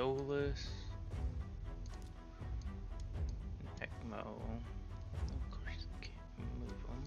Solus, Ecmo. Of course, can't move them.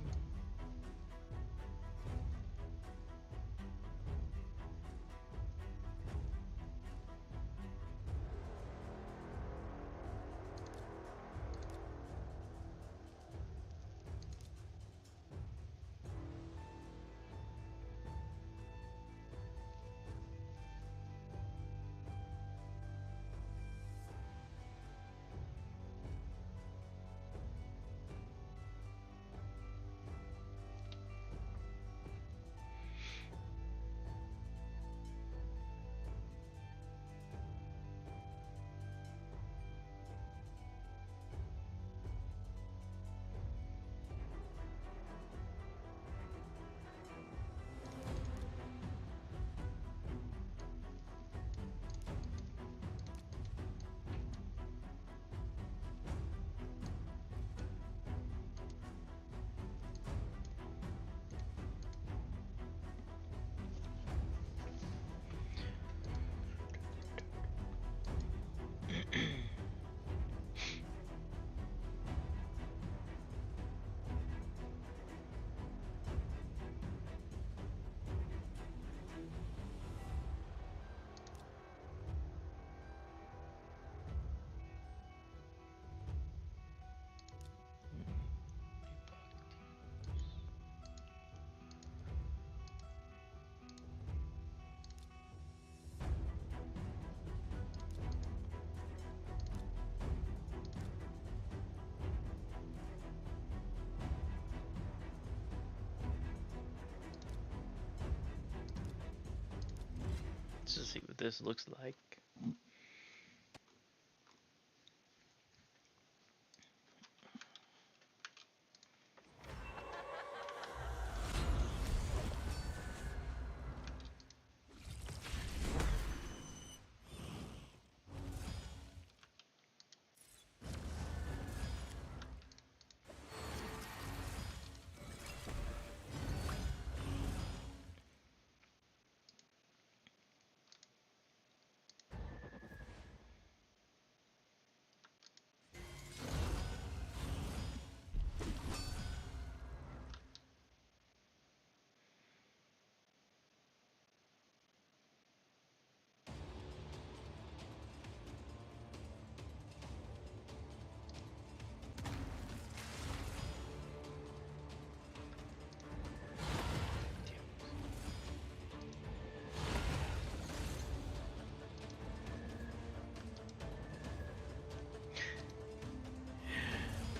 Let's see what this looks like.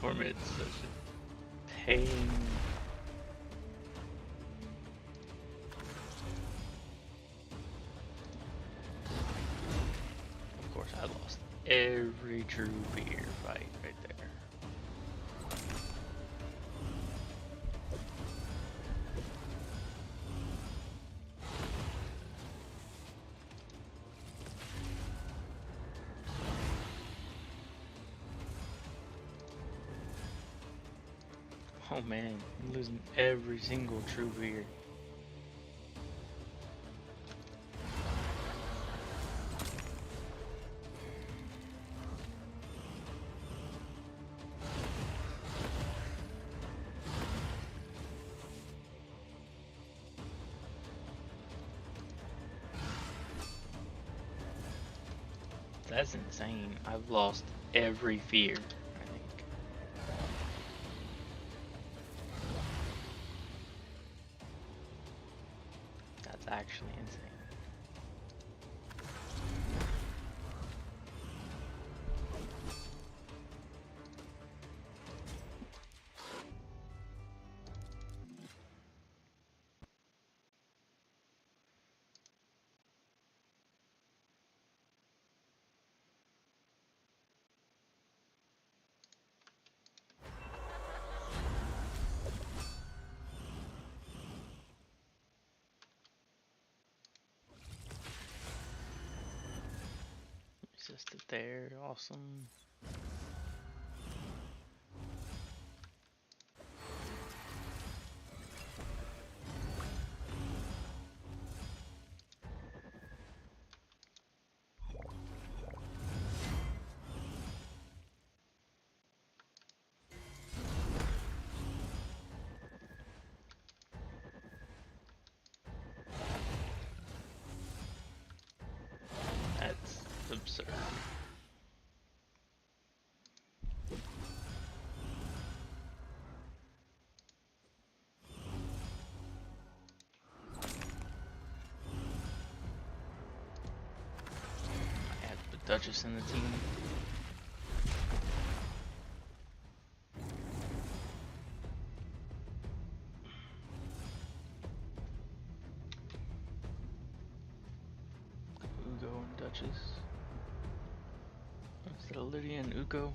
Torment's such a pain. Of course, I lost every true beer fight right there. Oh man, I'm losing every single true beer. That's insane. I've lost every fear, I think. That's actually insane. Resisted there, awesome. Duchess in the team. Ugo and Duchess. Instead of Lydia and Ugo.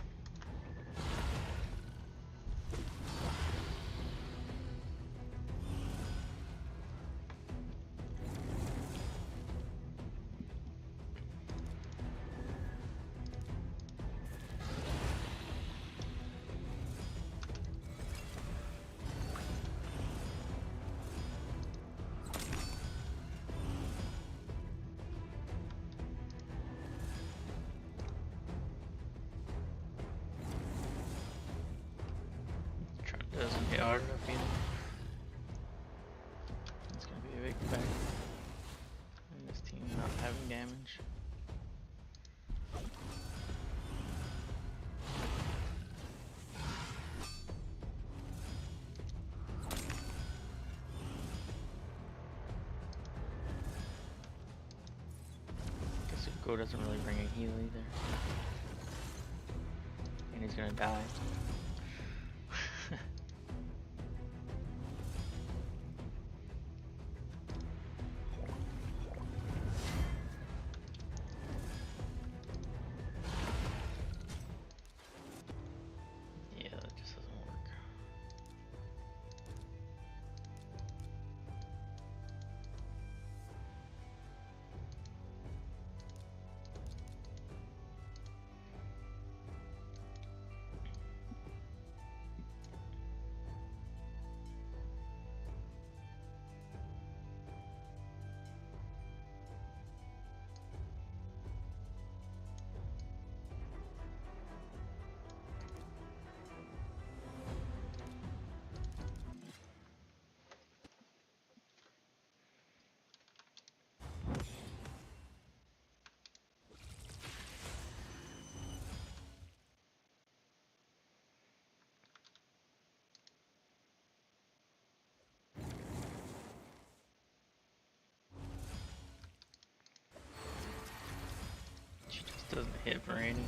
Doesn't hit hard enough either. It's gonna be a big fact in this team not having damage. Guess Ugo doesn't really bring a heal either. And he's gonna die. Doesn't hit for anything.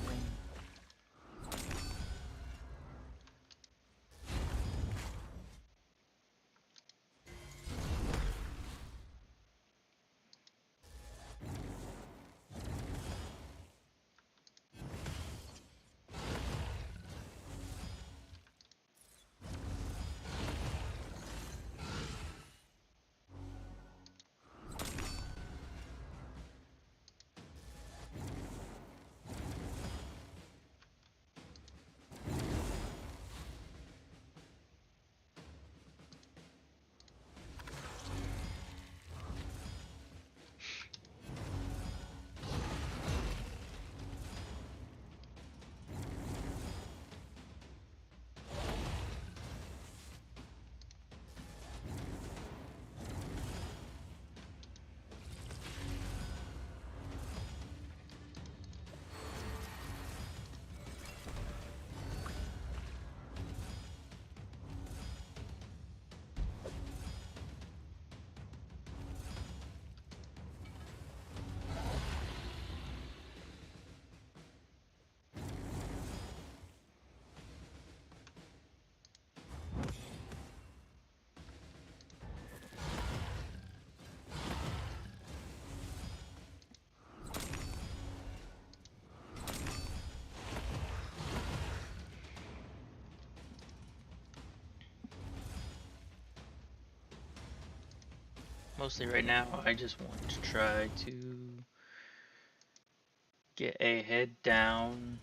Mostly right now, I just want to try to get a head down.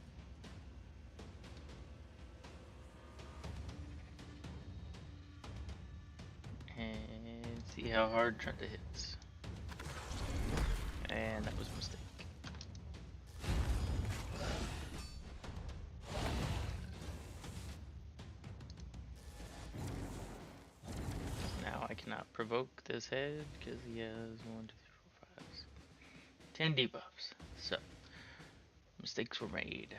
And see how hard Trenta hits. And that was a mistake. Now I cannot provoke this head because he has 1, 2, 3, 4, 5, 10 debuffs. So, mistakes were made.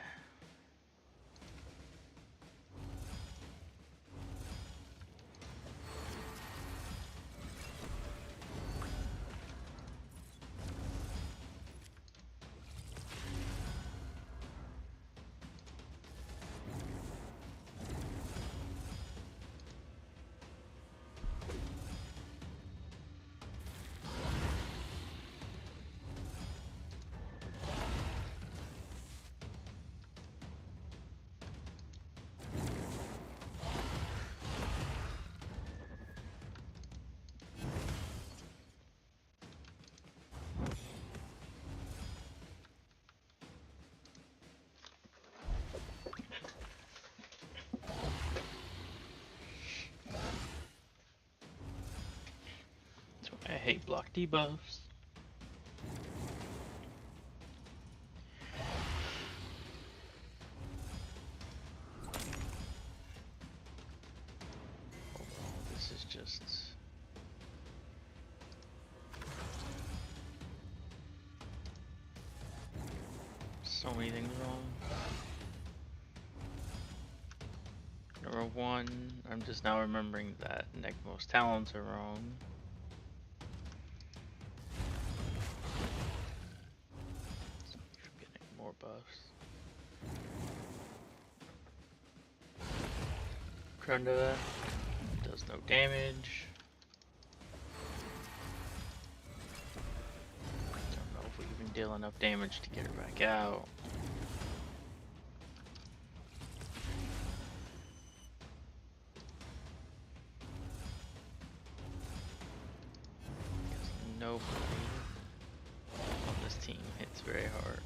hate block debuffs. Oh, this is just... so many things wrong. Number one, I'm just now remembering that most talents are wrong. So I'm getting more buffs. Krunda does no damage. Don't know if we even deal enough damage to get her back out. Nobody on this team hits very hard.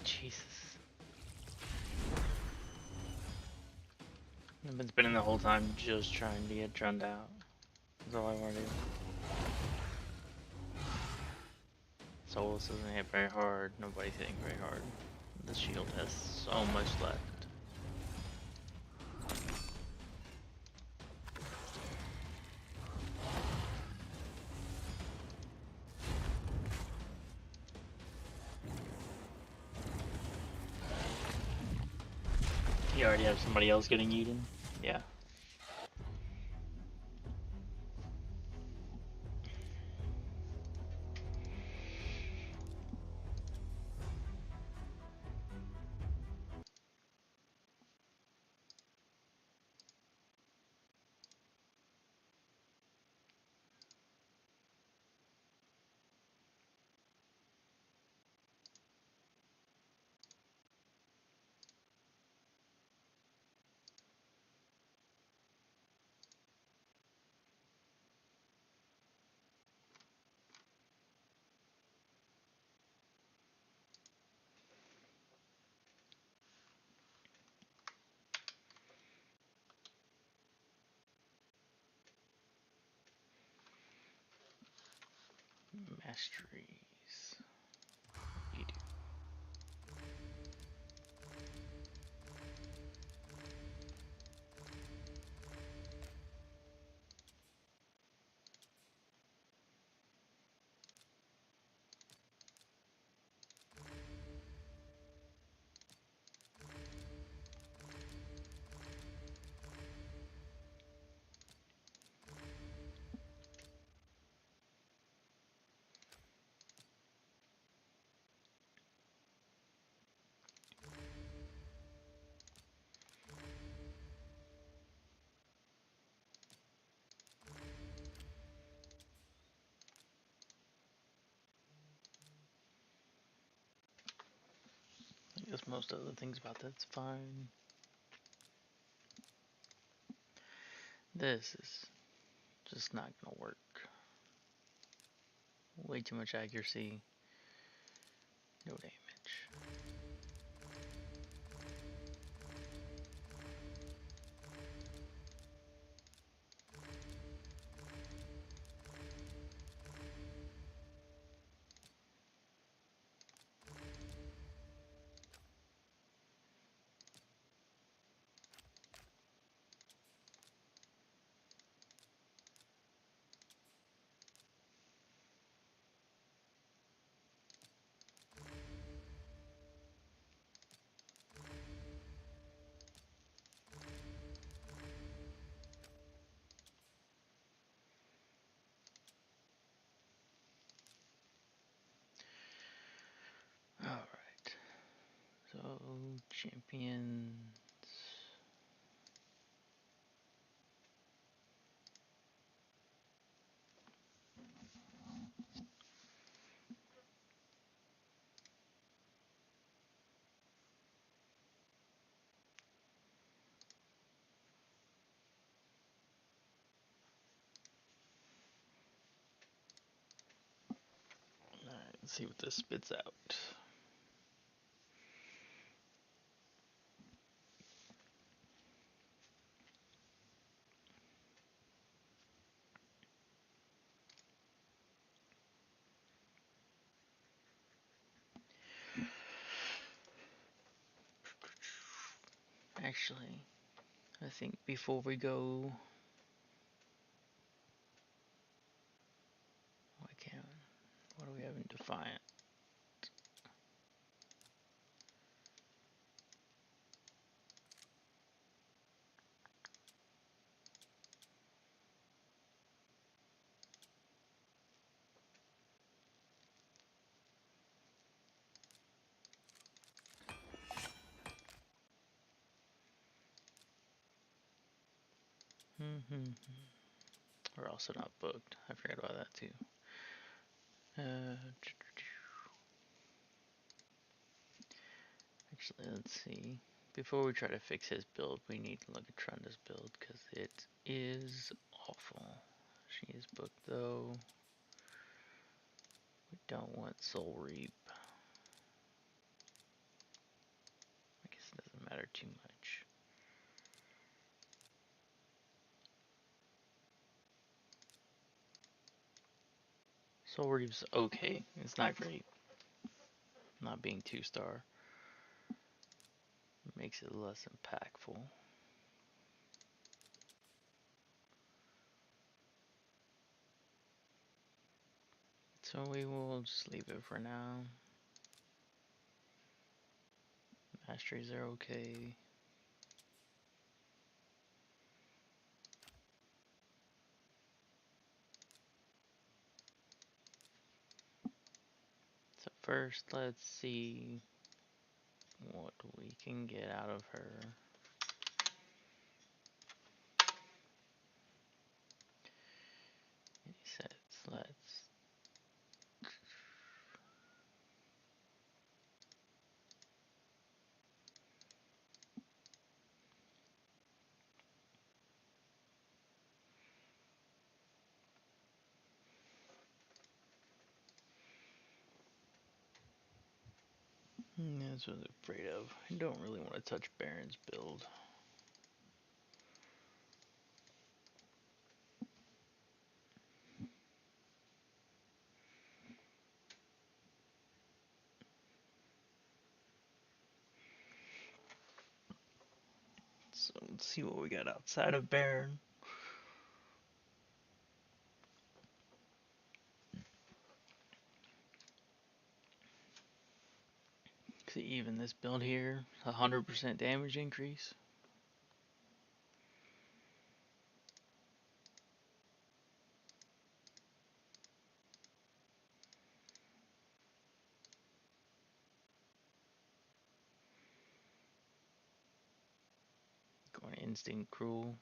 Jesus. I've been spending the whole time just trying to get drunned out. That's all I want to do. Solus doesn't hit very hard. Nobody's hitting very hard. The shield has so much left. You already have somebody else getting eaten? Yeah. Masteries. You do. Because most other things about that's fine. This is just not gonna work. Way too much accuracy. No damage. Alright. So, champions. Alright, let's see what this spits out. Actually, I think before we go, why can't? What do we have in Defiant? We're also not booked. I forgot about that too. Actually, let's see. Before we try to fix his build, we need to look at Trunda's build because it is awful. She is booked though. We don't want Soul Reap. I guess it doesn't matter too much. Soul Reap's okay. It's not great. Not being 2-star makes it less impactful. So we will just leave it for now. Masteries are okay. So first, let's see what we can get out of her. He says, let's. That's what I was afraid of. I don't really want to touch Baron's build. So let's see what we got outside of Baron. See, even this build here, 100% damage increase. Going instinct cruel.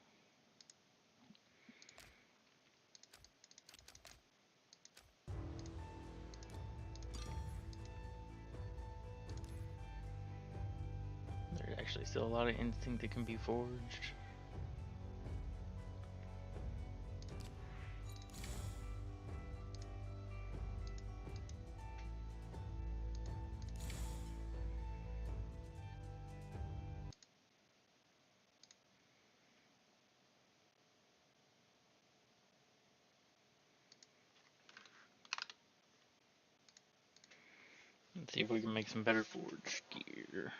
actually still a lot of instinct that can be forged. Let's see if we can make some better forged gear.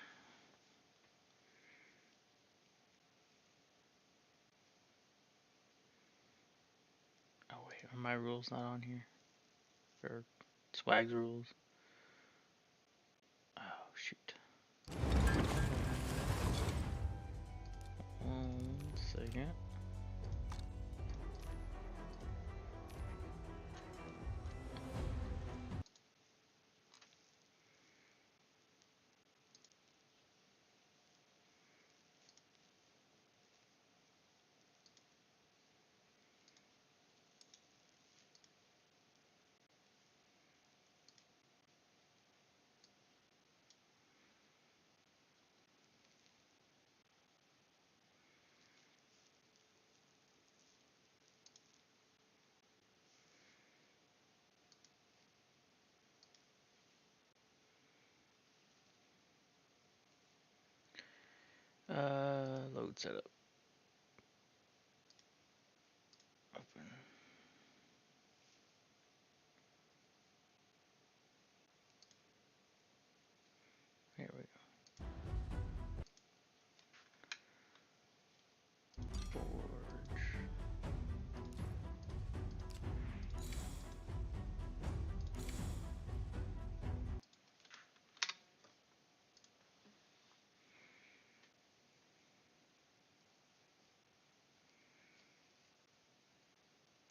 Oh wait, are my rules not on here? Or Swag's rules? Oh shoot. 1 second. Load setup. Open. Here we go. Forge.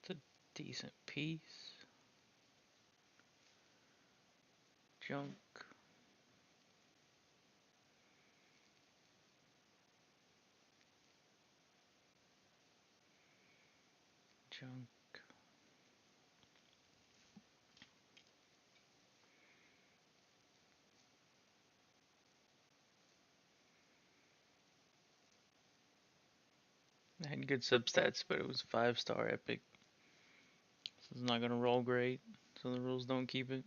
It's a decent piece. Junk. Junk. I had good substats, but it was 5-star epic. So it's not gonna roll great, so the rules don't keep it.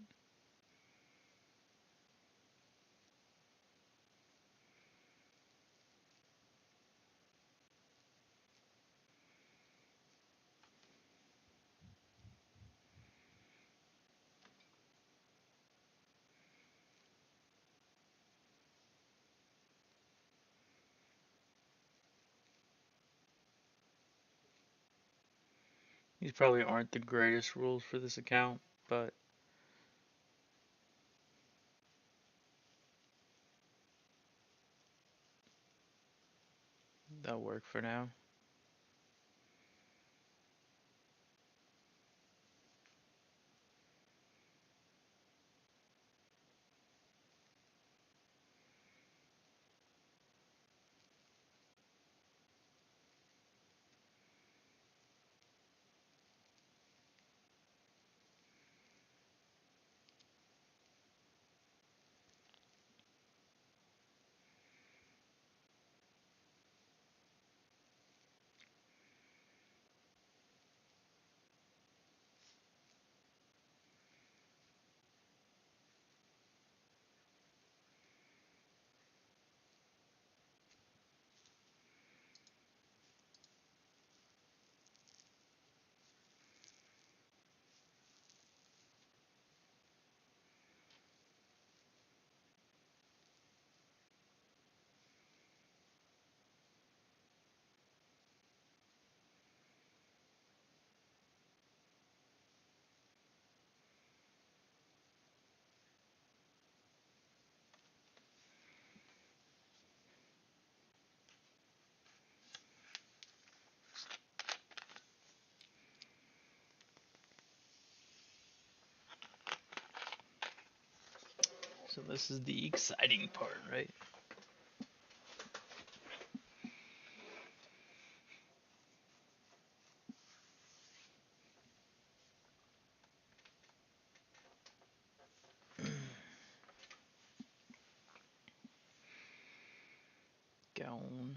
These probably aren't the greatest rules for this account, but they'll work for now. So this is the exciting part, right? Gone.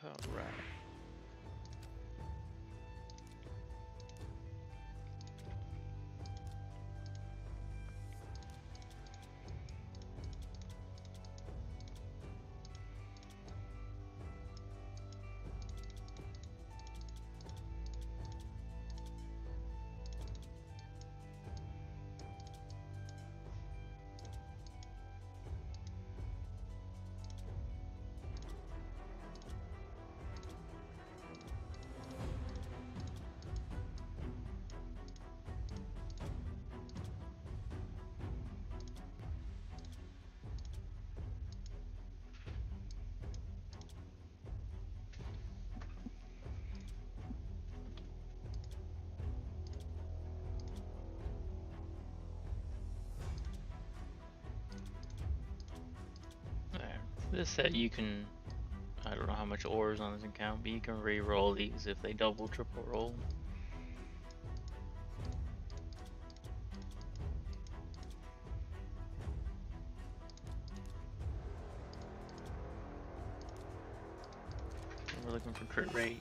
Alright. This set you can, I don't know how much ore is on this account, but you can re-roll these if they double, triple roll. We're looking for crit rate.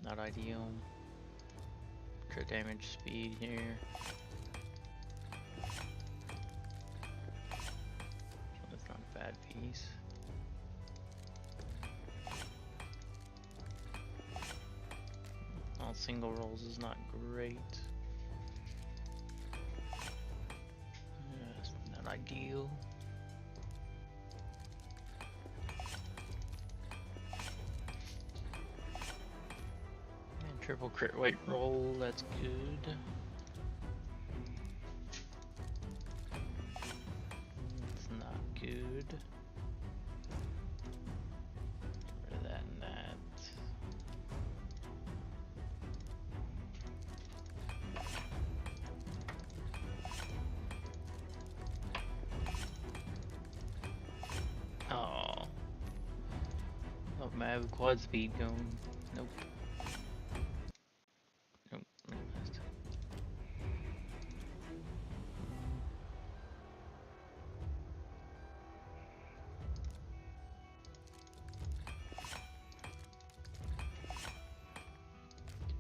Not ideal. Crit damage speed here. That's not a bad piece. All single rolls is not great. It's not ideal. And triple crit rate roll, that's good. It's not good. Get rid of that and that. Oh. Oh, man, I have quad speed going. Nope. Nope.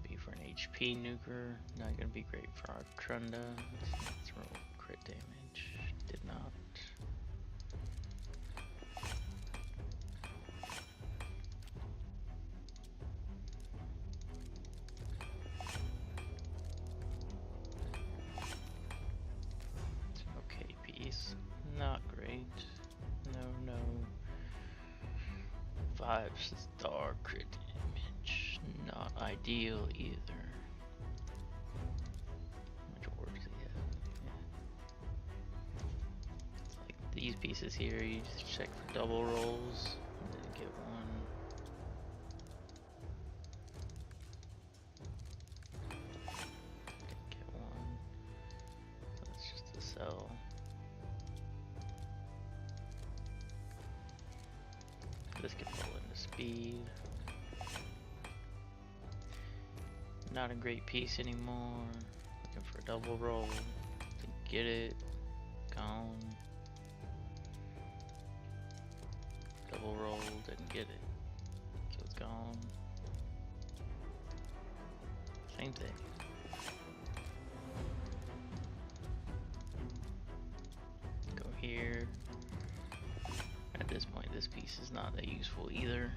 Could be for an HP nuker. Not gonna be great for our Trunda. Let's roll crit damage. Did not. Okay, piece. Not great. No. 5-star crit damage. Not ideal either. How much ore does he have? Yeah. It's like these pieces here, you just check for double rolls and then get one. Get one. So that's just a sell. This can roll into speed. Not a great piece anymore. Looking for a double roll. Didn't get it. Gone. Double roll. Didn't get it. Kill's gone. Same thing. Go here. At this point, this piece is is not that useful either.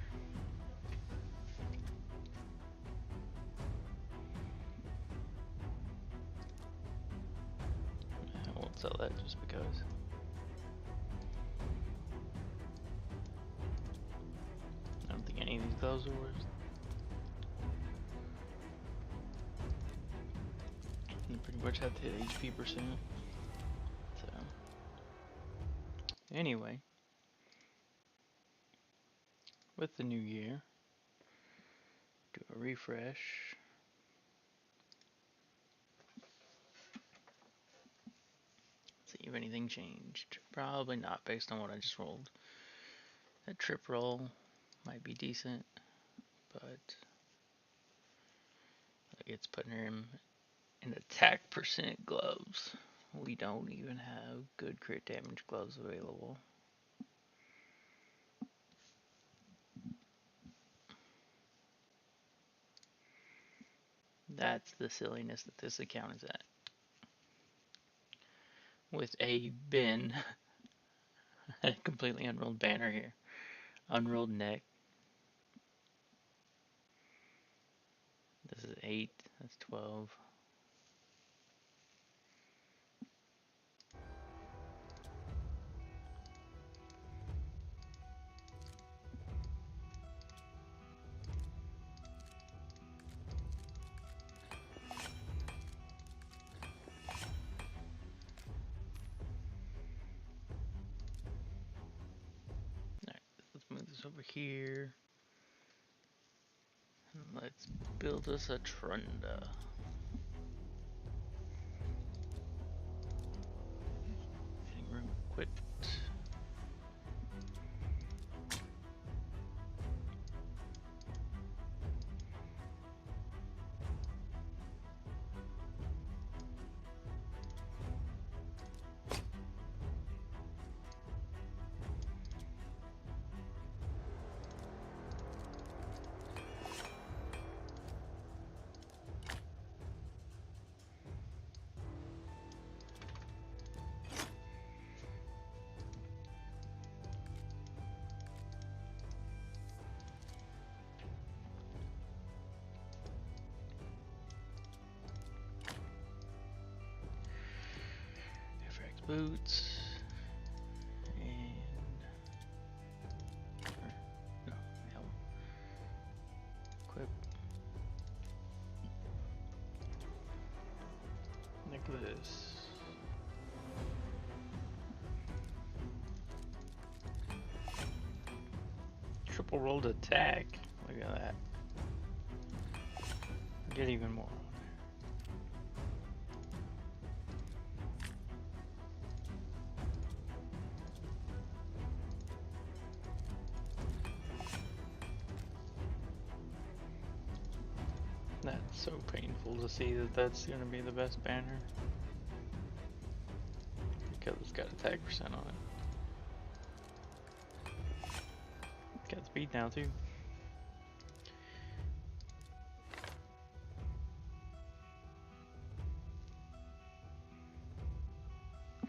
I won't sell that just because. I don't think any of these gloves are worth. You pretty much have to hit HP %. So, anyway, with the new year, do a refresh. See if anything changed. Probably not based on what I just rolled. That trip roll might be decent, but it's putting him in attack % gloves. We don't even have good crit damage gloves available. That's the silliness that this account is at. With a bin, a completely unrolled banner here. Unrolled neck. This is 8, that's 12. Alright, let's move this over here. And let's build us a Trunda. Fitting room equipped. Boots and no helm. Equip. Necklace. Triple rolled attack. Look at that. Get even more. That's so painful to see that that's going to be the best banner. Because it's got attack % on it. It's got speed now too.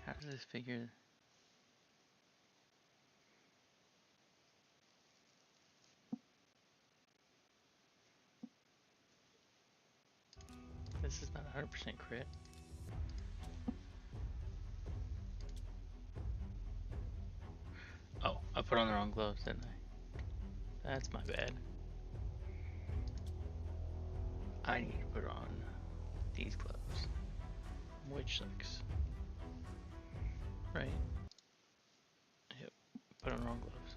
How does this figure... This is not 100% crit. Oh, I put on the wrong gloves, didn't I? That's my bad. I need to put on these gloves. Which sucks. Right? Yep. Put on the wrong gloves.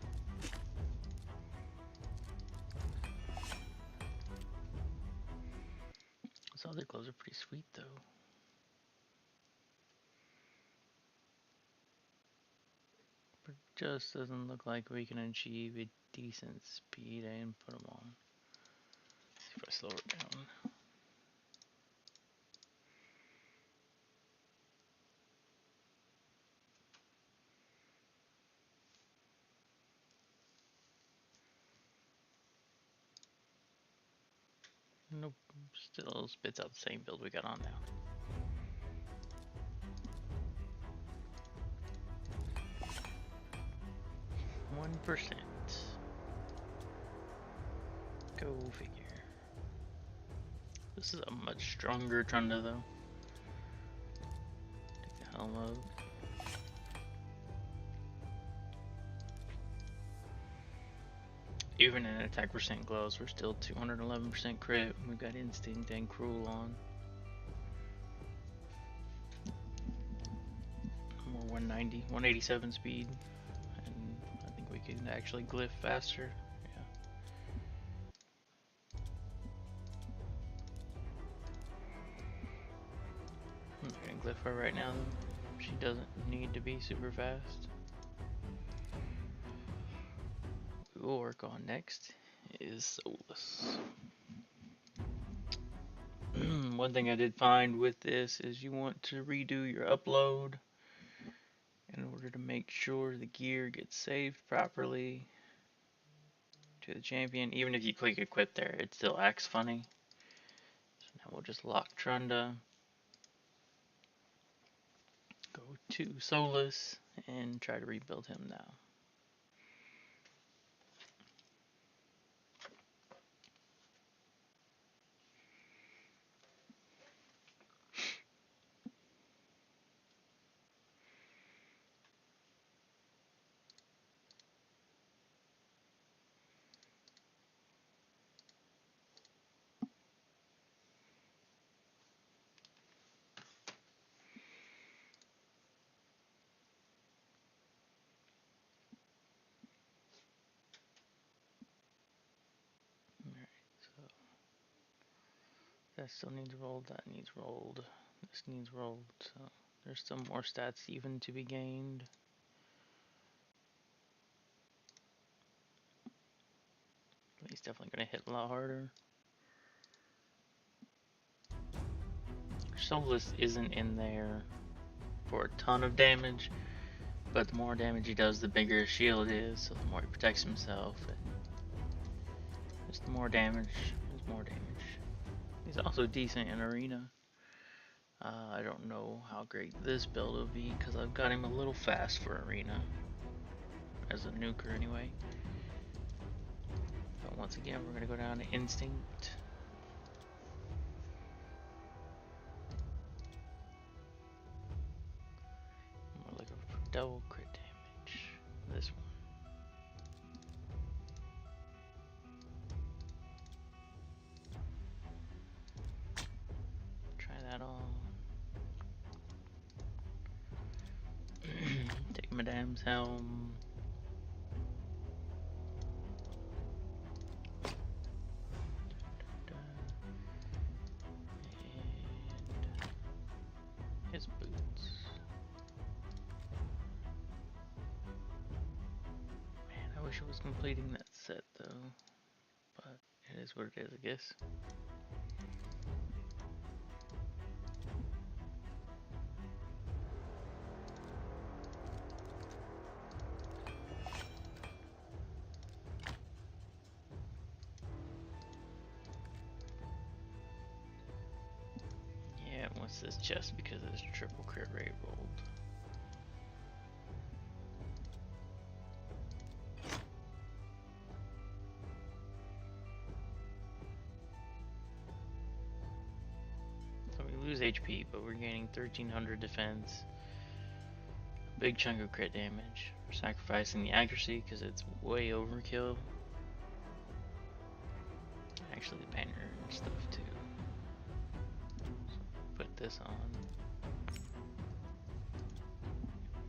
Those other gloves are pretty sweet though. But it just doesn't look like we can achieve a decent speed. I didn't put them on. Let's see if I slow it down. Nope, still spits out the same build we got on now. %. Go figure. This is a much stronger Trunda though. Take the helm out. Even in attack percent gloves, we're still 211% crit. We've got instinct and cruel on. More 190, 187 speed, and I think we can actually glyph faster. Yeah. I'm not gonna glyph her right now though. She doesn't need to be super fast. What we'll work on next is Solus. One thing I did find with this is you want to redo your upload in order to make sure the gear gets saved properly to the champion. Even if you click equip there, it still acts funny. So now we'll just lock Trunda, go to Solus, and try to rebuild him now. That still needs rolled, that needs rolled, this needs rolled, so there's some more stats even to be gained. He's definitely going to hit a lot harder. Solus isn't in there for a ton of damage, but the more damage he does, the bigger his shield is, so the more he protects himself. And just the more damage, there's more damage. He's also decent in arena. I don't know how great this build will be because I've got him a little fast for arena, as a nuker anyway. But once again, we're going to go down to instinct. We're looking for double crit damage. This one. Try that on. Take Madame's helm. And his boots. Man, I wish I was completing that set though. But it is what it is, I guess. Yeah, it wants this chest because it's triple crit rate rolled. So we lose HP, but we're gaining 1300 defense. Big chunk of crit damage. We're sacrificing the accuracy because it's way overkill. Actually, the banner and stuff too. So put this on.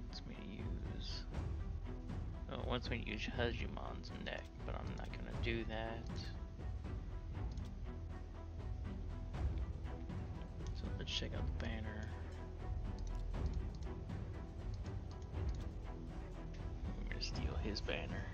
Wants me to use. Oh, it wants me to use Hegemon's neck, but I'm not gonna do that. So let's check out the banner. I'm gonna steal his banner.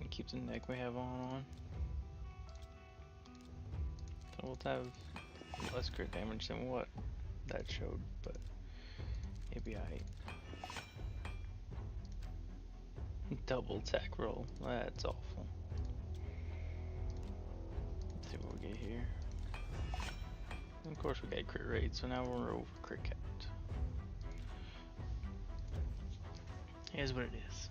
Keep the neck we have on. So we'll have less crit damage than what that showed, but maybe double attack roll. That's awful. get here. And of course we got crit rate, so now we're over crit count. Here's what it is.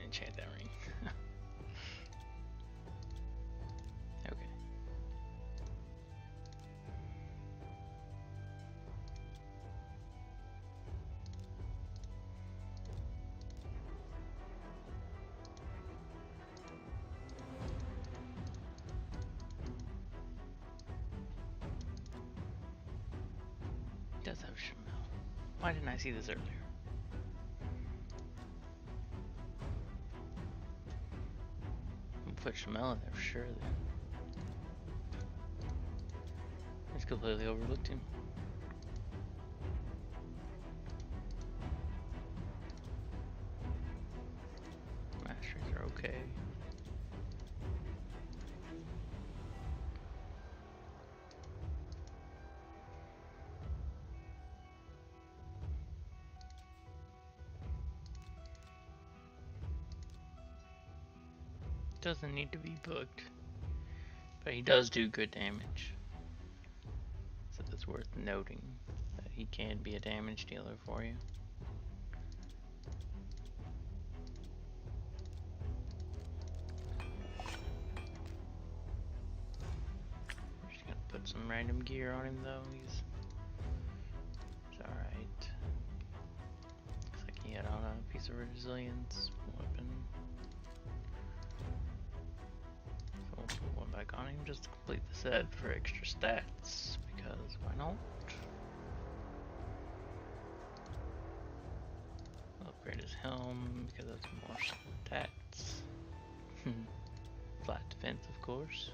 Enchant that ring. Okay. It does have Shamel. Why didn't I see this earlier? Put Shamel in there for sure then. I just completely overlooked him. Masters are okay. Doesn't need to be booked, but he does do good damage, so it's worth noting that he can be a damage dealer for you. I'm just gonna put some random gear on him though. He's alright. Looks like he had on a piece of resilience weapon. Put one back on him just to complete the set for extra stats, because why not? Upgrade his helm because that's more stats. Flat defense, of course,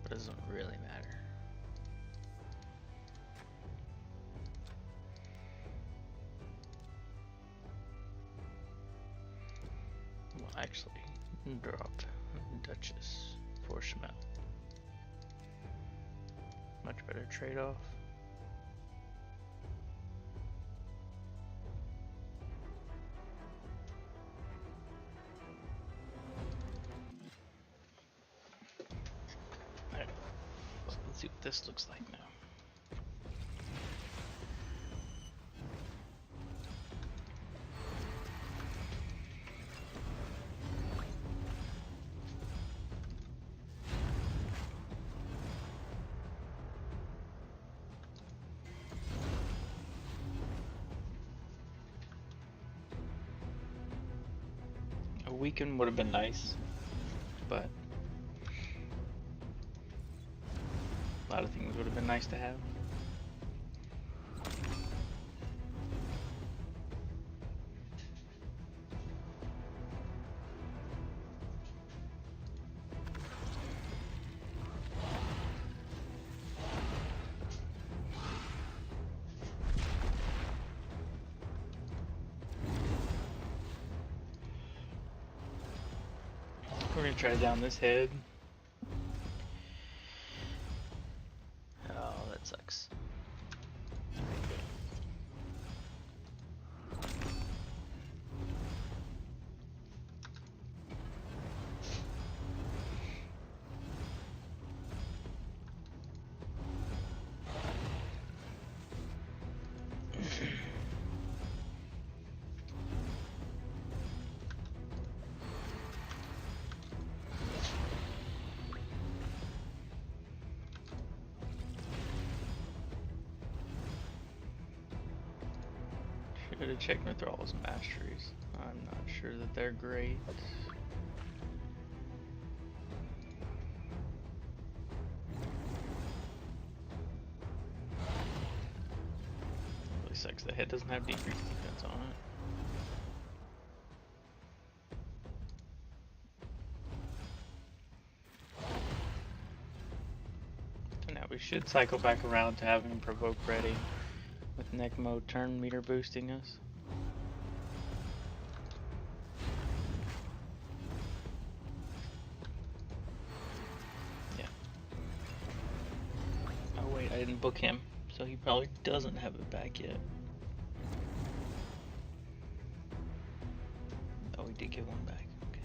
but it doesn't really matter. Well, actually, drop Duchess for Shamel. Much better trade-off. Alright, let's see what this looks like now. A weaken would have been nice, but a lot of things would have been nice to have. We're gonna try down this head. Oh, that sucks. Should have checked Mithral's masteries. I'm not sure that they're great. Really sucks the head doesn't have decreased defense on it. we should cycle back around to having provoke ready with neck mode turn meter boosting us. Yeah. Oh wait, I didn't book him, so he probably doesn't have it back yet. Oh, we did get one back. Okay.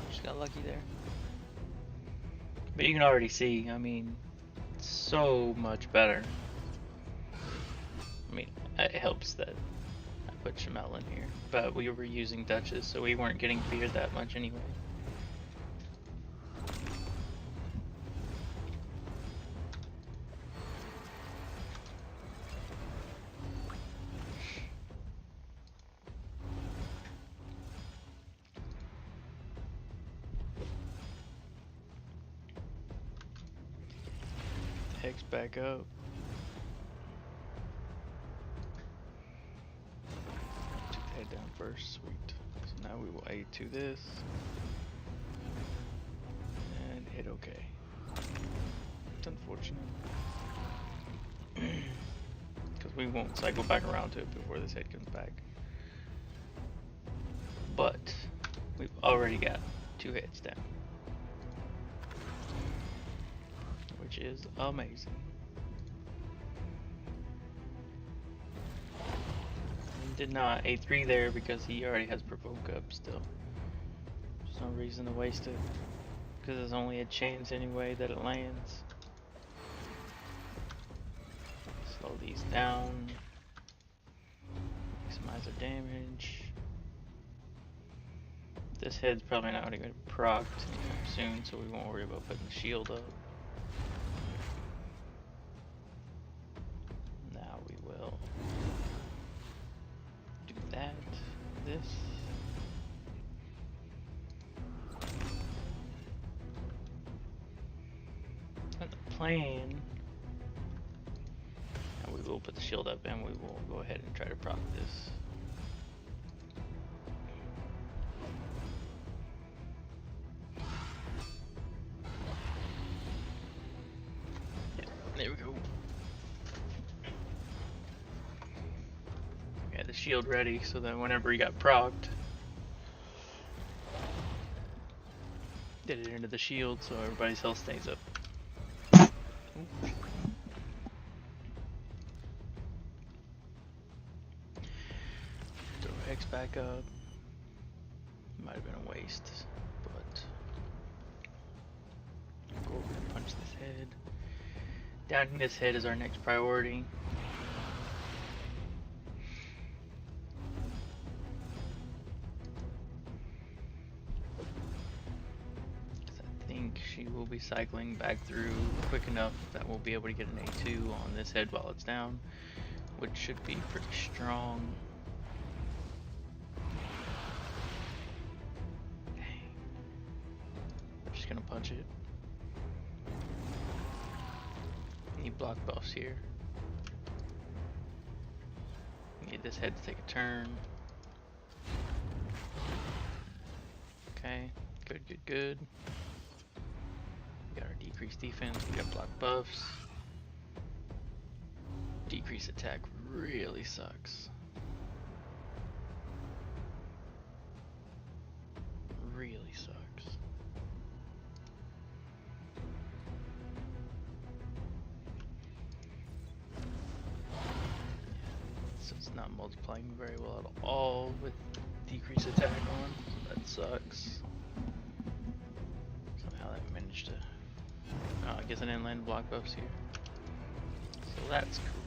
Just got lucky there. But you can already see, I mean, so much better. I mean, it helps that I put Shamel in here, but we were using Duchess, so we weren't getting feared that much anyway. Hex back up. Head down first, sweet. So now we will A2 this. And hit OK. It's unfortunate. Because we won't cycle back around to it before this head comes back. But we've already got 2 heads down. Which is amazing. Did not A3 there because he already has provoke up still. There's no reason to waste it. Because there's only a chance anyway that it lands. Slow these down. Maximize our damage. This head's probably not going to get procced anytime soon, so we won't worry about putting the shield up. Now we will do that, this. And the plan, and we will put the shield up and we will go ahead and try to proc this. There we go. We had the shield ready so that whenever he got procced, did it into the shield so everybody's health stays up. Ooh. Throw Hex back up. Might have been a waste, but go over and punch this head. Downing this head is our next priority. I think she will be cycling back through quick enough that we'll be able to get an A2 on this head while it's down, which should be pretty strong. Dang. I'm just gonna punch it. Need block buffs here. Need this head to take a turn. Okay, good, good, good. We got our decreased defense, we got block buffs. Decrease attack really sucks. Really sucks. So it's not multiplying very well at all with decrease attack on. So that sucks. Somehow that managed to. Oh, I guess I didn't land block buffs here. So that's cool.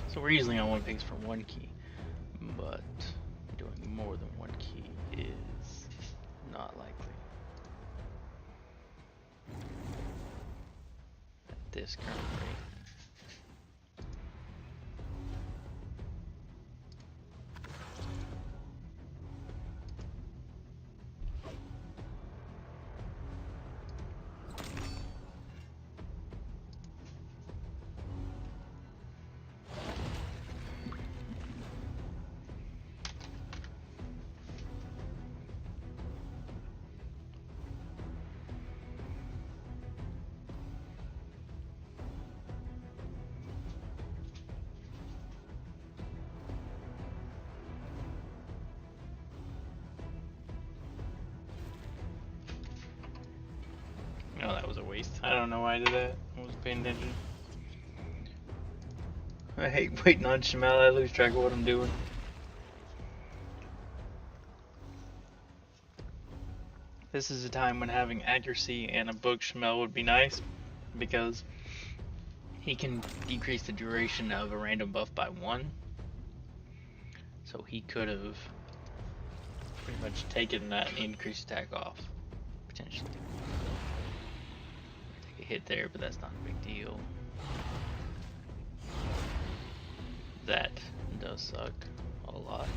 So we're usually on one pace for one key, but doing more than one key is not likely. At this current rate. waste. I don't know why I did that. I wasn't paying attention. I hate waiting on Shamel. I lose track of what I'm doing. This is a time when having accuracy and a book Shamel would be nice, because he can decrease the duration of a random buff by 1. So he could have pretty much taken that increased attack off, potentially. Take a hit there, but that's not a big deal. That does suck a lot.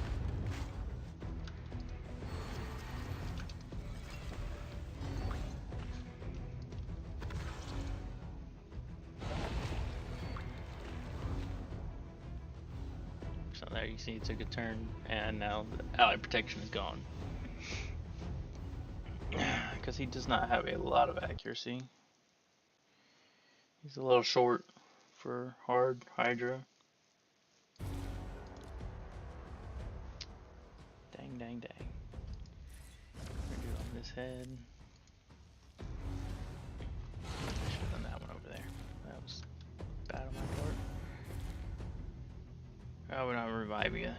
So there you see it took a turn, and now the ally protection is gone. Because he does not have a lot of accuracy. He's a little short for hard Hydra. Dang, dang, dang. We're gonna do on this head. I should have done that one over there. That was bad on my part. Oh, we're not revive you.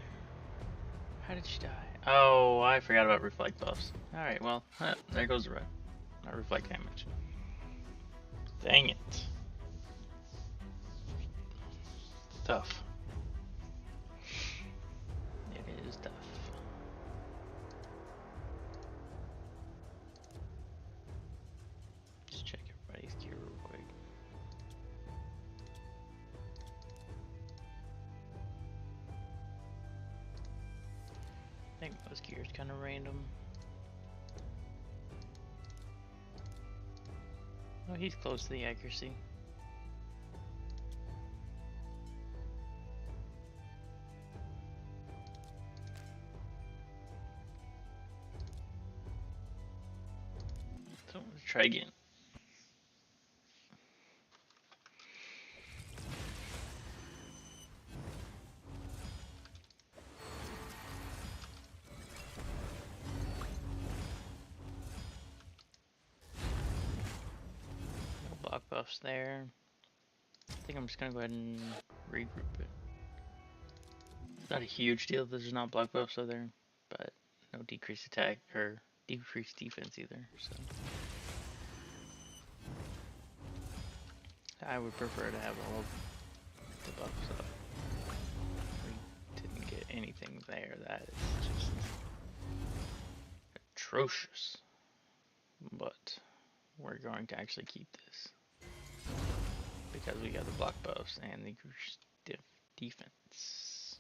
How did she die? Oh, I forgot about reflect buffs. Alright, well, there goes the red. Not reflect damage. Dang it. Tough. It is tough. Just check everybody's gear real quick. I think most gear is kind of random. Oh, he's close to the accuracy. So let's try again. No block buffs there. I think I'm just gonna go ahead and regroup it. It's not a huge deal that there's not block buffs over there, but no decreased attack or decreased defense either, so. I would prefer to have all of the buffs up. We didn't get anything there. That is just atrocious. But we're going to actually keep this because we got the block buffs and the defense.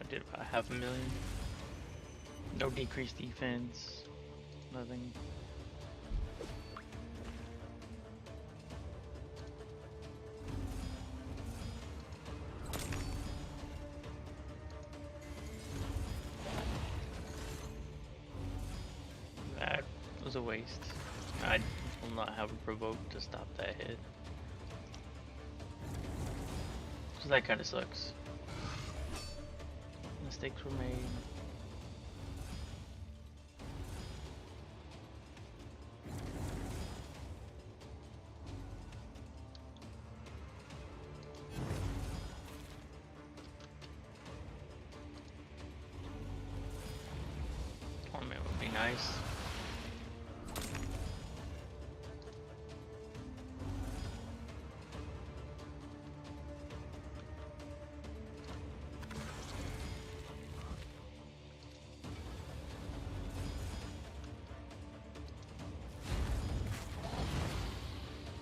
I did about 500,000. No decreased defense. Nothing. That was a waste. I will not have a provoke to stop that hit. So that kind of sucks. Mistakes were made. Tournament would be nice.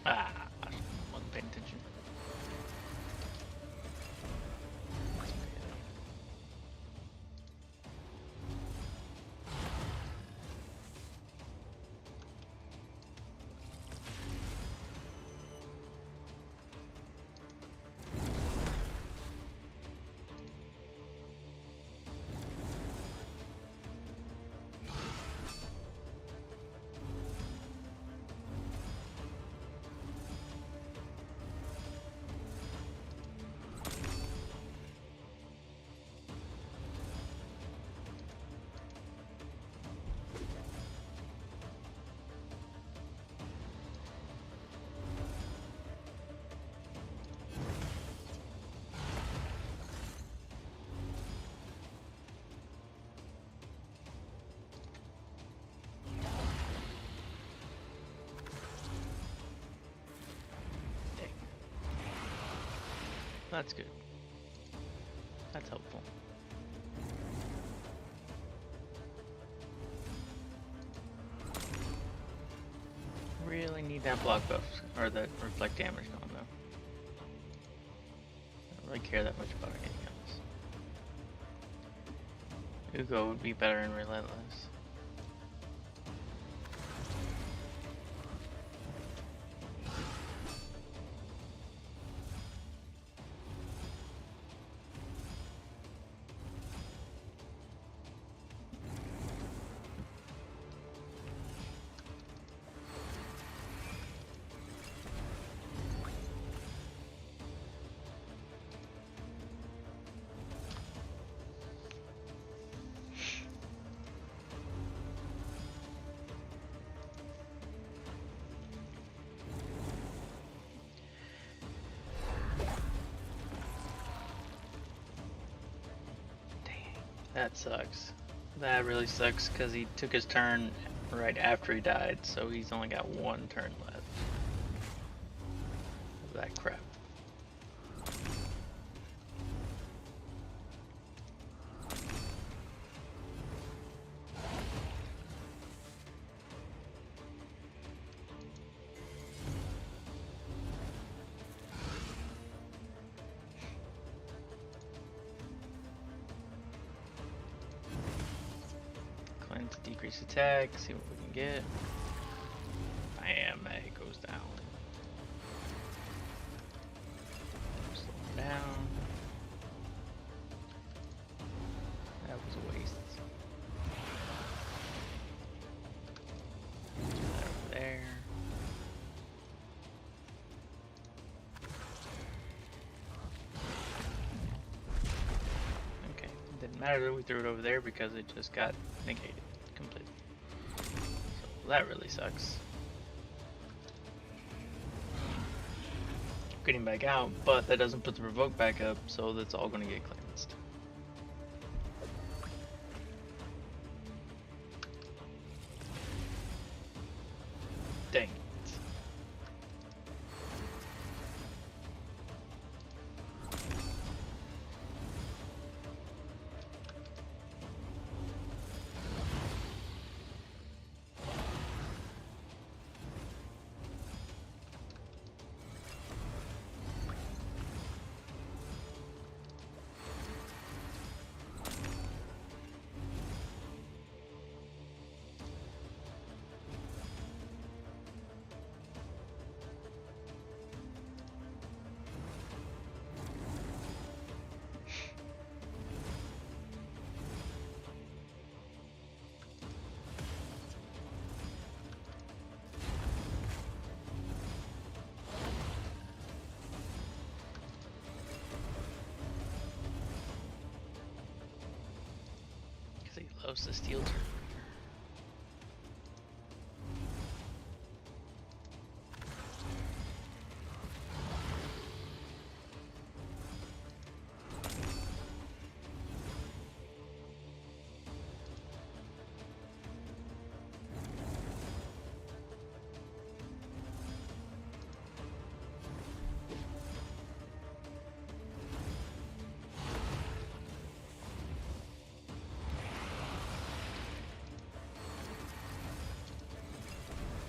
Ah, I wasn't paying attention. That's good. That's helpful. Really need that block buff, or that reflect damage going though. I don't really care that much about anything else. Ugo would be better in Relentless. That sucks. That really sucks because he took his turn right after he died, so he's only got one turn left. That crap. To decrease attack, see what we can get. Bam, that hit goes down. Slow him down. That was a waste. That over there. Okay, it didn't matter that we threw it over there because it just got negated completely. So that really sucks. Getting back out, but that doesn't put the provoke back up, so that's all going to get cleansed. Dang it. loves the steel turret.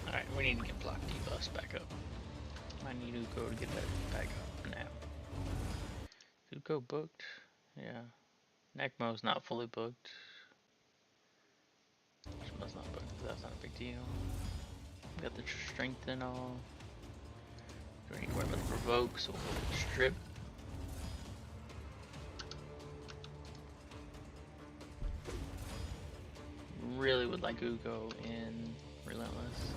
Alright, we need to get block debuffs back up. I need Uko to get that back up now. Uko booked? Yeah. Necmo's not fully booked. Shmo's not booked, but that's not a big deal. Got the strength and all. Don't need to worry about the provoke, so we'll go with the strip. Really would like Uko in Relentless.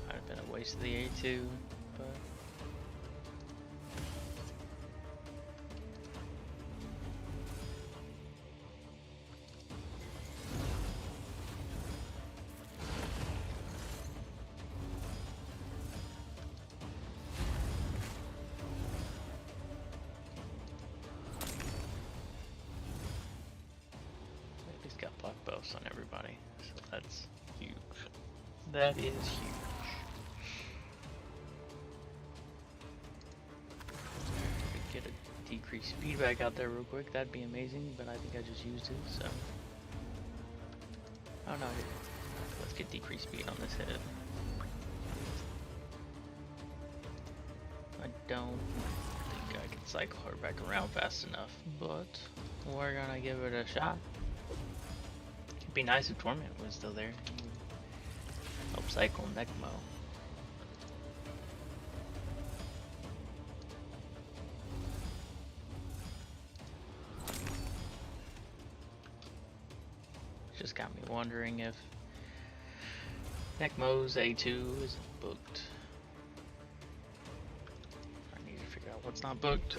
Might have been a waste of the A2, but he's got block buffs on everybody, so that's huge. That is huge. Get a decreased speed back out there real quick, that'd be amazing, but I think I just used it, so. Oh no, let's get decreased speed on this head. I don't think I can cycle her back around fast enough, but we're gonna give it a shot. It'd be nice if Torment was still there. Help cycle Necmo. Just got me wondering if Necmo's A2 isn't booked. I need to figure out what's not booked.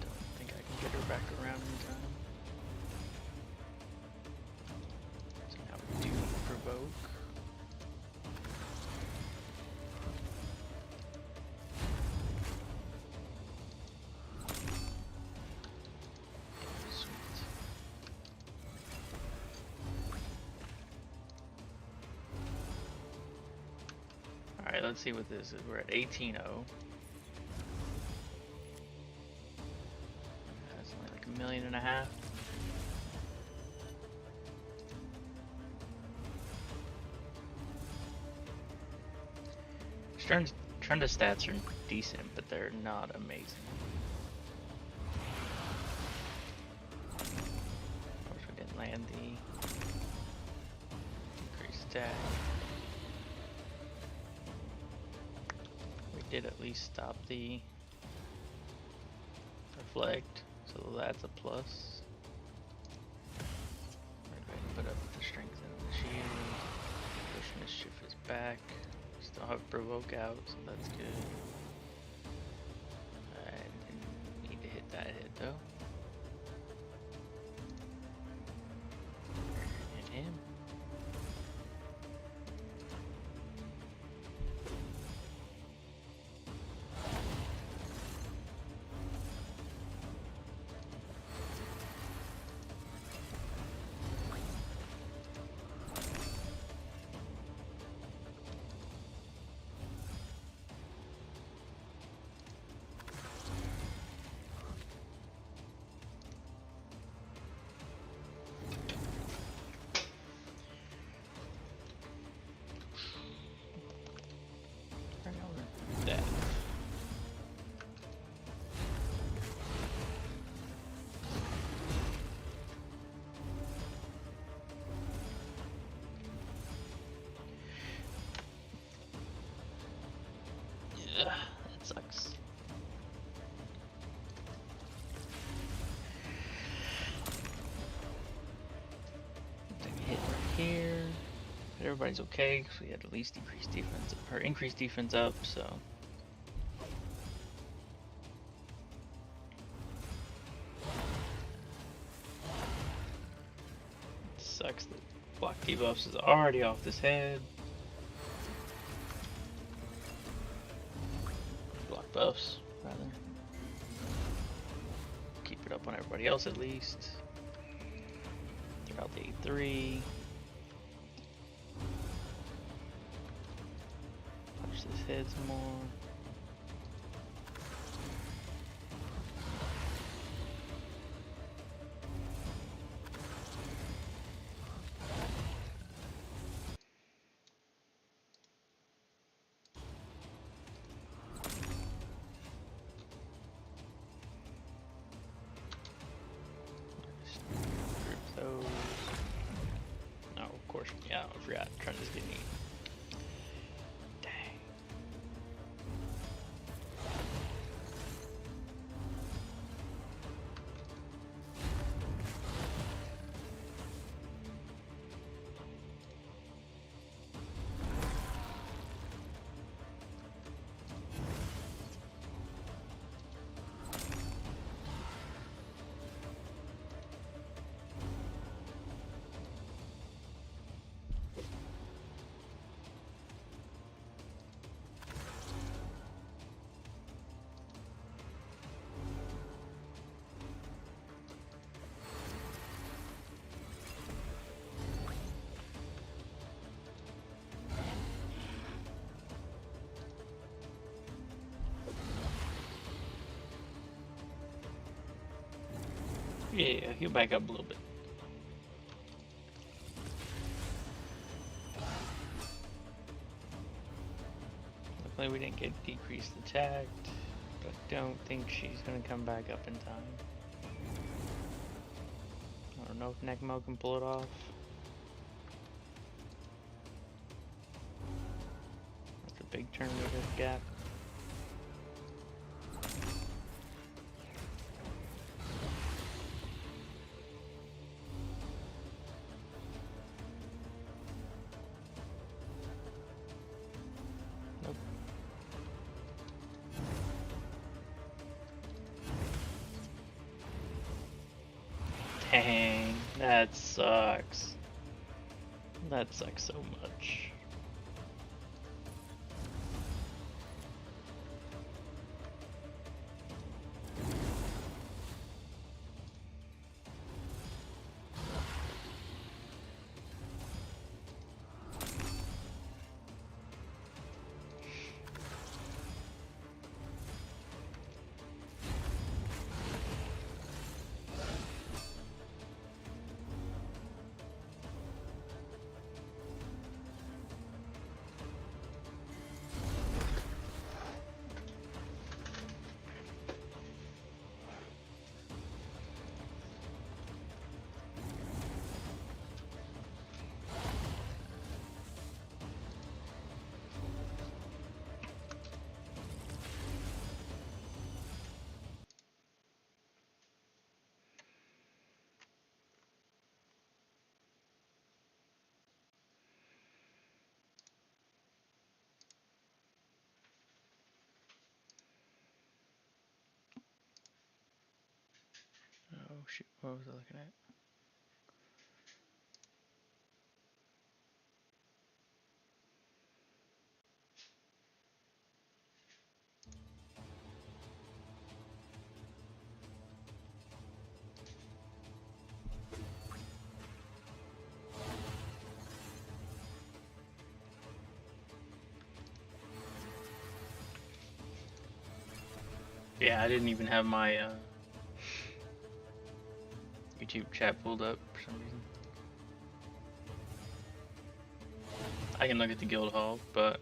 Don't think I can get her back around in time. So now we do provoke. Alright, let's see what this is. We're at 18-0. That's only like 1.5 million. Trenda stats are decent, but they're not amazing. Of course, we didn't land the increased stat. We did at least stop the reflect, so that's a plus. We're going to put up the strength and the shield. Push mischief is back. Still have provoke out, so that's good. I didn't need to hit that hit though. Hit him. here. But everybody's okay because we had at least decreased defense or increased defense up, so. It sucks that block debuffs is already off this head. Block buffs, rather. Keep it up on everybody else at least. Throw out the 8-3. Punch this head some more. No, of course, yeah, I forgot. Trying to just get neat. Dang. Yeah, he'll back up a little bit. Luckily we didn't get decreased attacked, but don't think she's gonna come back up in time. I don't know if Necmo can pull it off. That's a big turn with this gap. Dang, that sucks. That sucks so much. Oh shoot, what was I looking at? Yeah, I didn't even have my YouTube chat pulled up for some reason. I can look at the guild hall, but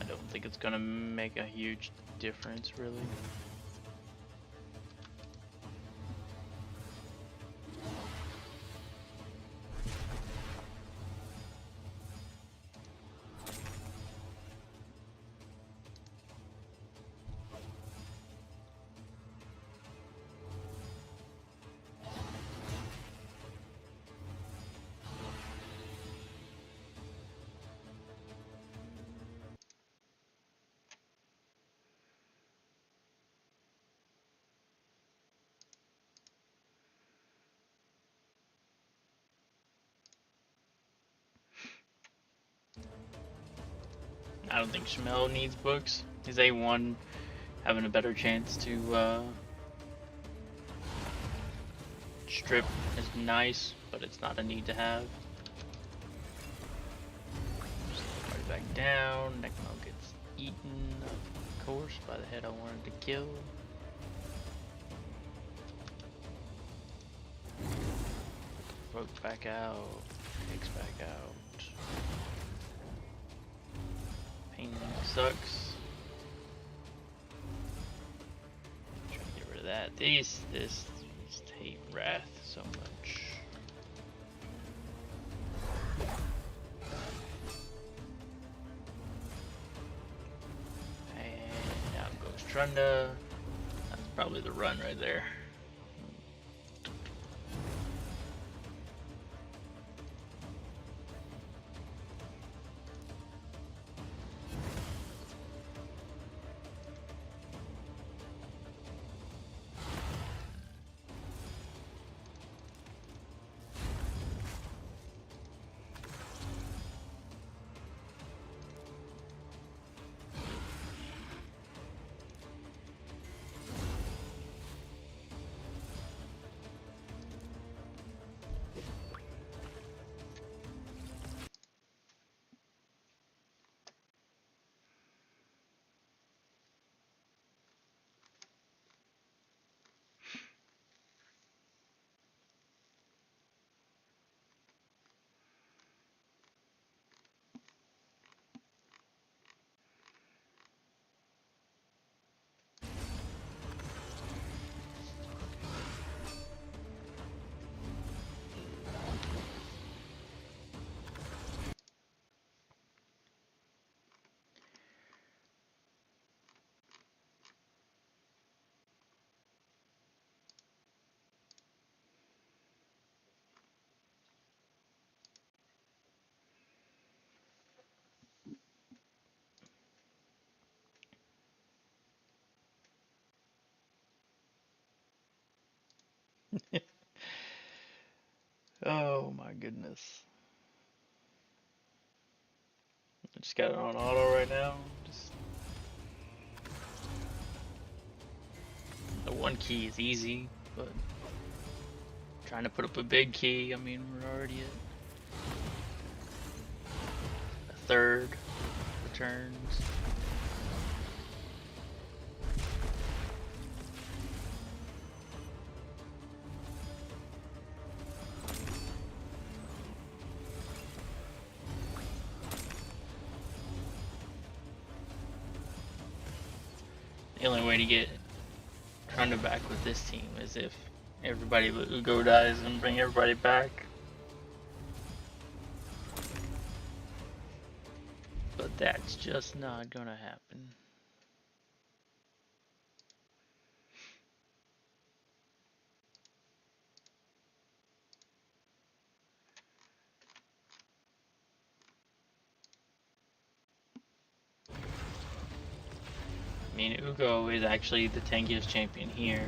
I don't think it's gonna make a huge difference, really. I don't think Shamel needs books. His A1 having a better chance to strip is nice, but it's not a need to have. Right back down. Necmo gets eaten, of course, by the head I wanted to kill. Rogue back out. Takes back out. Pain sucks. Try to get rid of that. This hate Wrath so much. And out goes Trunda. That's probably the run right there. Oh my goodness. I just got it on auto right now. Just the one key is easy, but trying to put up a big key, I mean, we're already at a third returns. The only way to get Trunda back with this team is if everybody but Ugo dies and bring everybody back. But that's just not gonna happen. I mean, Ugo is actually the tankiest champion here.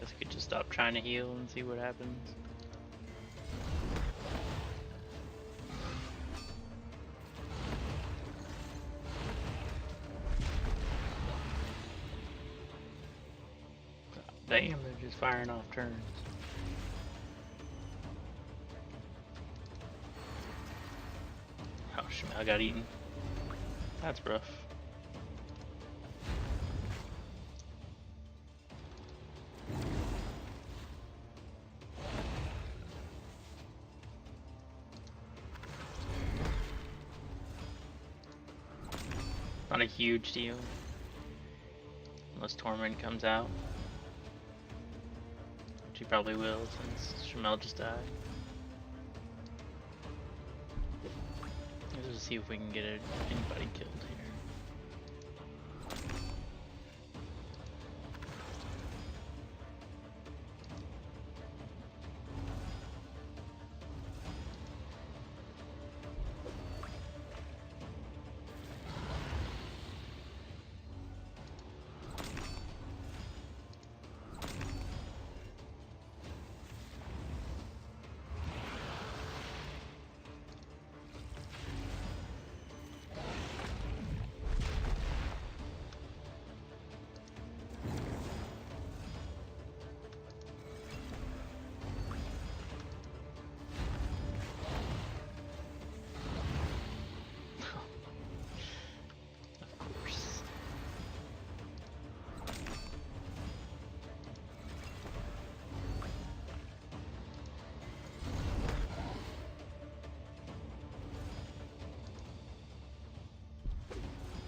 Guess I could just stop trying to heal and see what happens. Damn, they're just firing off turns. Oh, Shamel got eaten. That's rough. Not a huge deal. Unless Torment comes out. Which he probably will since Shamel just died. see if we can get anybody killed here.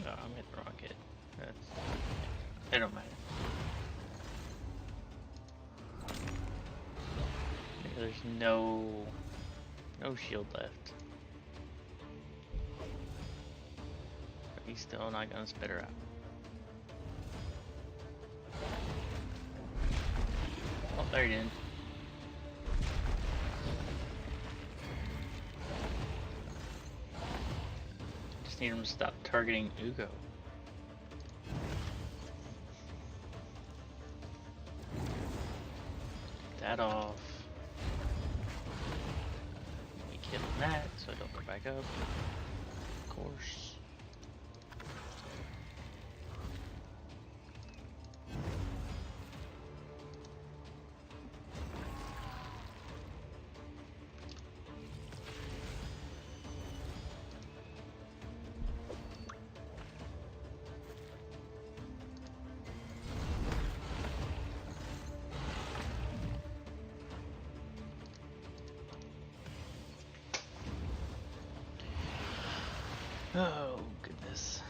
I'm hitting the rocket. It don't matter. There's no shield left. But he's still not gonna spit her out. Oh, there he did. Just need him to stop targeting Ugo. That off. We kill that so I don't go back up. Of course. Oh, goodness.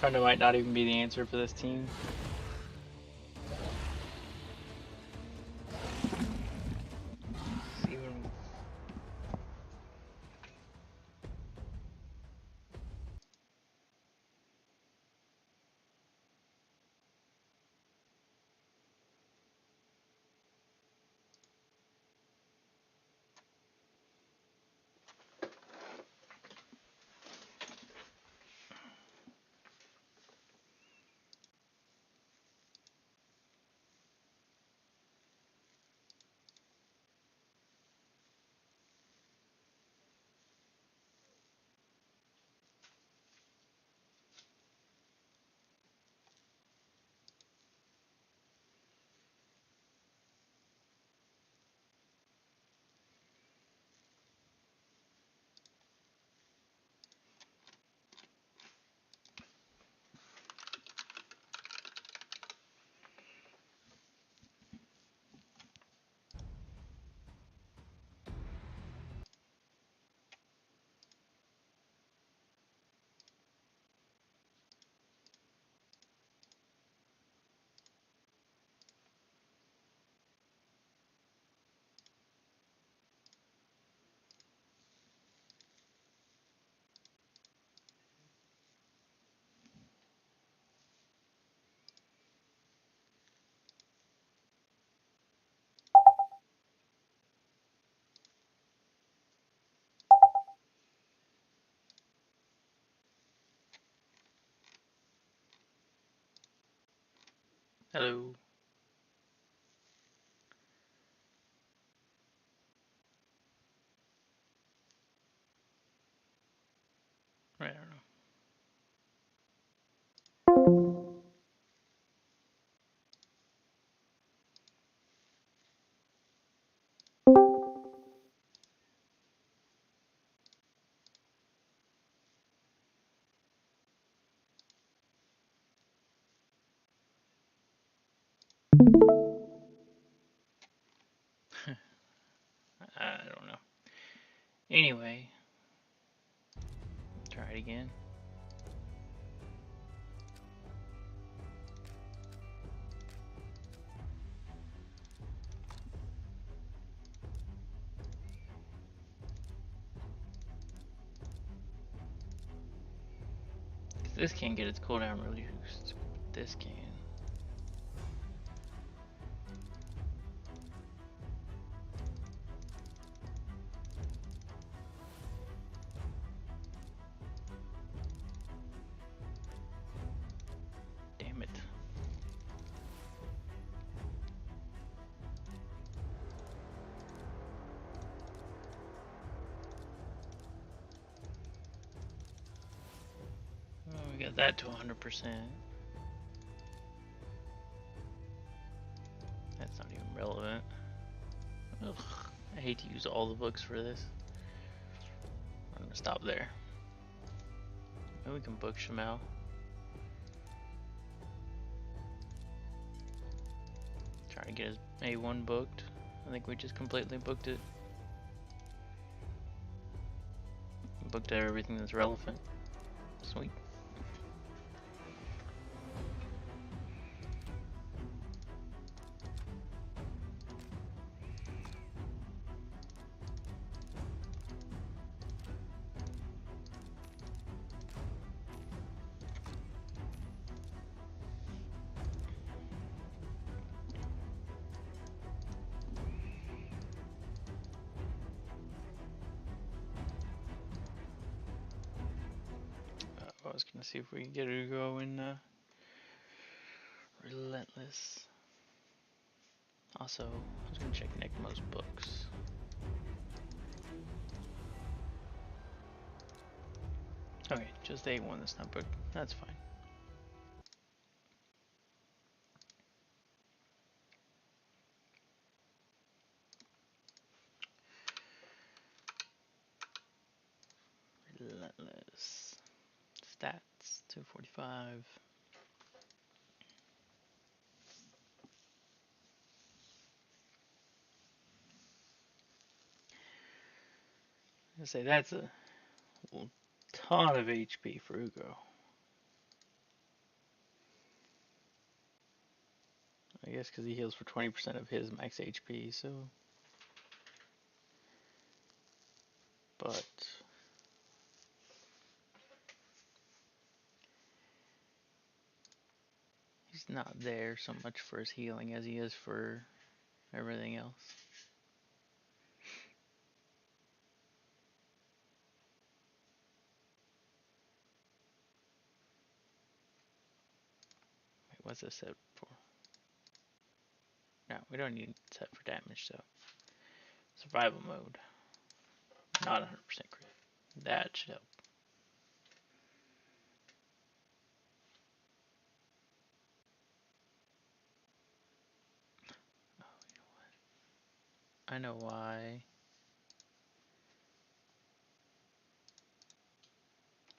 Trunda might not even be the answer for this team. Hello. I don't know. I don't know. Anyway, try it again. This can't get its cooldown reduced. This can. Damn it. Oh, we got that to 100%. That's not even relevant. Ugh, I hate to use all the books for this. I'm gonna stop there. Maybe we can book Shamal. Try to get his A1 booked. I think we just completely booked it. Booked everything that's relevant. Sweet. I was gonna see if we can get her to go in Relentless. Also, I was gonna check Necmo's books. Okay, just A1 that's not booked. That's fine. Relentless. Stats 245. I say that's a ton of HP for Ugo. I guess because he heals for 20% of his max HP, so. But. He's not there so much for his healing as he is for everything else. Wait, what's this set for? No, we don't need it set for damage, so. Survival mode. Not 100% crit. That should help. Oh, you know what? I know why.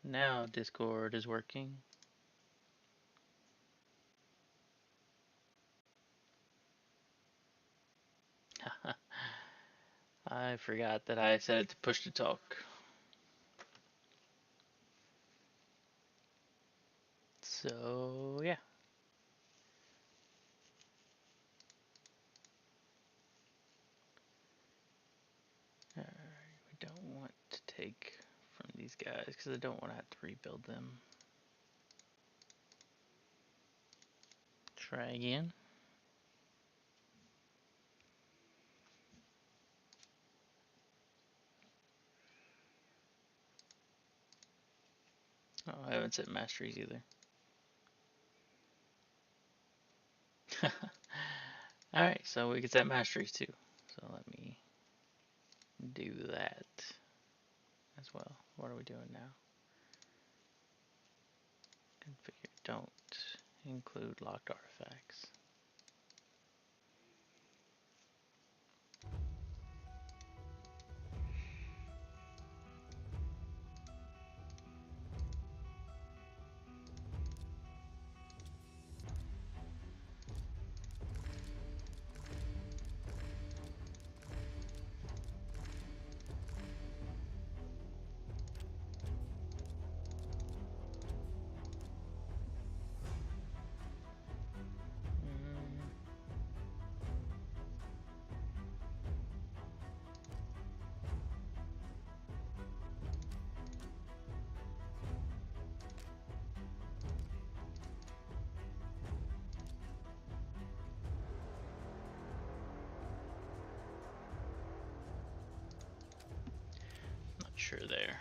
Now Discord is working. I forgot that I set it to push to talk. So, yeah. We don't want to take from these guys because I don't want to have to rebuild them. Try again. Oh, I haven't set masteries either. Alright, so we get that masteries too. So let me do that as well. What are we doing now? Configure, don't include locked artifacts. Not sure there.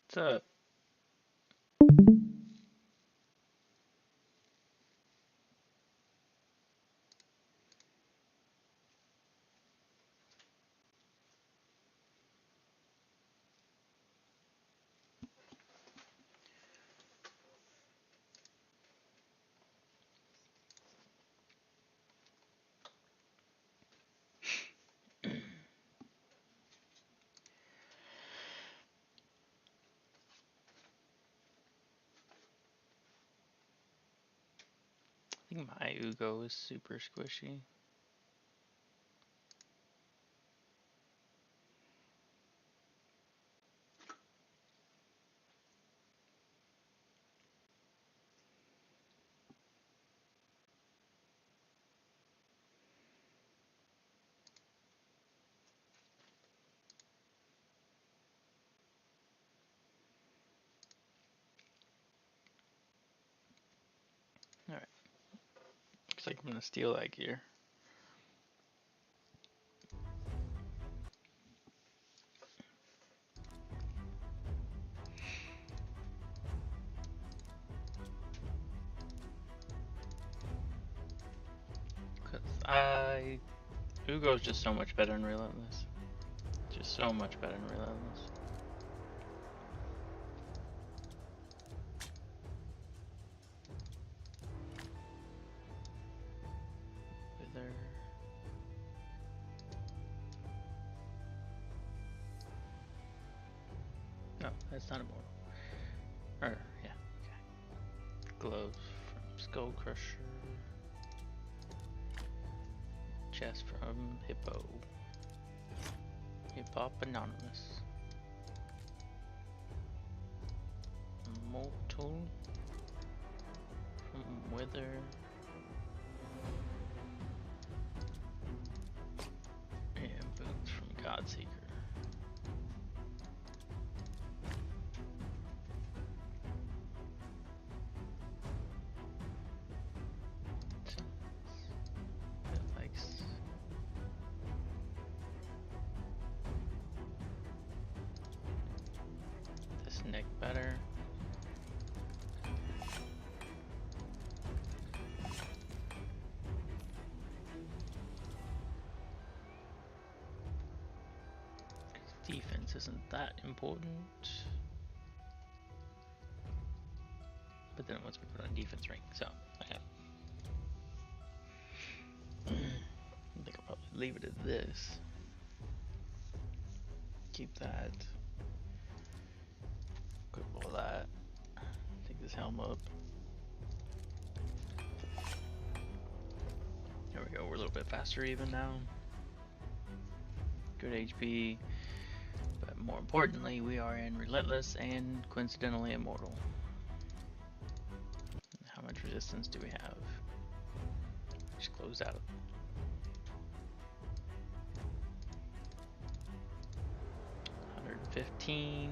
What's up? I think my Ugo is super squishy. Alright. Looks like I'm gonna steal that gear. Cause Ugo's just so much better than Relentless. Just so much better than Relentless. Wither. No, that's not immortal. Or, yeah, okay. Gloves Skull Crusher. Chest from Hippo. Hip Hop Anonymous. Mortal from Wither. And boots from Godseeker. Neck better. Defense isn't that important. But then once we put on defense rank, so okay. I think I'll probably leave it at this. Keep that. All that. Take this helm up. There we go, we're a little bit faster even now. Good HP. But more importantly, we are in Relentless and coincidentally immortal. How much resistance do we have? Just close out. 115.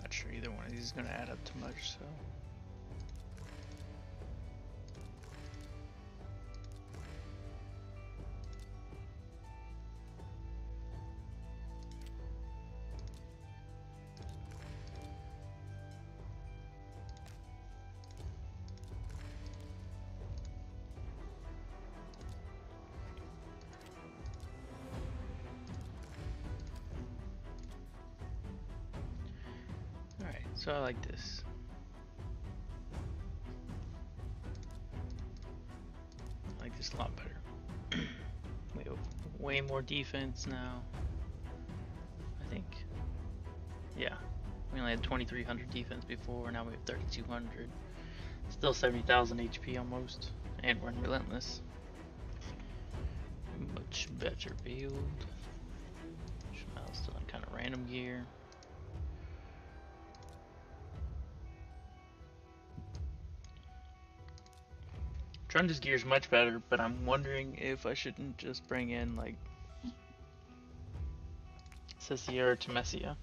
Not sure either one of these is going to add up too much, so. So I like this. I like this a lot better. We have way more defense now. I think. Yeah. We only had 2,300 defense before, now we have 3,200. Still 70,000 HP almost. And we're in Relentless. Much better build. Still in kind of random gear. Trunda's gear is much better, but I'm wondering if I shouldn't just bring in like Sissia or Temesia.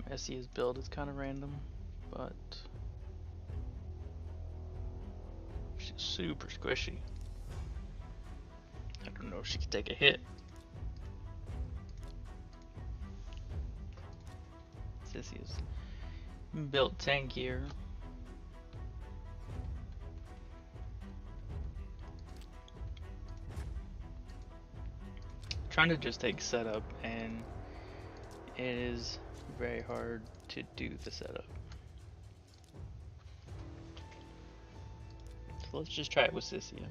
Temesia's build is kind of random, but she's super squishy. I don't know if she can take a hit. Sissia's built tankier. Trying to just take setup, and it is very hard to do the setup. So let's just try it with Sissia.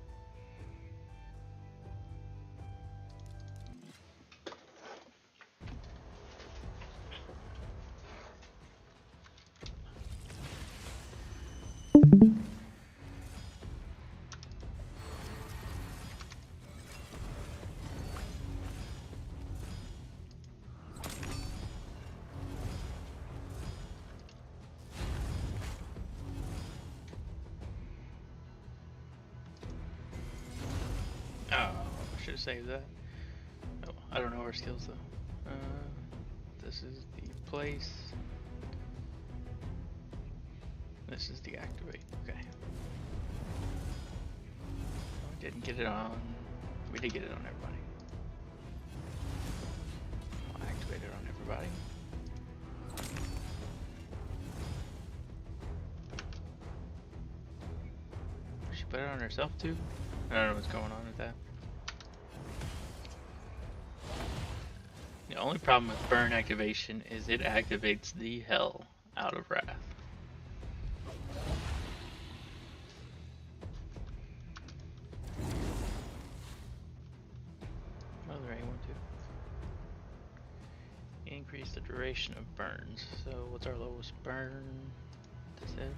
Save that. Oh, I don't know our skills though. This is the place. This is the activate. Okay. We didn't get it on. We did get it on everybody. I'll activate it on everybody. She put it on herself too? I don't know what's going on with that. The only problem with burn activation is it activates the hell out of Wrath. there ain't one too. Increase the duration of burns. So what's our lowest burn? This it?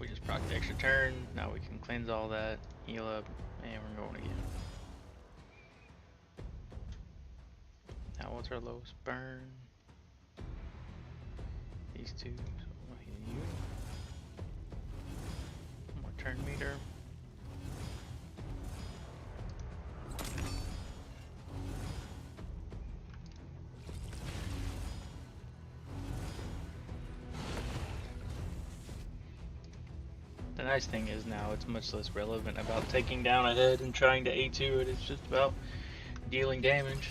We just proc the extra turn. Now we can cleanse all that, heal up, and we're going again. Now what's our lowest burn? These two. So I'm gonna hit you. One more turn meter. The nice thing is now it's much less relevant about taking down a head and trying to A2 it. It's just about dealing damage.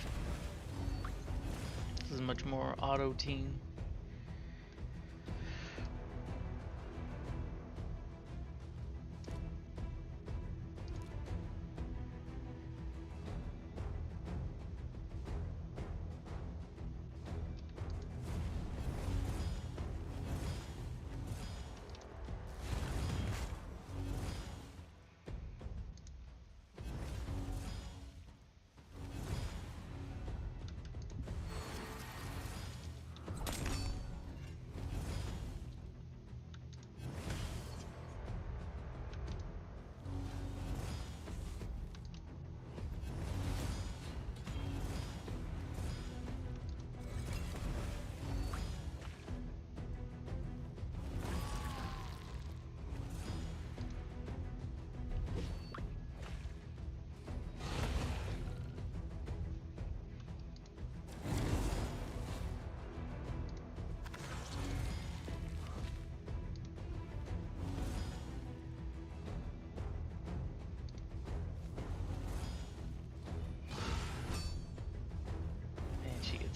This is much more auto team.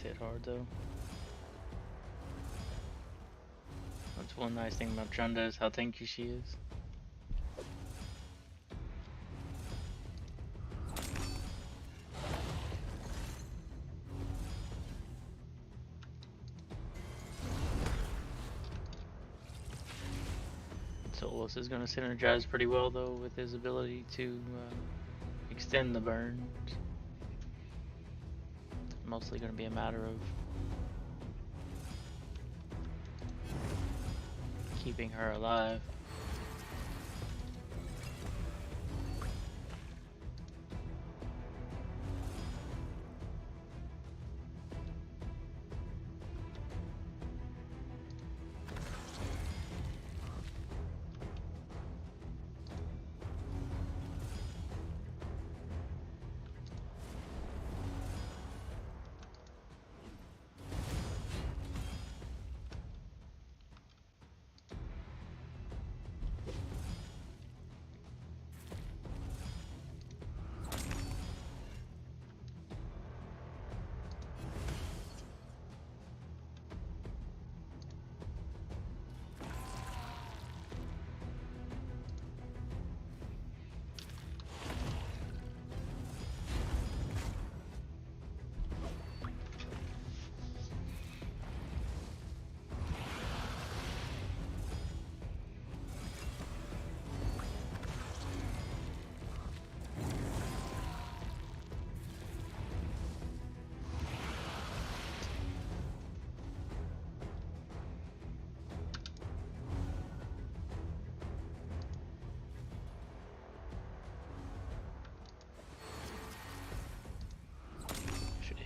Hit hard though. That's one nice thing about Trunda is how tanky she is. Solus is going to synergize pretty well though with his ability to extend the burn. Mostly going to be a matter of keeping her alive.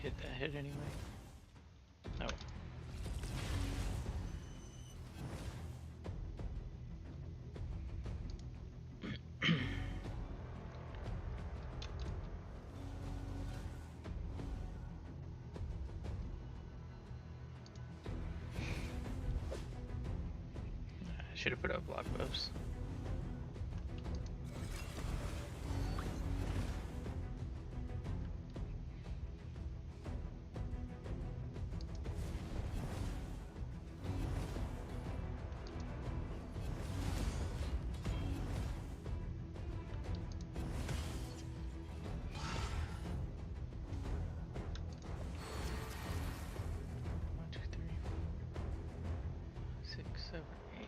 Hit that hit anyway. Oh. I should have put up block buffs. 7, 8, 9.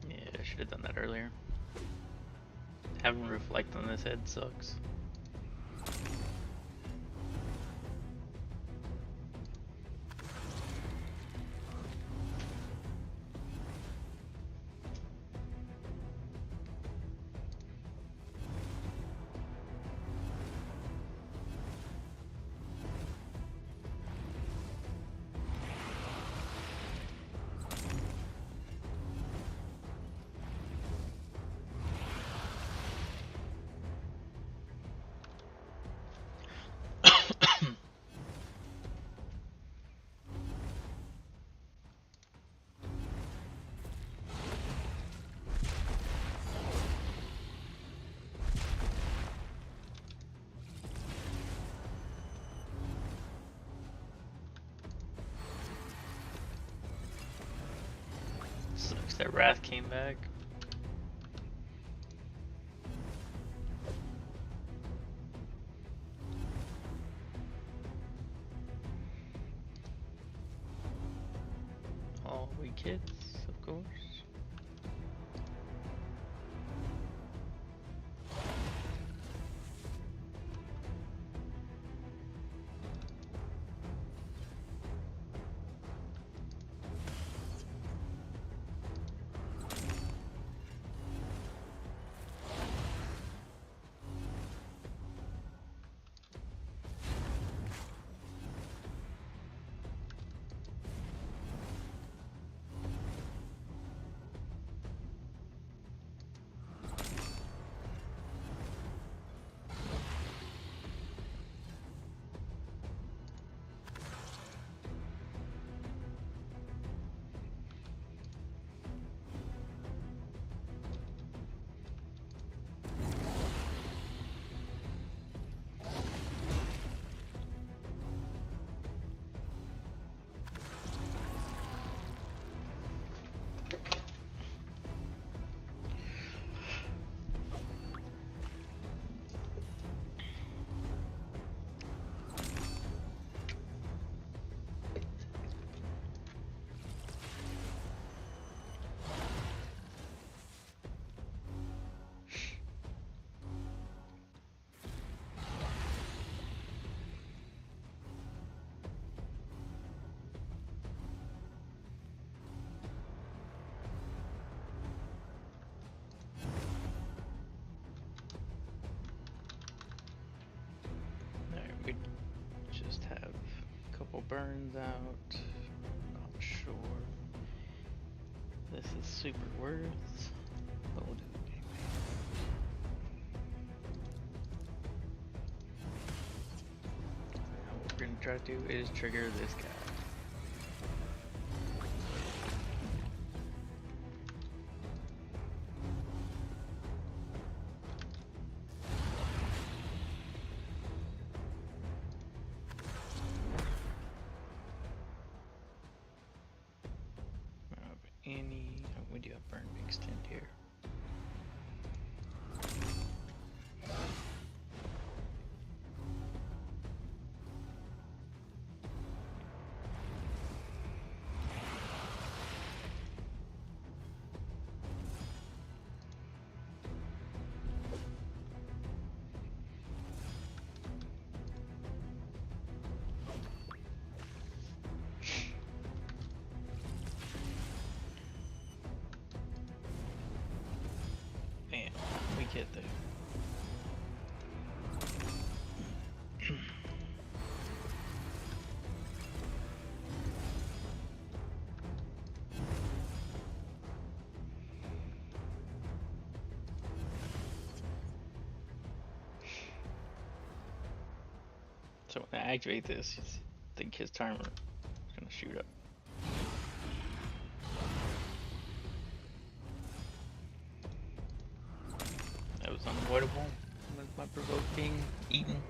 Yeah, I should have done that earlier. Having reflect on this head sucks. Sucks that Wrath came back. All we kids, of course. We just have a couple burns out. Not sure. This is super worth. But we'll do it anyway. Now what we're gonna try to do is trigger this guy. We do have burn extend here. Man, we get there. So when I activate this, I think his timer is gonna shoot up. That was unavoidable with my provoking eating.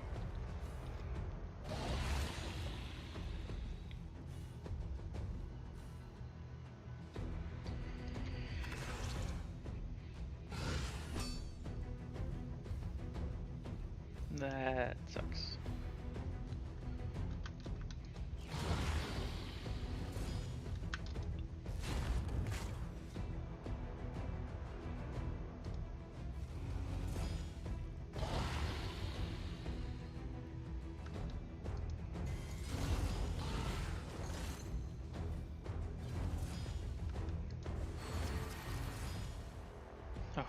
That sucks.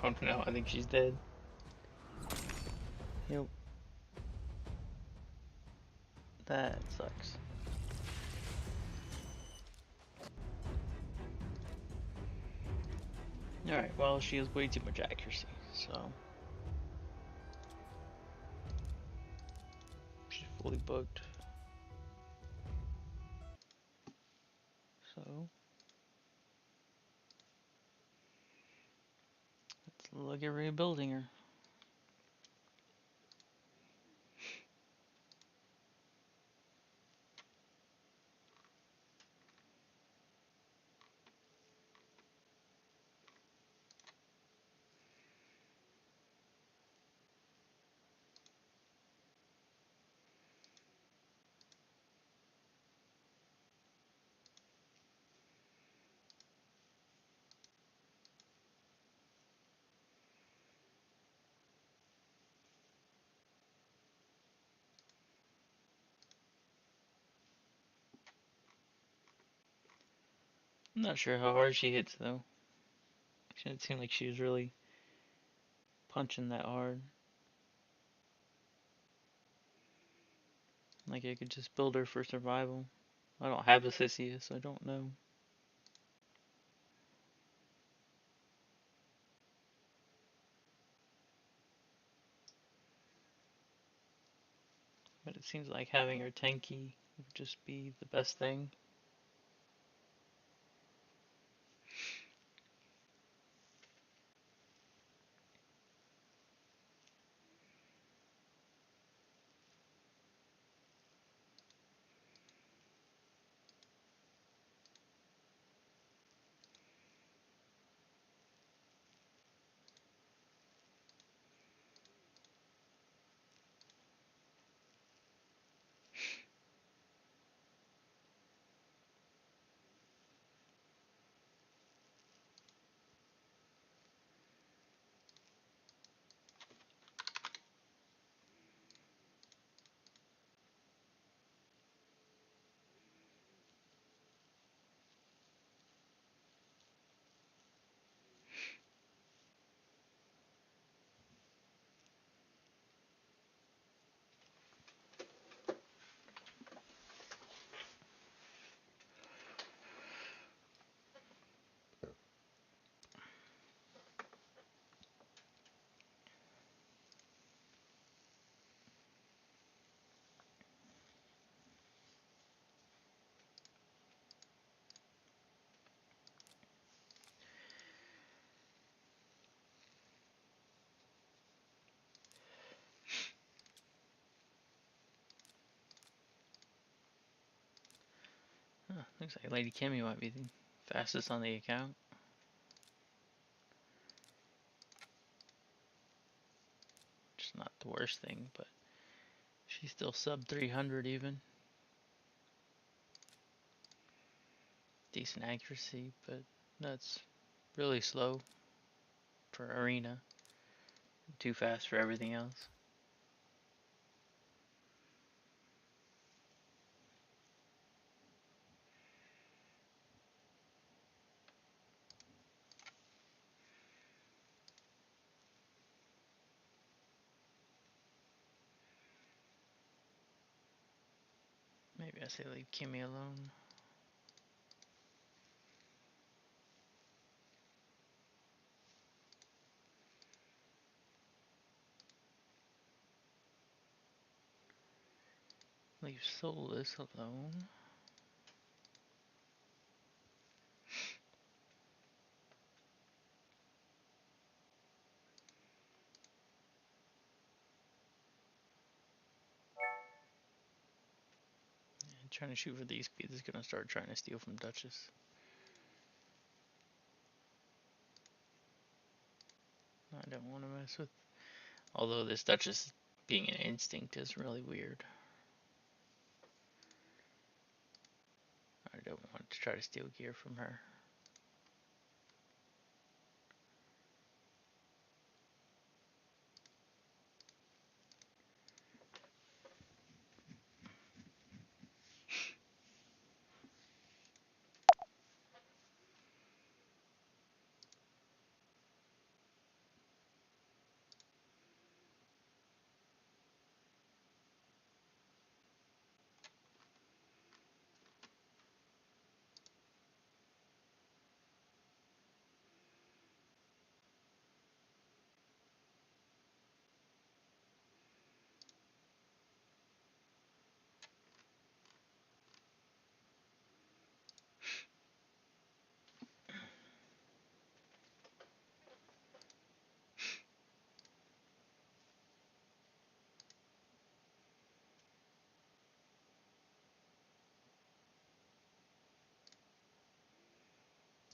Oh no, I think she's dead. Yep. That sucks. Alright, well, she has way too much accuracy, so. She's fully booked. So. Let's look at rebuilding her. I'm not sure how hard she hits, though. It didn't seem like she was really punching that hard. Like I could just build her for survival. I don't have a Sissia, so I don't know. But it seems like having her tanky would just be the best thing. Huh, looks like Lady Kimmy might be the fastest on the account. Which is not the worst thing, but she's still sub 300 even. Decent accuracy, but that's really slow for arena. Too fast for everything else. Maybe I say leave Kimmy alone. Leave Soulless alone. And trying to shoot for these speeds is gonna start trying to steal from Duchess. I don't want to mess with. Although this Duchess Being an instinct is really weird. I don't want to try to steal gear from her.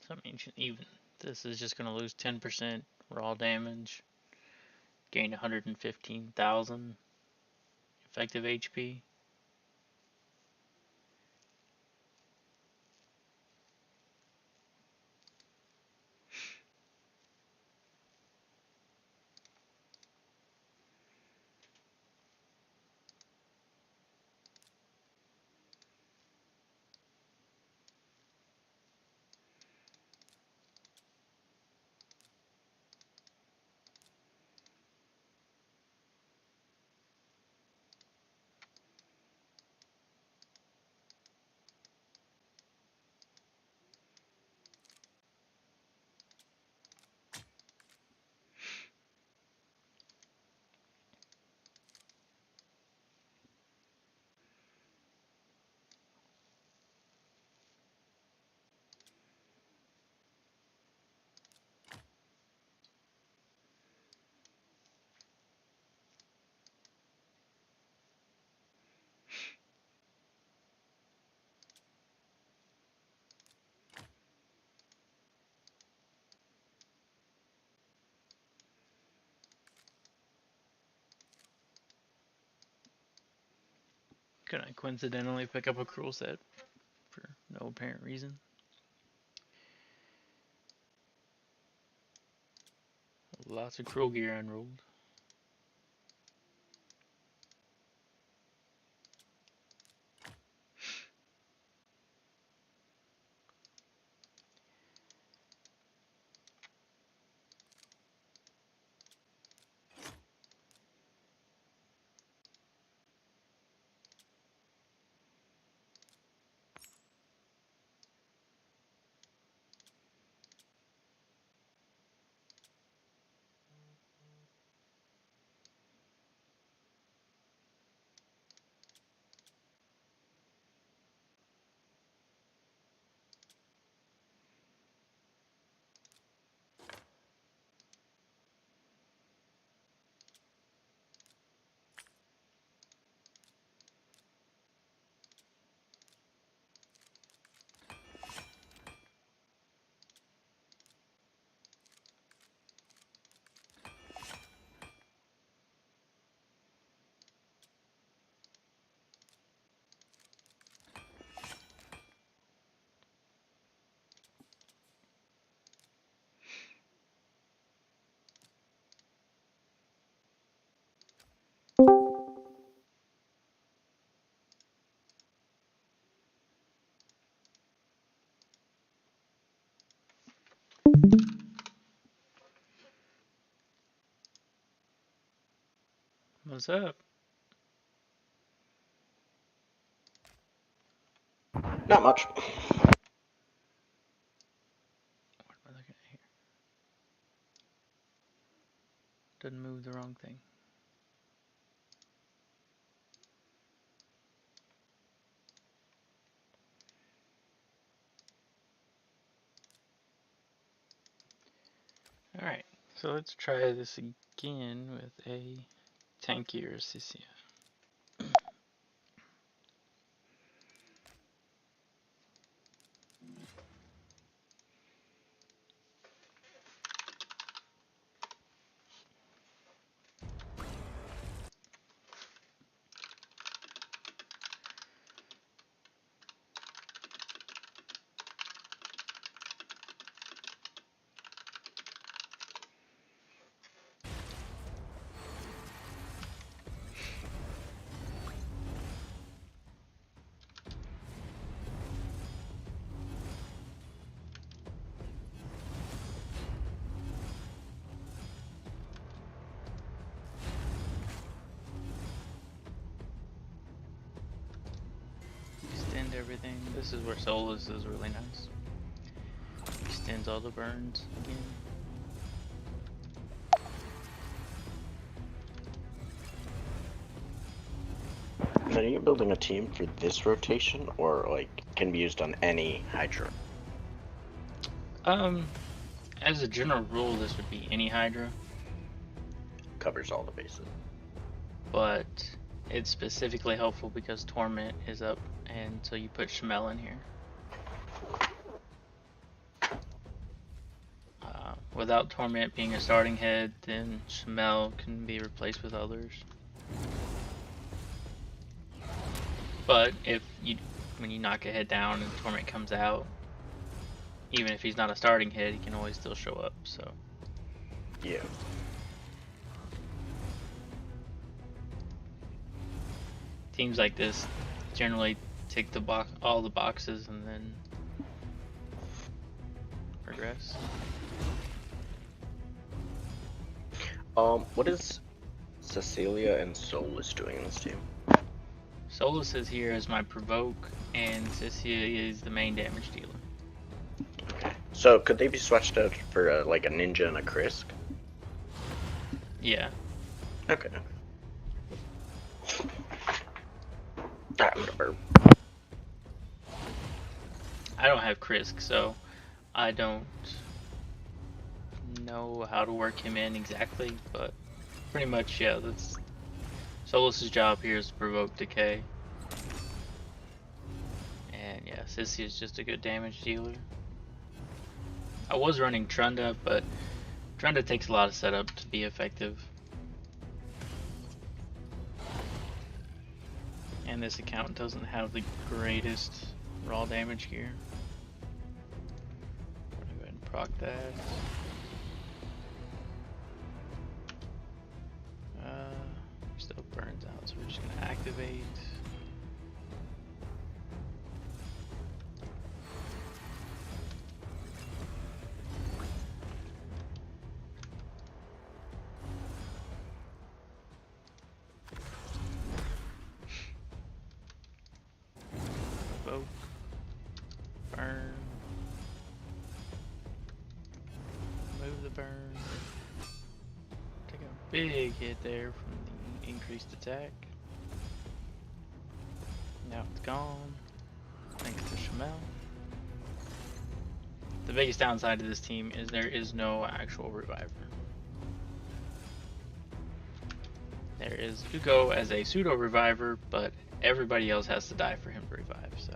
Some ancient even. This is just going to lose 10% raw damage, gain 115,000 effective HP. Could I coincidentally pick up a cruel set for no apparent reason? Lots of cruel gear unrolled. What's up? Not much. What am I looking at here? Didn't move the wrong thing. Alright, so let's try this again with a tankier Sisia. everything. This is where Solus is really nice. Extends all the burns again. And then are you building a team for this rotation, or like can be used on any Hydra? As a general rule, this would be any Hydra, Covers all the bases. but it's specifically helpful because Torment is up, and so you put Shamel in here. Without Torment being a starting head, then Shamel can be replaced with others. But when you knock a head down and Torment comes out, even if he's not a starting head, he can always still show up. So yeah. Teams like this generally tick all the boxes and then progress. What is Cecilia and Solus doing in this team? Solus is here as my provoke, and Cecilia is the main damage dealer. Okay. So could they be switched out for like a ninja and a Krisk? Yeah. Okay. I'm gonna burp. I don't have Krisk, so I don't know how to work him in exactly, but pretty much, yeah, that's Solus's job here is to provoke decay. And yeah, Sissy is just a good damage dealer. I was running Trunda, but Trunda takes a lot of setup to be effective. And this account doesn't have the greatest raw damage gear. I'm gonna go ahead and proc that. Still burns out, so we're just gonna activate. Provoke. Burn. Move the burn. Take a big hit there from the increased attack. Now it's gone. Thanks to Shamel. The biggest downside to this team is there is no actual reviver. There is Zuko as a pseudo reviver, but everybody else has to die for him to revive, so.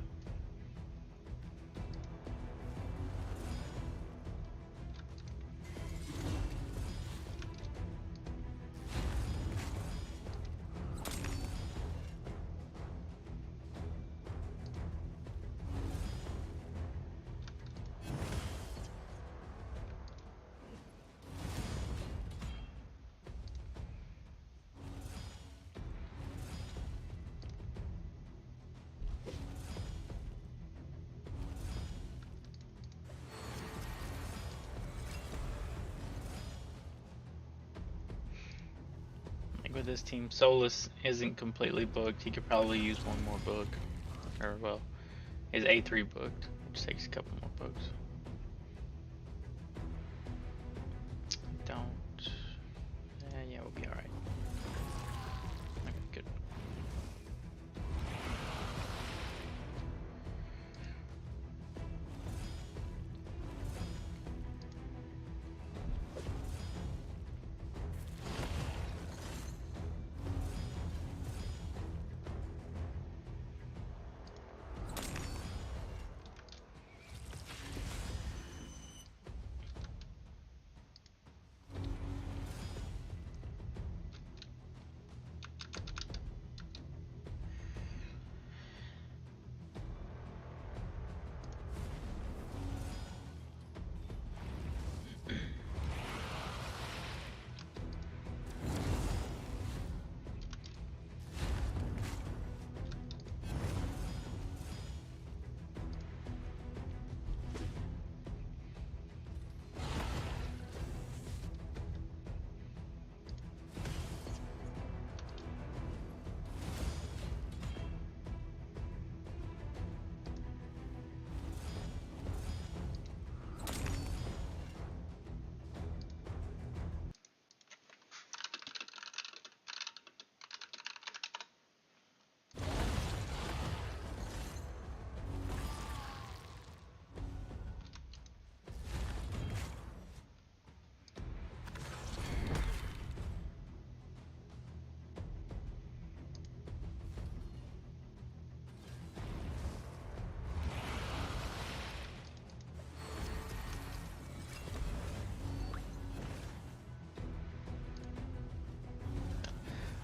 With this team, Solus isn't completely booked. He could probably use one more book. Or, well, his A3 booked, which takes a couple more books. Don't. Yeah, we'll be alright. Okay, good.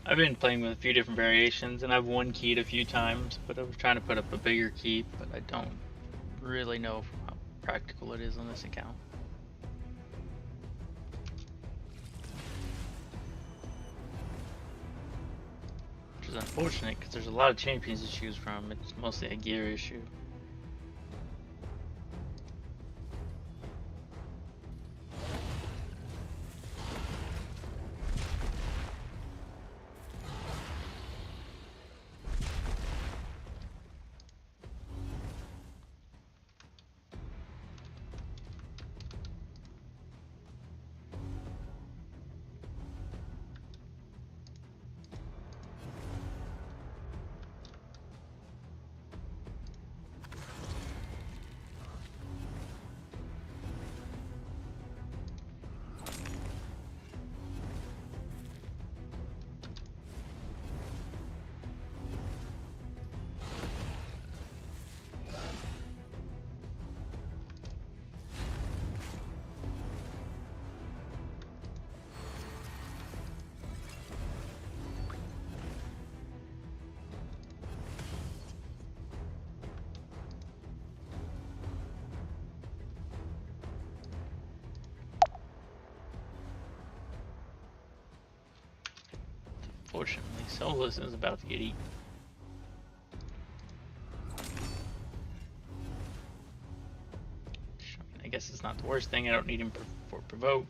I've been playing with a few different variations, and I've one keyed a few times, but I was trying to put up a bigger keep, but I don't really know how practical it is on this account. Which is unfortunate, because there's a lot of champions to choose from. It's mostly a gear issue. Fortunately, Solus is about to get eaten. I guess it's not the worst thing. I don't need him for provoke.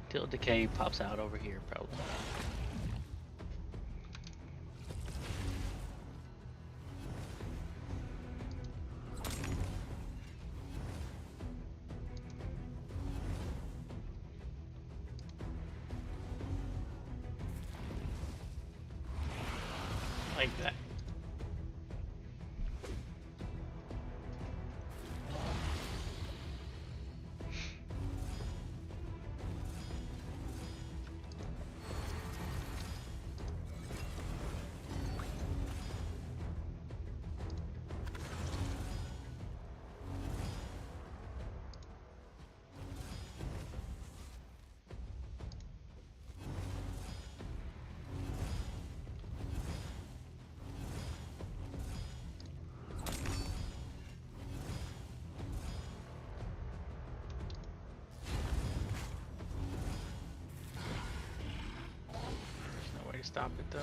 Till decay pops out over here, probably. Like that. Stop it though.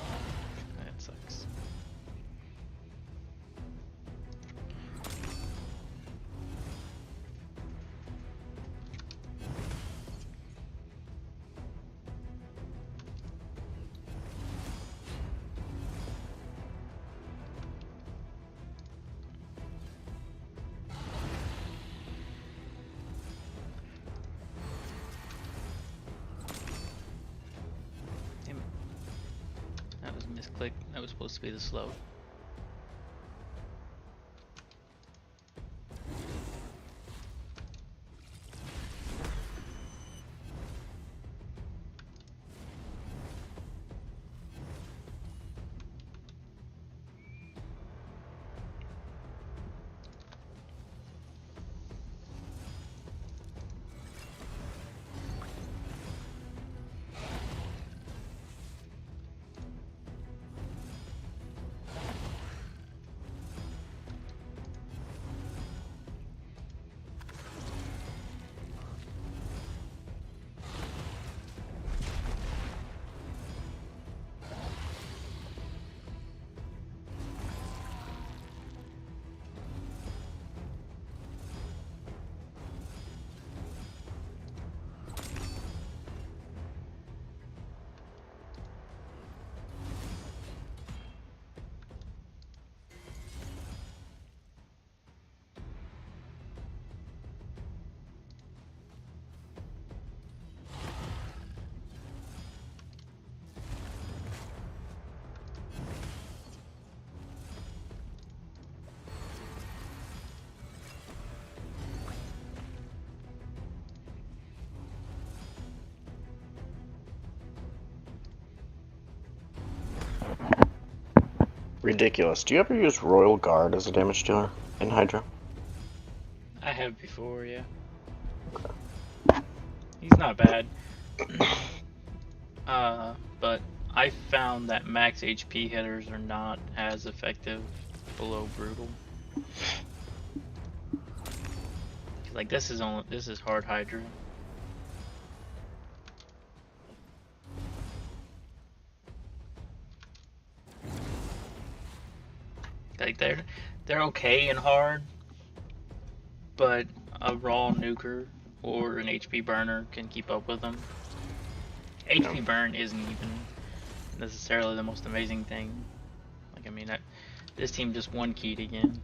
That sucks. That was a misclick. That was supposed to be the slow. Ridiculous. Do you ever use Royal Guard as a damage dealer in Hydra? I have before, yeah. He's not bad. But I found that max HP hitters are not as effective below brutal. Like this is hard Hydra. Like they're okay and hard, but a raw nuker or an HP burner can keep up with them. HP burn isn't even necessarily the most amazing thing. Like I mean, this team just one keyed again.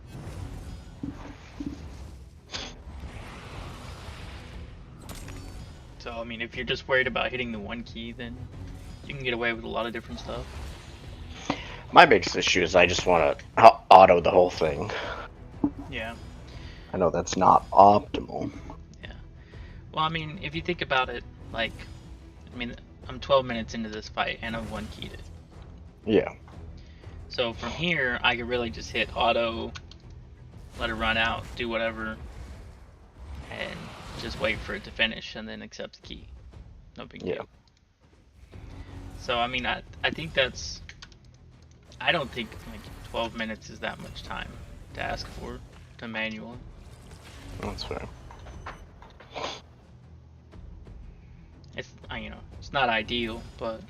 So I mean, if you're just worried about hitting the one key, then you can get away with a lot of different stuff. My biggest issue is I just want to auto the whole thing. Yeah. I know that's not optimal. Yeah. Well, I mean, if you think about it, like, I mean, I'm 12 minutes into this fight and I've one keyed it. Yeah. So from here, I could really just hit auto, let it run out, do whatever, and just wait for it to finish and then accept the key. No big deal. So I mean, I think that's. I don't think like 12 minutes is that much time to ask for to manual. That's fair. It's you know, it's not ideal, but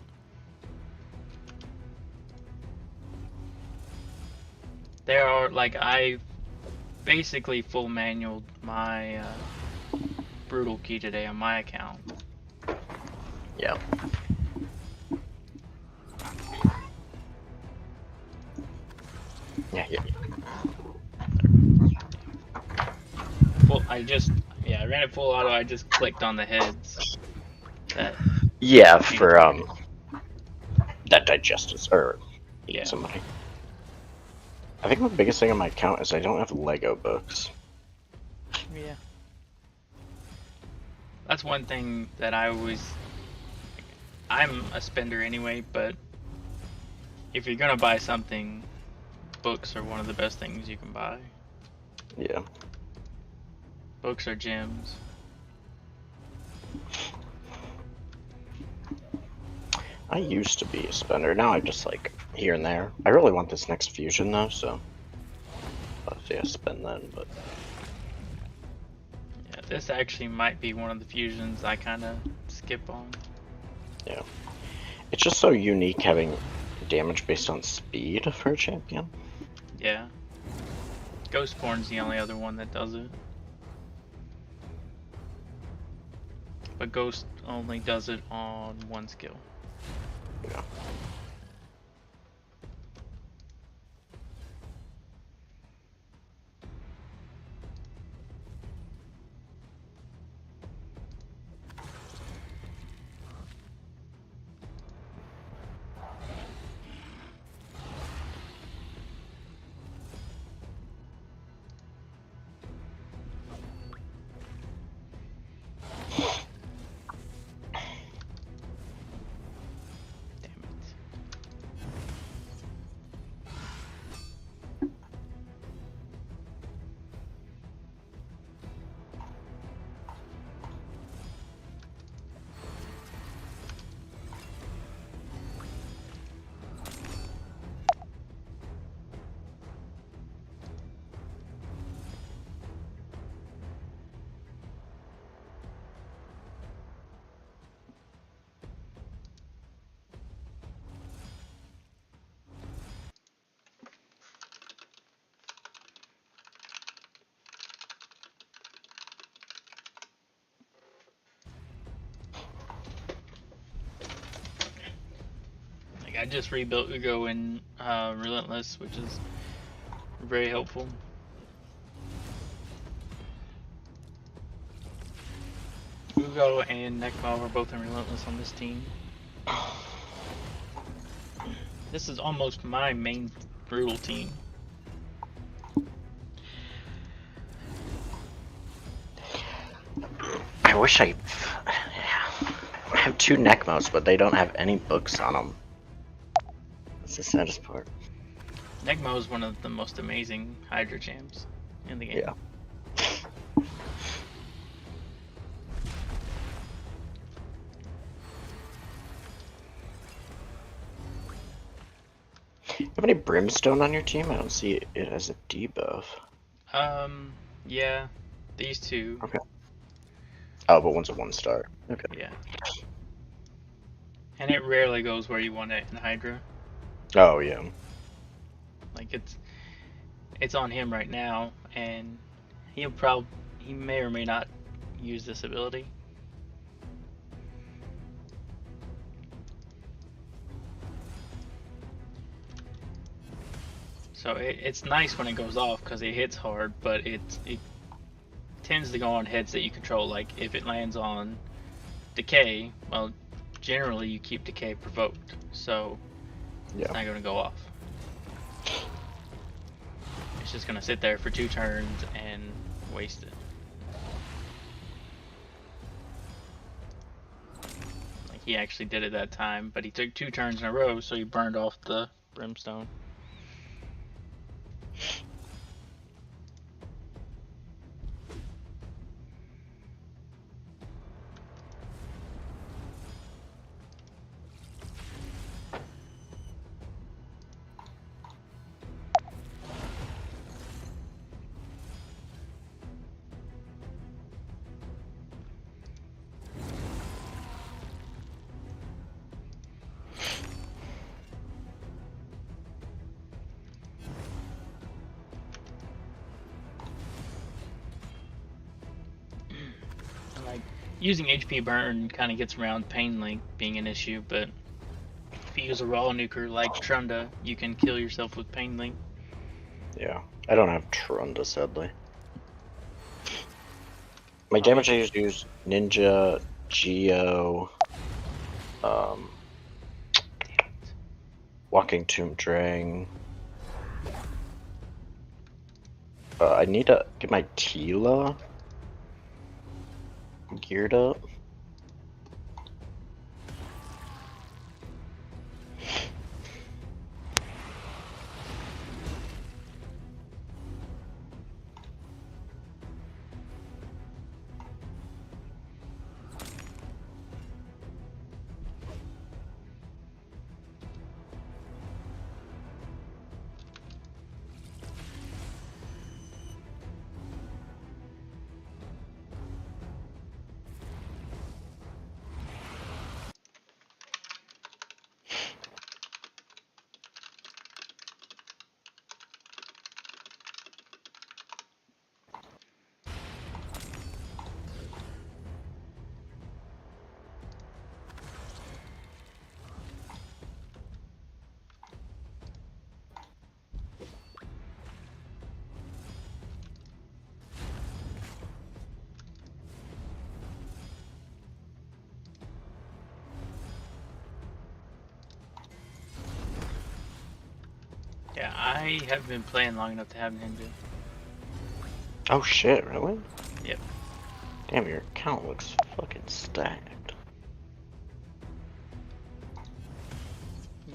there are like I basically full manualed my brutal key today on my account. Yeah. Yeah. Well, I ran it full auto. I just clicked on the heads. Yeah, for that digestives or yeah. Somebody. I think the biggest thing on my account is I don't have Lego books. Yeah. That's one thing that I'm a spender anyway, but if you're gonna buy something, books are one of the best things you can buy. Yeah. Books are gems. I used to be a spender, now I'm just like here and there. I really want this next fusion though, so I'll see I spend then, but yeah, this actually might be one of the fusions I kinda skip on. Yeah. It's just so unique having damage based on speed for a champion. Yeah. Ghostborn's the only other one that does it. But Ghost only does it on one skill. Yeah. I just rebuilt Ugo in Relentless, which is very helpful. Ugo and Nekmo are both in Relentless on this team. This is almost my main brutal team. I wish I have 2 Necmos, but they don't have any books on them. That's the saddest part. Nekmo is one of the most amazing Hydra champs in the game. Yeah. any brimstone on your team? I don't see it as a debuff. Yeah, these two. Okay. Oh, but one's a 1-star. Okay. Yeah. And it rarely goes where you want it in Hydra. Oh yeah. Like it's on him right now, and he may or may not use this ability. So it's nice when it goes off because it hits hard, but it tends to go on hits that you control. Like if it lands on decay, well, generally you keep decay provoked, so it's not going to go off. It's just going to sit there for 2 turns and waste it. Like he actually did it that time, but he took 2 turns in a row, so he burned off the brimstone. Like using HP burn kind of gets around pain link being an issue, but if you use a raw nuker like Trunda, you can kill yourself with pain link. Yeah, I don't have Trunda, sadly. My damage I usually use Ninja, Geo, Walking Tomb Drang. I need to get my Tila geared up. Yeah, I have been playing long enough to have Ninja. Oh shit, really? Yep. Damn, your account looks fucking stacked.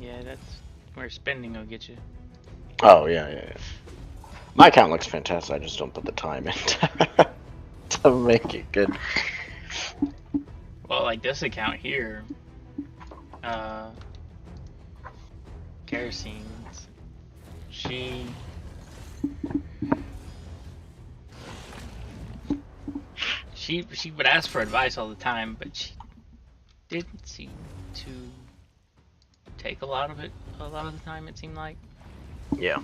Yeah, that's where spending will get you. Oh, yeah. My account looks fantastic, I just don't put the time in to make it good. Well, like this account here, Kerasen, she would ask for advice all the time, but she didn't seem to take a lot of it a lot of the time, it seemed like. Yeah.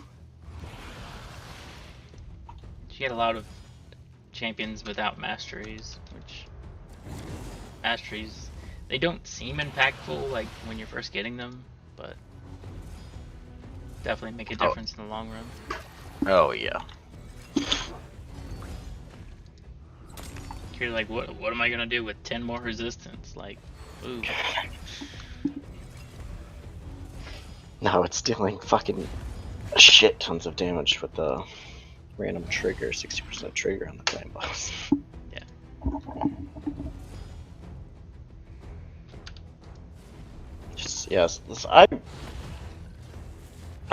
She had a lot of champions without masteries, which masteries, they don't seem impactful like when you're first getting them, but definitely make a difference in the long run. Oh yeah. You're like, what am I gonna do with 10 more resistance? Like, ooh. No, it's dealing fucking shit tons of damage with the random trigger, 60% trigger on the flame boss. Yeah. Yes,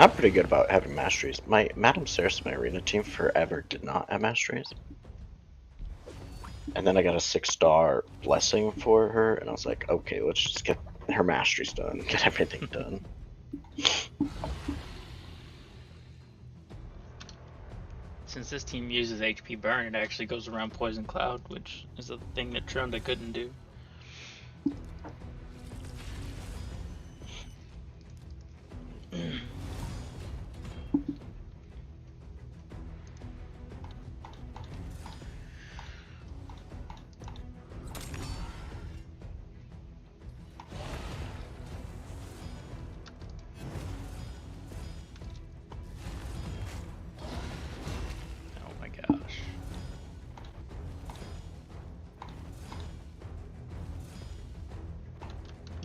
I'm pretty good about having masteries. My Madame Ceres, my arena team, forever did not have masteries. And then I got a 6-star blessing for her, and I was like, okay, let's just get her masteries done, get everything done. since this team uses HP burn, it actually goes around poison cloud, which is a thing that Trunda couldn't do.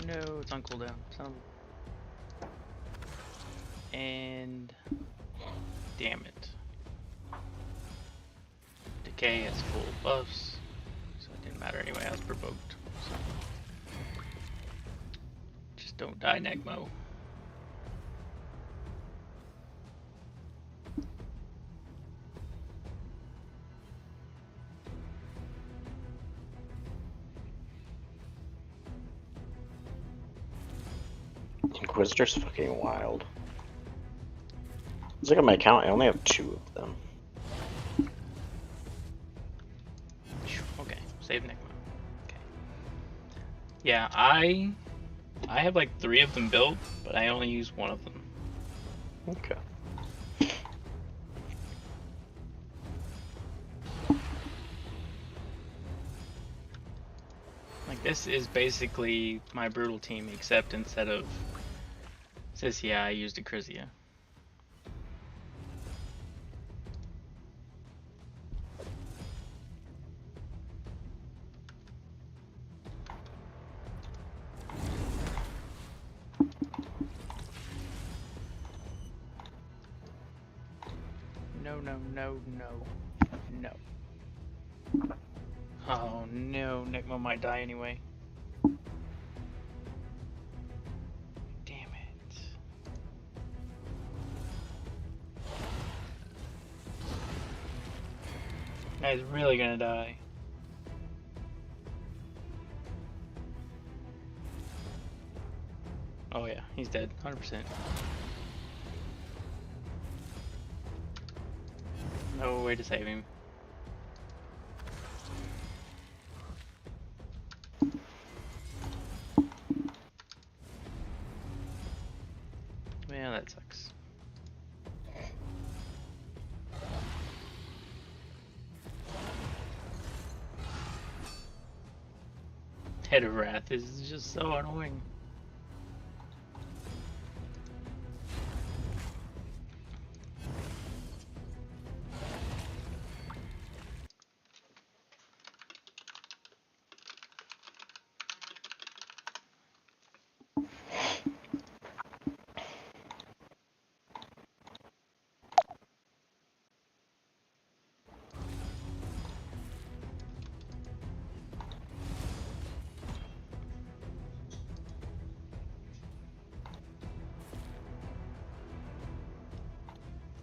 No, it's on cooldown. And damn it. Decay has full buffs, so it didn't matter anyway. I was provoked. So. Just don't die, Negmo. Inquisitor's fucking wild. Look at my account, I only have 2 of them. Okay, save Negmo. Okay. Yeah, I have like 3 of them built, but I only use 1 of them. Okay. Like, this is basically my brutal team, except instead of Sissia, I used a Crizia. No, no, no, no, no. Oh no, Negmo might die anyway. Damn it. Guy's really gonna die. Oh yeah, he's dead, 100%. No way to save him. Yeah, that sucks. Head of Wrath is just so annoying.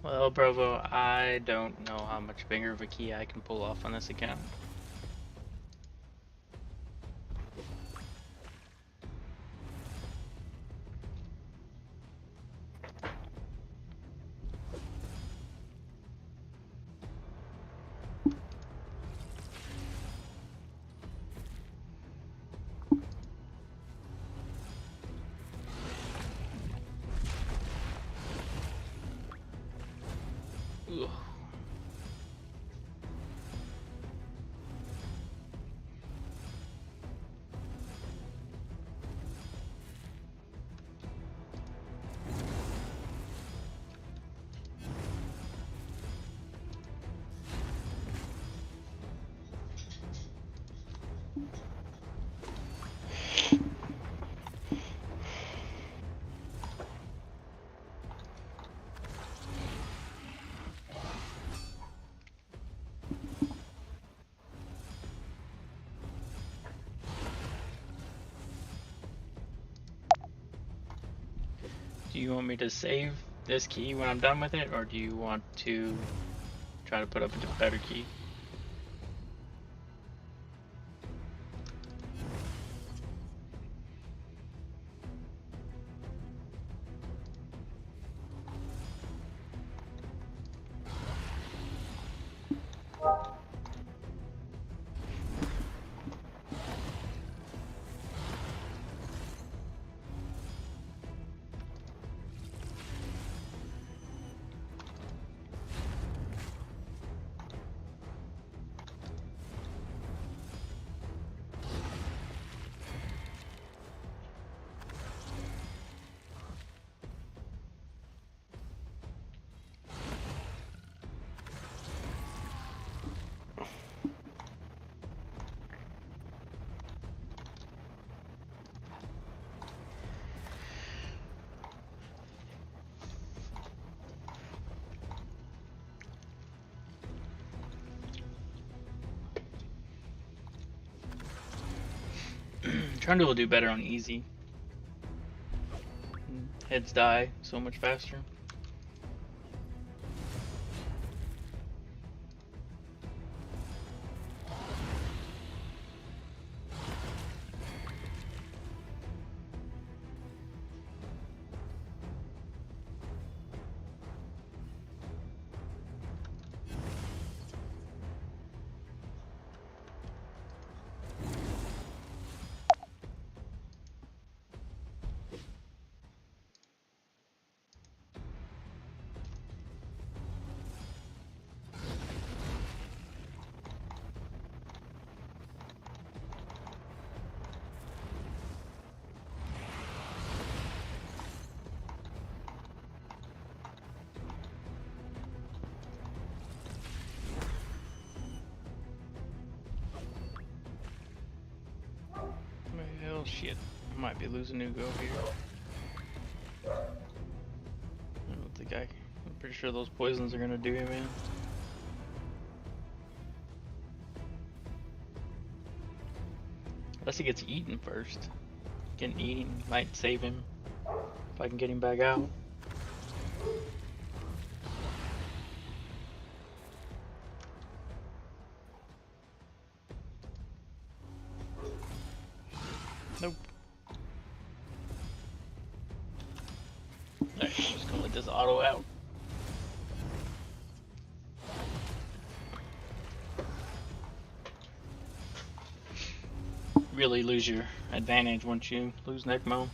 Well, Brovo, I don't know how much bigger of a key I can pull off on this account. Ugh. Do you want me to save this key when I'm done with it, or do you want to try to put up a better key? Trundle will do better on easy. Heads die so much faster. Well, shit. I might be losing Nugo here. I don't think I'm pretty sure those poisons are gonna do him in. Unless he gets eaten first. Getting eaten might save him if I can get him back out. Nope. Alright, I'm just gonna let this auto out. Really lose your advantage once you lose Necmo.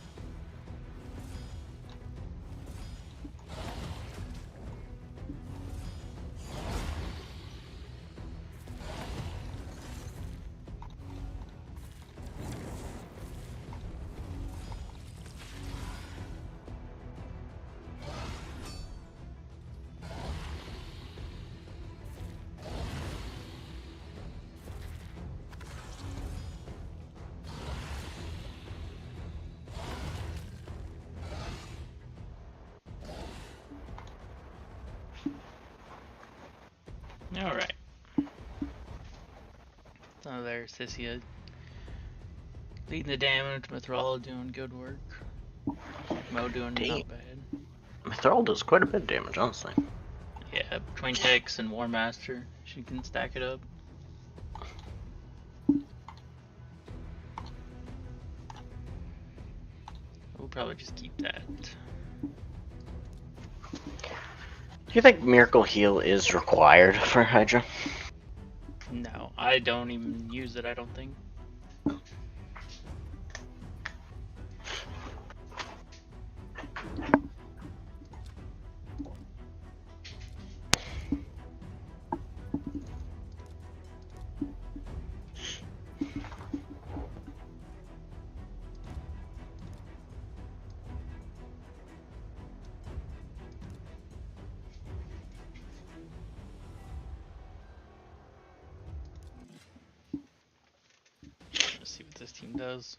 Alright. So there's Sissia leading the damage, Mithril doing good work. Mo doing not bad. Mithril does quite a bit of damage, honestly. Yeah, between Hex and War Master, she can stack it up. We'll probably just keep that. Do you think Miracle Heal is required for Hydra? No, I don't even use it, I don't think. Let's see what this team does.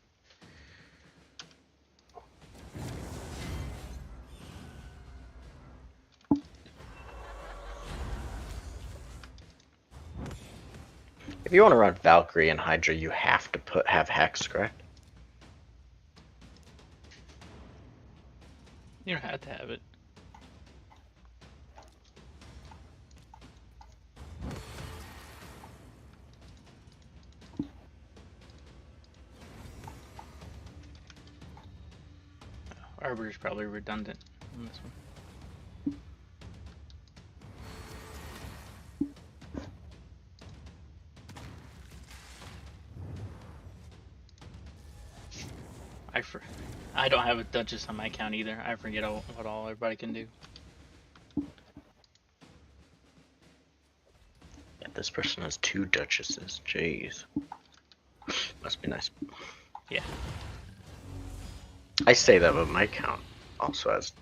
If you want to run Valkyrie and Hydra, you have to have Hex, correct? You don't have to have it. Arbor is probably redundant on this one. I don't have a Duchess on my account either. I forget what all everybody can do. Yeah, this person has 2 Duchesses. Jeez. Must be nice. Yeah. I say that, but my account also has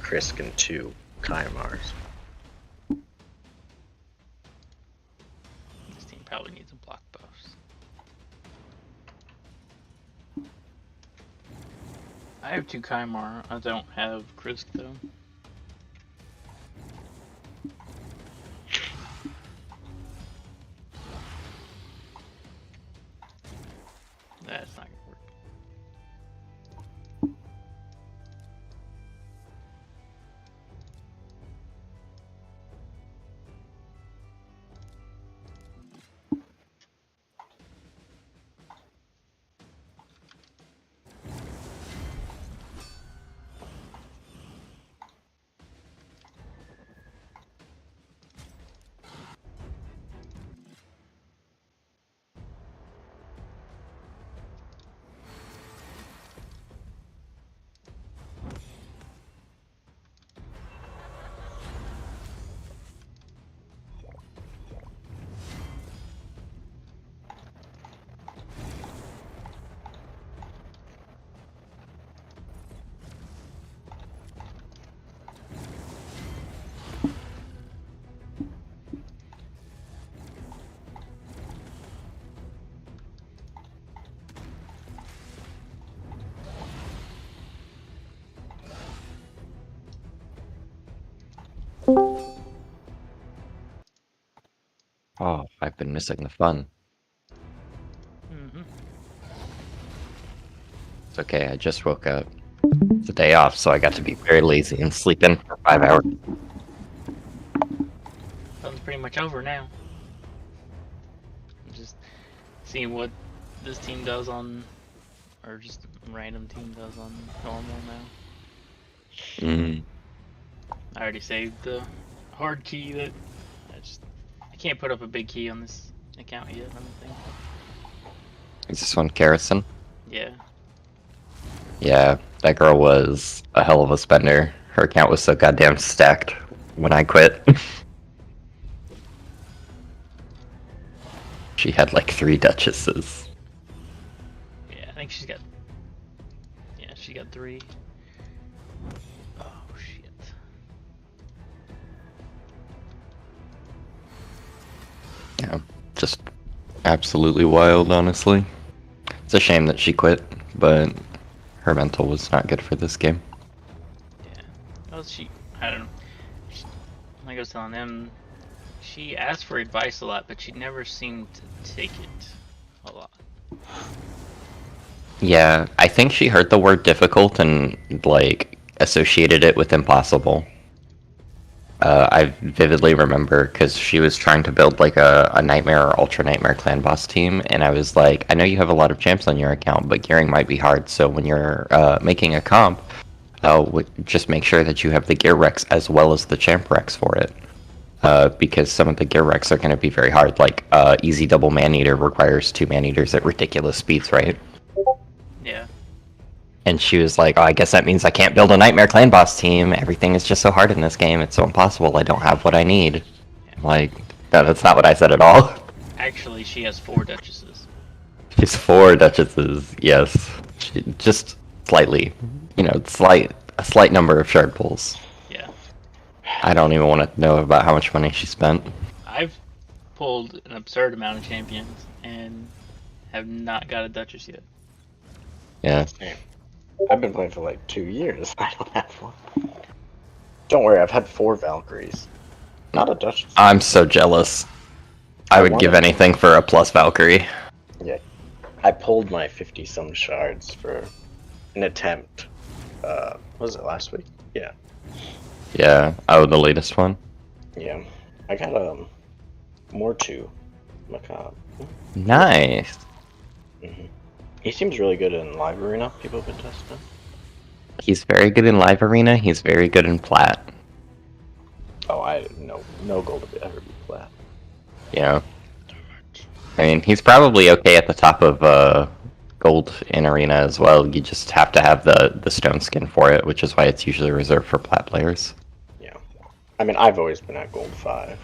Krisk and 2 Kaimars. This team probably needs some block buffs. I have 2 Kaimar. I don't have Krisk though. That's not gonna work. Oh, I've been missing the fun. Mm-hmm. It's okay, I just woke up. It's a day off, so I got to be very lazy and sleep in for 5 hours. Fun's pretty much over now. Just seeing what this team does on, or just random team does on normal now. Mm. I already saved the hard key that I can't put up a big key on this account yet. I don't think. Is this one Kerasen? Yeah. Yeah, that girl was a hell of a spender. Her account was so goddamn stacked when I quit. She had like 3 duchesses. Yeah, I think she's got. Yeah, she got 3. Oh shit. Yeah, just absolutely wild, honestly. It's a shame that she quit, but her mental was not good for this game. Yeah. Well, I don't know. Like I was telling them, she asked for advice a lot, but she never seemed to take it a lot. Yeah, I think she heard the word difficult and, like, associated it with impossible. I vividly remember because she was trying to build like a Nightmare or Ultra Nightmare clan boss team, and I was like, I know you have a lot of champs on your account, but gearing might be hard. So when you're making a comp, just make sure that you have the gear recs as well as the champ recs for it, because some of the gear recs are going to be very hard. Like easy double man eater requires 2 man eaters at ridiculous speeds, right? Yeah. And she was like, oh, I guess that means I can't build a Nightmare Clan boss team. Everything is just so hard in this game. It's so impossible. I don't have what I need. I'm like, no, that's not what I said at all. Actually, she has 4 duchesses. She's 4 duchesses, yes. She, just slightly. You know, a slight number of shard pulls. Yeah. I don't even want to know about how much money she spent. I've pulled an absurd amount of champions and have not got a duchess yet. Yeah. I've been playing for like 2 years. I don't have one. Don't worry, I've had 4 Valkyries. Not a Duchess. I'm so jealous. I would give anything for a plus Valkyrie. Yeah. I pulled my 50-some shards for an attempt. Was it last week? Yeah. Yeah. Oh, the latest one? Yeah. I got, more too. Macabre. Nice. Mm-hmm. He seems really good in live arena. People have been testing. He's very good in live arena. He's very good in plat. Oh, no goal to ever be flat. Yeah. I mean, he's probably okay at the top of gold in arena as well. You just have to have the stone skin for it, which is why it's usually reserved for plat players. Yeah. I mean, I've always been at gold 5.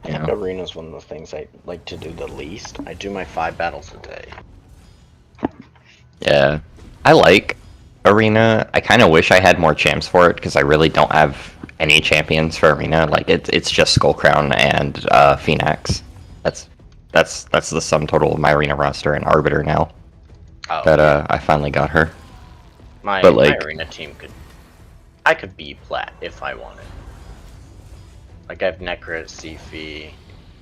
I think arena is one of the things I like to do the least. I do my 5 battles a day. Yeah. I like arena. I kind of wish I had more champs for it, because I really don't have any champions for arena. Like, it's just Skullcrown and Phoenix. That's the sum total of my arena roster and Arbiter now. Oh, that yeah. I finally got her. My But, like, arena team I could be plat if I wanted. Like, I have Necra, Sifi,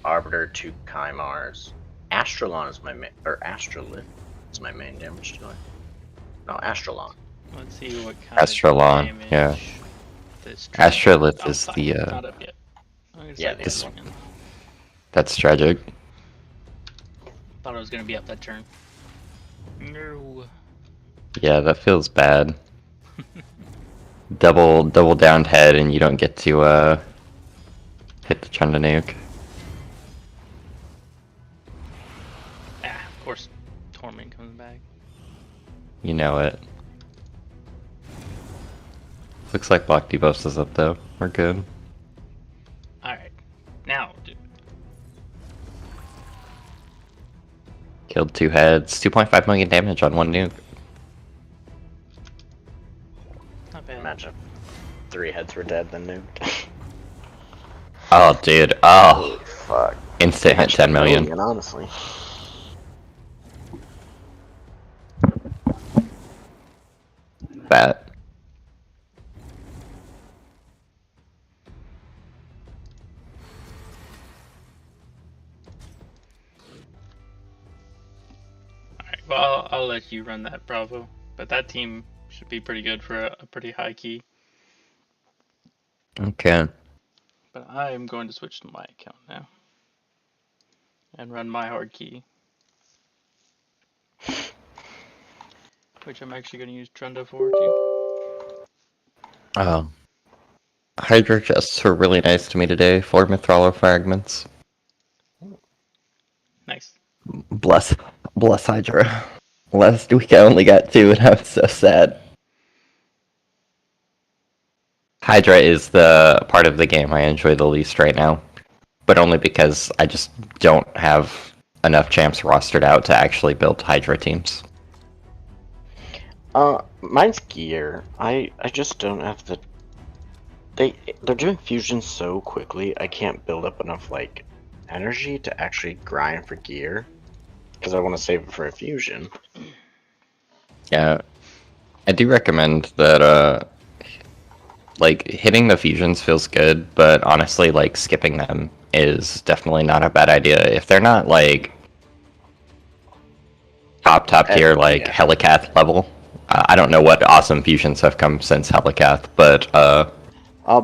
Arbiter, 2 Kaimars. Astralon is my main, or Astrolith is my main damage dealer. No, Astralon. Let's see what kind Astralon, of damage yeah. this Astrolith Oh, is fuck, the not up yet. Yeah, this- Second. that's tragic. Thought it was gonna be up that turn. No. Yeah, that feels bad. double downed head, and you don't get to hit the Chunda nuke. Ah, of course, Torment comes back. You know it. Looks like block debuffs is up though. We're good. Alright. Now, dude. Killed 2 heads. 2.5 million damage on 1 nuke. Not bad. Imagine 3 heads were dead, then nuked. Oh, dude. Oh. Holy fuck. Instant hit 10 million. Honestly. that. Alright, well, I'll let you run that Bravo. But that team should be pretty good for a pretty high key. Okay. But I am going to switch to my account now. And run my hard key. Which I'm actually going to use Trunda for too. Oh. Hydra chests were really nice to me today. 4 Mithralo fragments. Nice. Bless Hydra. Last week I only got 2 and I was so sad. Hydra is the part of the game I enjoy the least right now. But only because I just don't have enough champs rostered out to actually build Hydra teams. Mine's gear. I just don't have the. They're doing fusion so quickly. I can't build up enough like energy to actually grind for gear because I want to save it for a fusion. Yeah, I do recommend that. Like hitting the fusions feels good, but honestly, like skipping them is definitely not a bad idea if they're not like top tier like yeah. Helicath level. I don't know what awesome fusions have come since Helicath, but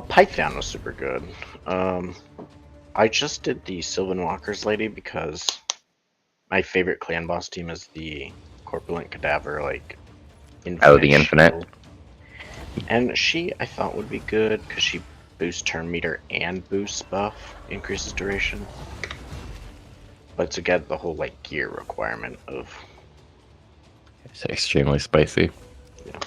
Python was super good. I just did the Sylvan Walkers lady because my favorite clan boss team is the Corpulent Cadaver, like Oh, the Infinite. Shield. And she, I thought, would be good because she boosts turn meter and boosts buff, increases duration. But to get the whole like gear requirement of it's extremely spicy. Yeah.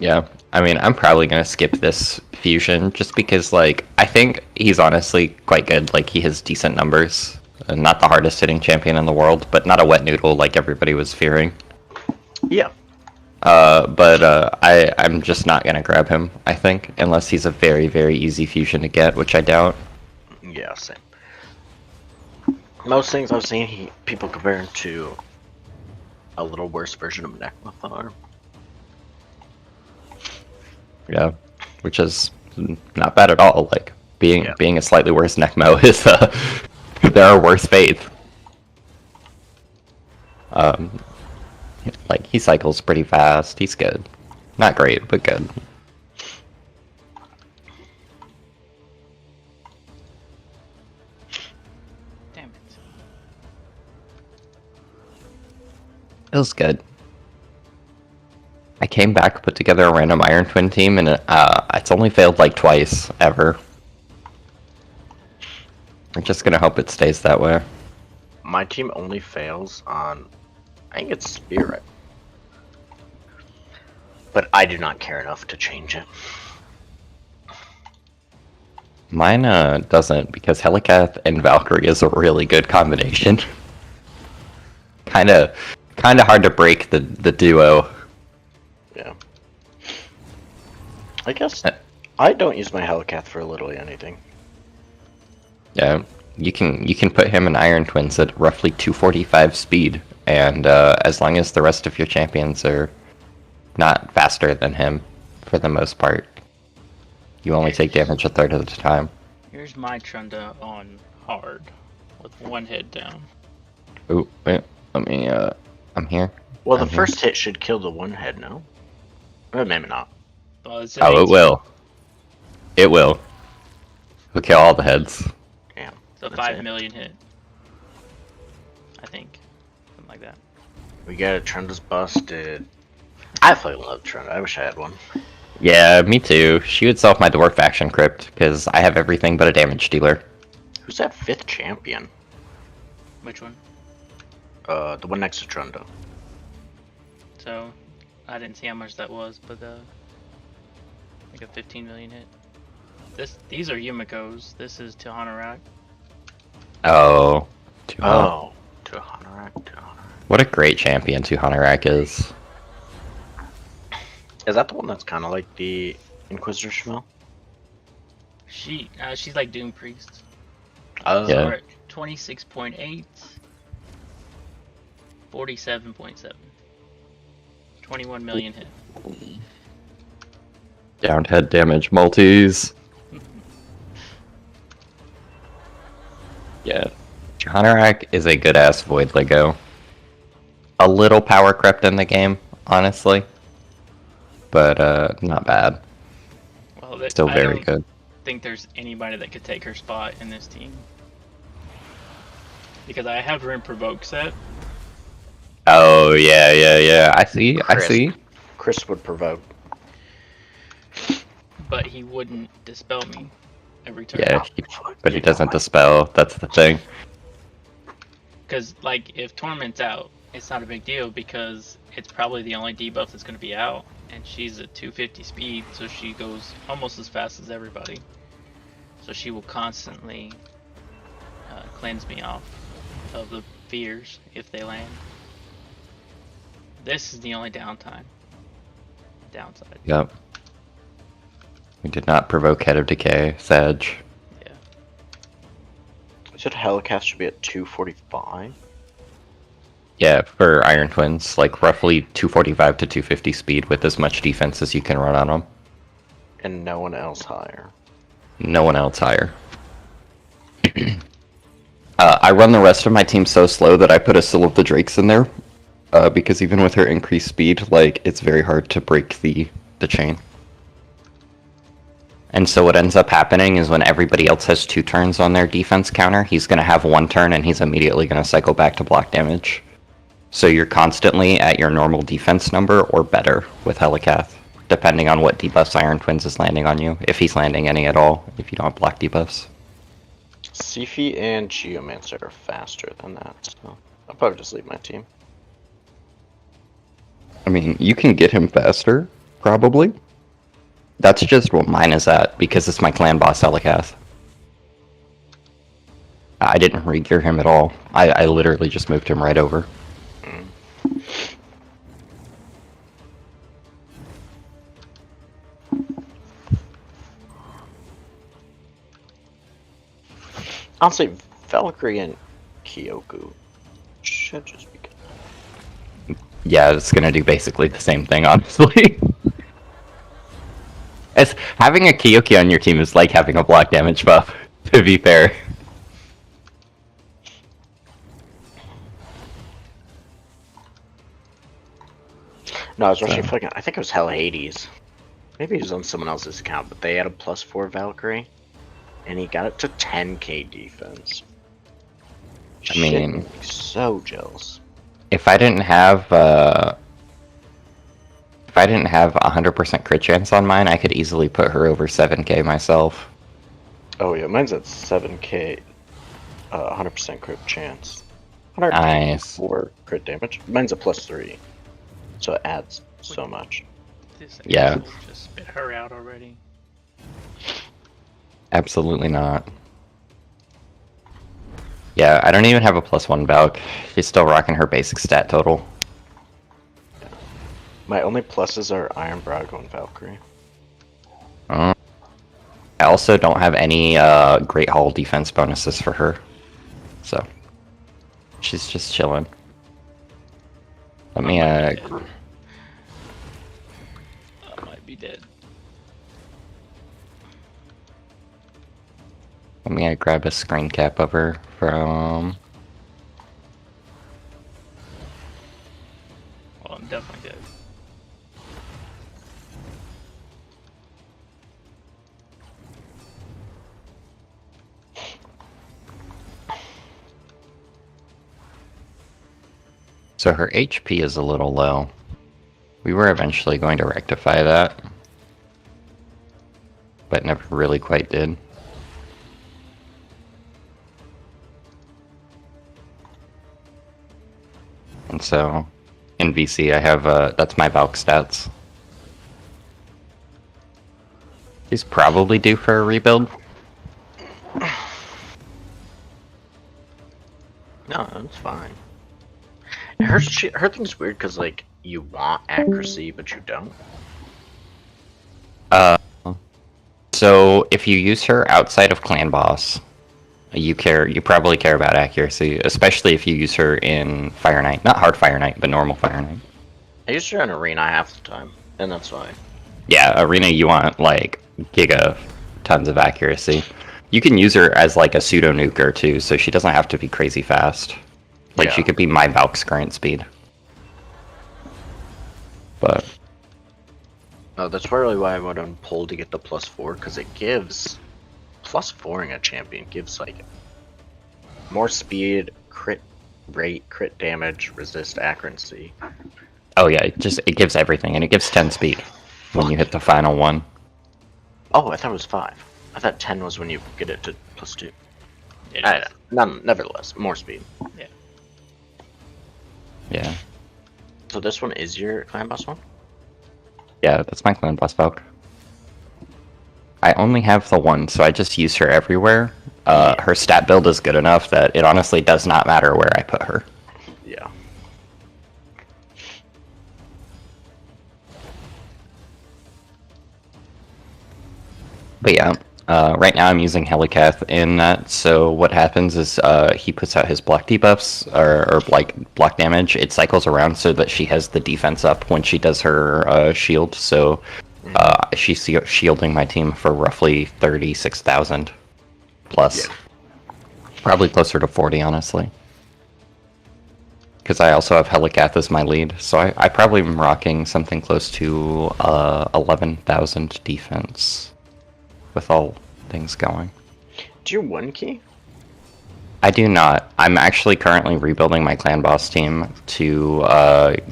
Yeah, I mean, I'm probably gonna skip this fusion just because, like, I think he's honestly quite good. Like, he has decent numbers. Not the hardest hitting champion in the world, but not a wet noodle like everybody was fearing. Yeah. I'm just not gonna grab him, I think, unless he's a very, very easy fusion to get, which I doubt. Yeah, same. Most things I've seen, people compare him to a little worse version of Necmathar. Yeah, which is not bad at all. Like, being a slightly worse Necmo is, there are worse faith. Like, he cycles pretty fast, he's good. Not great, but good. Damn it. Feels good. I came back, put together a random Iron Twin team, and it's only failed like twice, ever. I'm just gonna hope it stays that way. My team only fails on, I think it's Spirit. But I do not care enough to change it. Mine doesn't, because Helicath and Valkyrie is a really good combination. Kinda hard to break the duo. Yeah. I guess I don't use my Helicath for literally anything. Yeah, you can put him in Iron Twins at roughly 245 speed, and as long as the rest of your champions are not faster than him, for the most part, you only take damage a third of the time. Here's my Trunda on hard, with one hit down. Ooh, wait, let me, I'm here. Well, I'm the here. first hit should kill the one head, no? Or maybe not. Well, it's Oh, it will. It will. It'll kill all the heads. Damn. It's a that's 5 it. million hit. I think. Something like that. We got it. Trunda's busted. I fucking love Trunda. I wish I had one. Yeah, me too. She would solve my Dwarf faction crypt, because I have everything but a damage dealer. Who's that 5th champion? Which one? The one next to Trunda. So, I didn't see how much that was, but like a 15 million hit. These are Yumiko's. This is Tahanarak. Oh. Oh. Tahanarak. What a great champion Tahanarak is. Is that the one that's kind of like the Inquisitor Schmel? She's like Doom Priest. Oh. Yeah. We're at 26.8, 47.7. 21 million hit. Downed head damage multis. Yeah. Johannarak is a good ass Void Lego. A little power crept in the game, honestly. But not bad. Well, Still very good. I think there's anybody that could take her spot in this team. Because I have her in Provoke set. Oh yeah. I see. Chris would provoke. But he wouldn't dispel me every turn. Yeah, but he doesn't dispel. That's the thing. Because, like, if Torment's out, it's not a big deal because it's probably the only debuff that's going to be out. And she's at 250 speed, so she goes almost as fast as everybody. So she will constantly cleanse me off of the fears if they land. This is the only downside. Yep. We did not provoke Head of Decay, Sedge. Yeah. You said Helicath should be at 245? Yeah, for Iron Twins, like roughly 245 to 250 speed with as much defense as you can run on them. And no one else higher. No one else higher. I run the rest of my team so slow that I put a Seal of the Drakes in there. Because even with her increased speed, like, it's very hard to break the chain. And so what ends up happening is when everybody else has 2 turns on their defense counter, he's going to have 1 turn and he's immediately going to cycle back to block damage. So you're constantly at your normal defense number or better with Helicath, depending on what debuffs Iron Twins is landing on you, if he's landing any at all, if you don't have block debuffs. Sifi and Geomancer are faster than that, so I'll probably just leave my team. I mean, you can get him faster, probably. That's just what mine is at, because it's my clan boss, Helicath. I didn't re-gear him at all. I literally just moved him right over. Honestly, Valkyrie and Kyoku should just be good. Yeah, it's gonna do basically the same thing, honestly. As having a Kyoki on your team is like having a block damage buff, to be fair. No, I was rushing fucking. I think it was Hell Hades. Maybe he was on someone else's account, but they had a +4 Valkyrie, and he got it to 10k defense. I mean, Shit, so jealous. If I didn't have 100% crit chance on mine, I could easily put her over 7k myself. Oh yeah, mine's at 7k, 100% crit chance. Nice. 104 crit damage. Mine's a +3, so it adds so much. Yeah. Just spit her out already. Absolutely not. Yeah, I don't even have a +1 Valk. She's still rocking her basic stat total. My only pluses are Iron Brago and Valkyrie. I also don't have any Great Hall defense bonuses for her. So, she's just chilling. Let me, I might be dead. Let me grab a screen cap of her from... Well, I'm definitely dead. So her HP is a little low. We were eventually going to rectify that, but never really quite did. And so, in VC I have, that's my Valk stats. She's probably due for a rebuild. No, that's fine. Her thing's weird because like you want accuracy but you don't. So if you use her outside of Clan Boss, you probably care about accuracy, especially if you use her in Fire Knight. Not hard Fire Knight, but normal Fire Knight. use her in arena half the time, and that's fine. Yeah, arena you want like giga tons of accuracy. You can use her as like a pseudo nuker too, so she doesn't have to be crazy fast. Like she Yeah. could be my Valk's current speed. But Oh, that's probably why I went on pull to get the +4, because it gives +4ing a champion gives like more speed, crit rate, crit damage, resist accuracy. oh yeah, it gives everything, and it gives 10 speed when you hit the final one. Oh, I thought it was 5. I thought 10 was when you get it to +2. It I is. don't know. Nevertheless, more speed. Yeah. Yeah, So this one is your clan boss one? yeah, that's my clan boss Valk. I only have the one, so I just use her everywhere. Her stat build is good enough that it honestly does not matter where I put her. Yeah. But yeah, right now I'm using Helicath in that, so what happens is he puts out his block debuffs, or like block damage. It cycles around so that she has the defense up when she does her shield, so she's shielding my team for roughly 36,000 plus. Yeah. Probably closer to 40, honestly. Because I also have Helicath as my lead, so I probably am rocking something close to 11,000 defense with all things going. Do you 1 key? I do not. I'm actually currently rebuilding my clan boss team to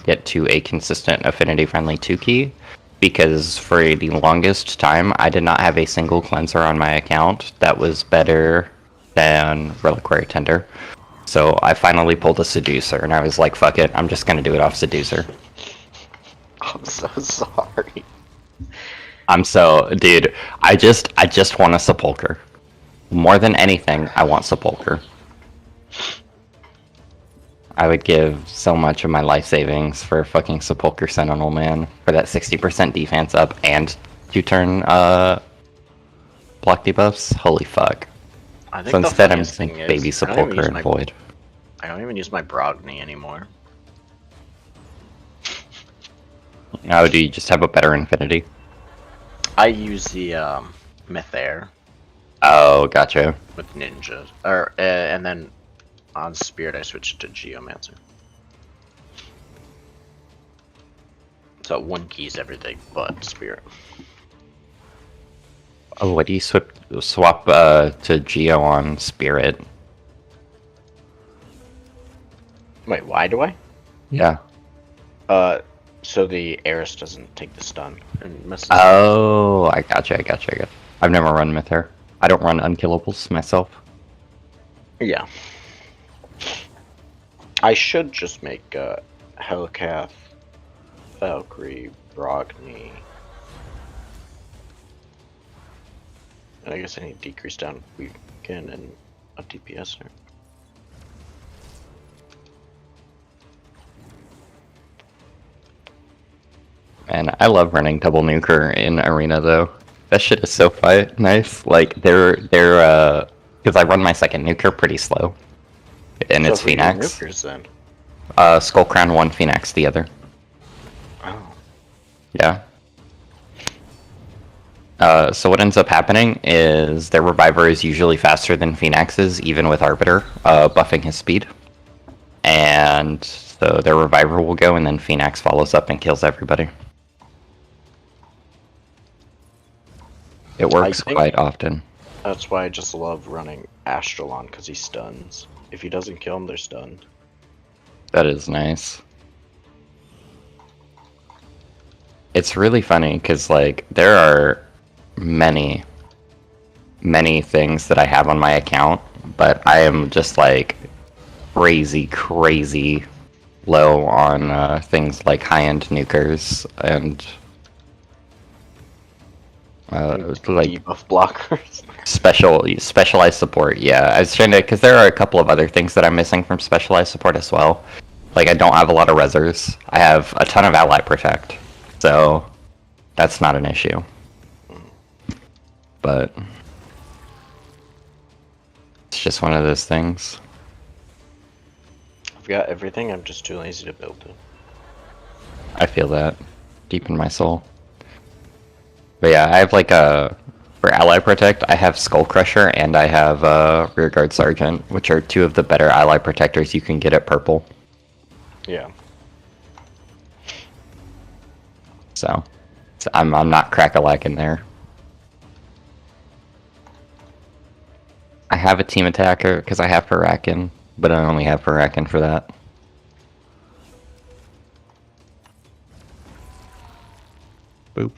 get to a consistent affinity-friendly 2-key, because for the longest time I did not have a single cleanser on my account that was better than Reliquary Tender. So I finally pulled a Seducer, and I was like, fuck it, I'm just gonna do it off Seducer. I'm so sorry. Dude, I just want a Sepulcher. More than anything, I want Sepulcher. I would give so much of my life savings for fucking Sepulcher Sentinel, man. For that 60% defense up and 2-turn block debuffs. Holy fuck. I think So the instead I'm funniest using thing is, Baby I don't even Sepulcher use and my- Void. I don't even use my Brogni anymore. Oh, do you just have a better Infinity? I use the Mythair Oh, gotcha. with Ninja, or and then on Spirit I switched to Geomancer. So 1 keys everything but Spirit. Oh, what do you swap to Geo on Spirit? Wait, why do I? Yeah. So the Eris doesn't take the stun and messes. Oh, I gotcha. I've never run Mythair. I don't run Unkillables myself. Yeah. I should just make Hellcath, Valkyrie, Brogni. And I guess I need decrease down weekend and a DPS. And I love running double nuker in arena though. That shit is so nice. Like because I run my second nuker pretty slow, and it's who are your Phoenix. nukers then? Skull Crown one, Phoenix the other. Oh. Yeah. So what ends up happening is their Reviver is usually faster than Phoenix's, even with Arbiter buffing his speed. And so their Reviver will go, and then Phoenix follows up and kills everybody. It works quite often. That's why I just love running Astralon, because he stuns. If he doesn't kill them, they're stunned. That is nice. It's really funny, because, like, there are many things that I have on my account, but I am just, like, crazy low on things like high-end nukers and like debuff blockers. specialized support. Yeah, I was trying to, because there are a couple of other things that I'm missing from specialized support as well. Like, I don't have a lot of resers. I have a ton of ally protect, so that's not an issue. But it's just one of those things. I've got everything, I'm just too lazy to build it. I feel that deep in my soul. But yeah, I have like for Ally Protect, I have Skull Crusher and I have Rearguard Sergeant, which are two of the better Ally Protectors you can get at purple. Yeah. So I'm not crack-a-lacking there. I have a team attacker because I have Parakin, but I only have Parakin for that. Boop.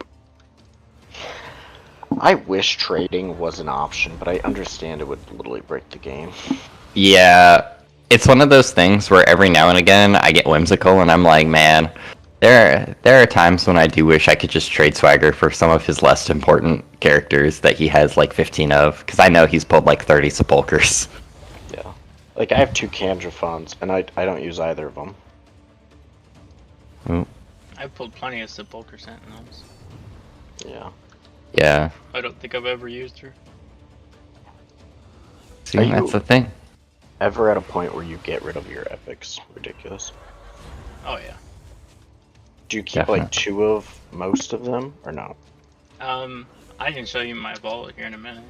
I wish trading was an option, but I understand it would literally break the game. Yeah, it's one of those things where every now and again I get whimsical and I'm like, man, there are times when I do wish I could just trade Swagger for some of his less important characters that he has like 15 of, because I know he's pulled like 30 Sepulchers. Yeah. Like, I have 2 Candrafons, and I don't use either of them. Ooh. I've pulled plenty of Sepulchre Sentinels. Yeah. Yeah. I don't think I've ever used her. See, Are that's you- the thing. Ever at a point where you get rid of your epics? Ridiculous. Oh yeah. Do you keep like Definitely. 2 of most of them, or no? I can show you my vault here in a minute.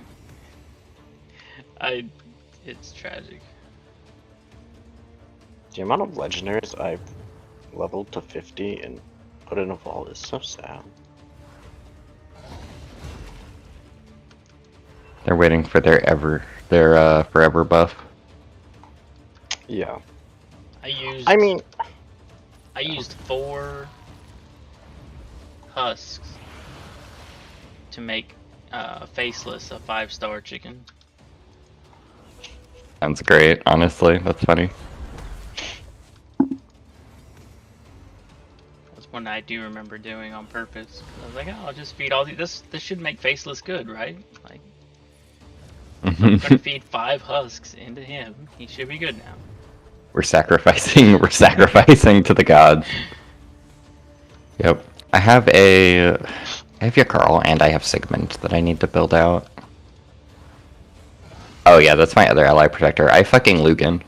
It's tragic. The amount of legendaries I've leveled to 50 and put in a vault is so sad. They're waiting for their forever buff. Yeah. I used 4 husks to make Faceless a 5-star chicken. Sounds great, honestly. That's funny. That's one I do remember doing on purpose. I was like, oh, I'll just feed all these. This should make Faceless good, right? Like, I'm gonna feed 5 husks into him. He should be good now. We're sacrificing to the gods. Yep. I have Yakarl and I have Sigmund that I need to build out. Oh yeah, that's my other ally protector. I fucking Lugan.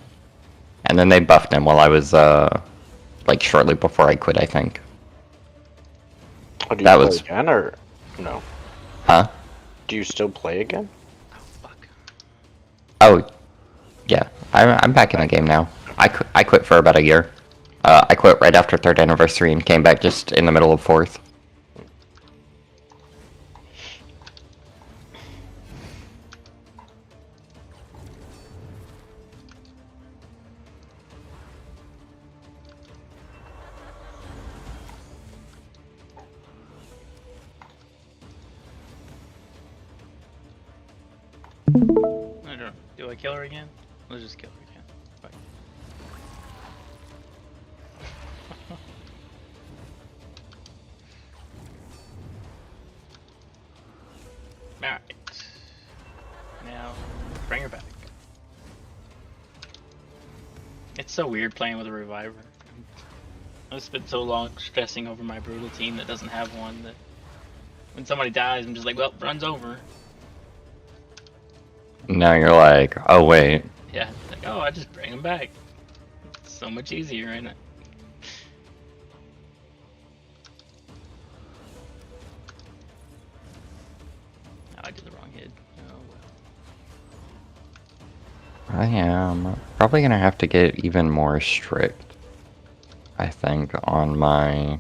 And then they buffed him while I was like shortly before I quit, I think. Oh, do you That play was- again, or no? Huh? Do you still play again? Oh fuck. Oh yeah. I'm back in the game now. I quit for about a year. I quit right after 3rd anniversary and came back just in the middle of 4th. I don't know. Do I kill her again? Let's just kill her again. Fuck. Alright. Now, bring her back. It's so weird playing with a reviver. I've spent so long stressing over my brutal team that doesn't have one that when somebody dies, I'm just like, well, runs over. Now you're like, oh wait. Yeah, it's like, oh, I just bring them back. It's so much easier, isn't it? Oh, I did the wrong hit. Oh well. I am probably gonna have to get even more strict, I think, on my...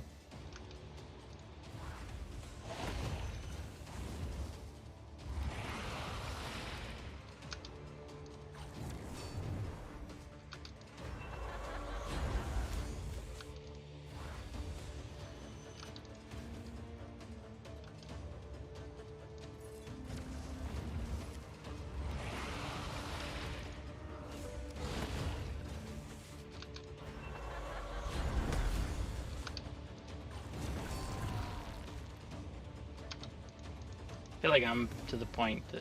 I feel like I'm to the point that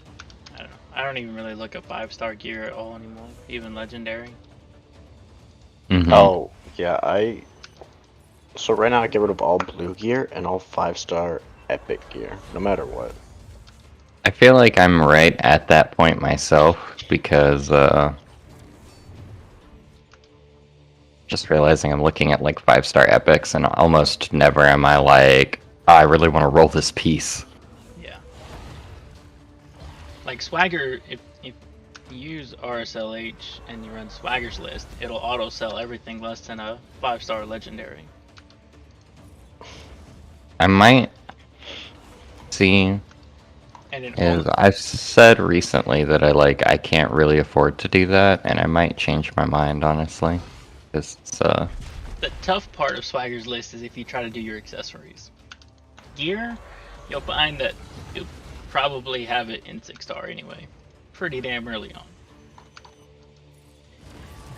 I don't know. I don't even really look at 5-star gear at all anymore, even legendary. Mhm. Oh, yeah, So right now I get rid of all blue gear and all 5-star epic gear, no matter what. I feel like I'm right at that point myself, because, Just realizing I'm looking at like 5-star epics, and almost never am I like, oh, I really want to roll this piece. Yeah. Like Swagger, if you use RSLH and you run Swagger's list, it'll auto sell everything less than a 5-star legendary. I might see. And it Is I've said recently that I can't really afford to do that, and I might change my mind honestly. It's the tough part of Swagger's list is if you try to do your accessories. Gear, you'll find that you'll probably have it in 6-star anyway, pretty damn early on.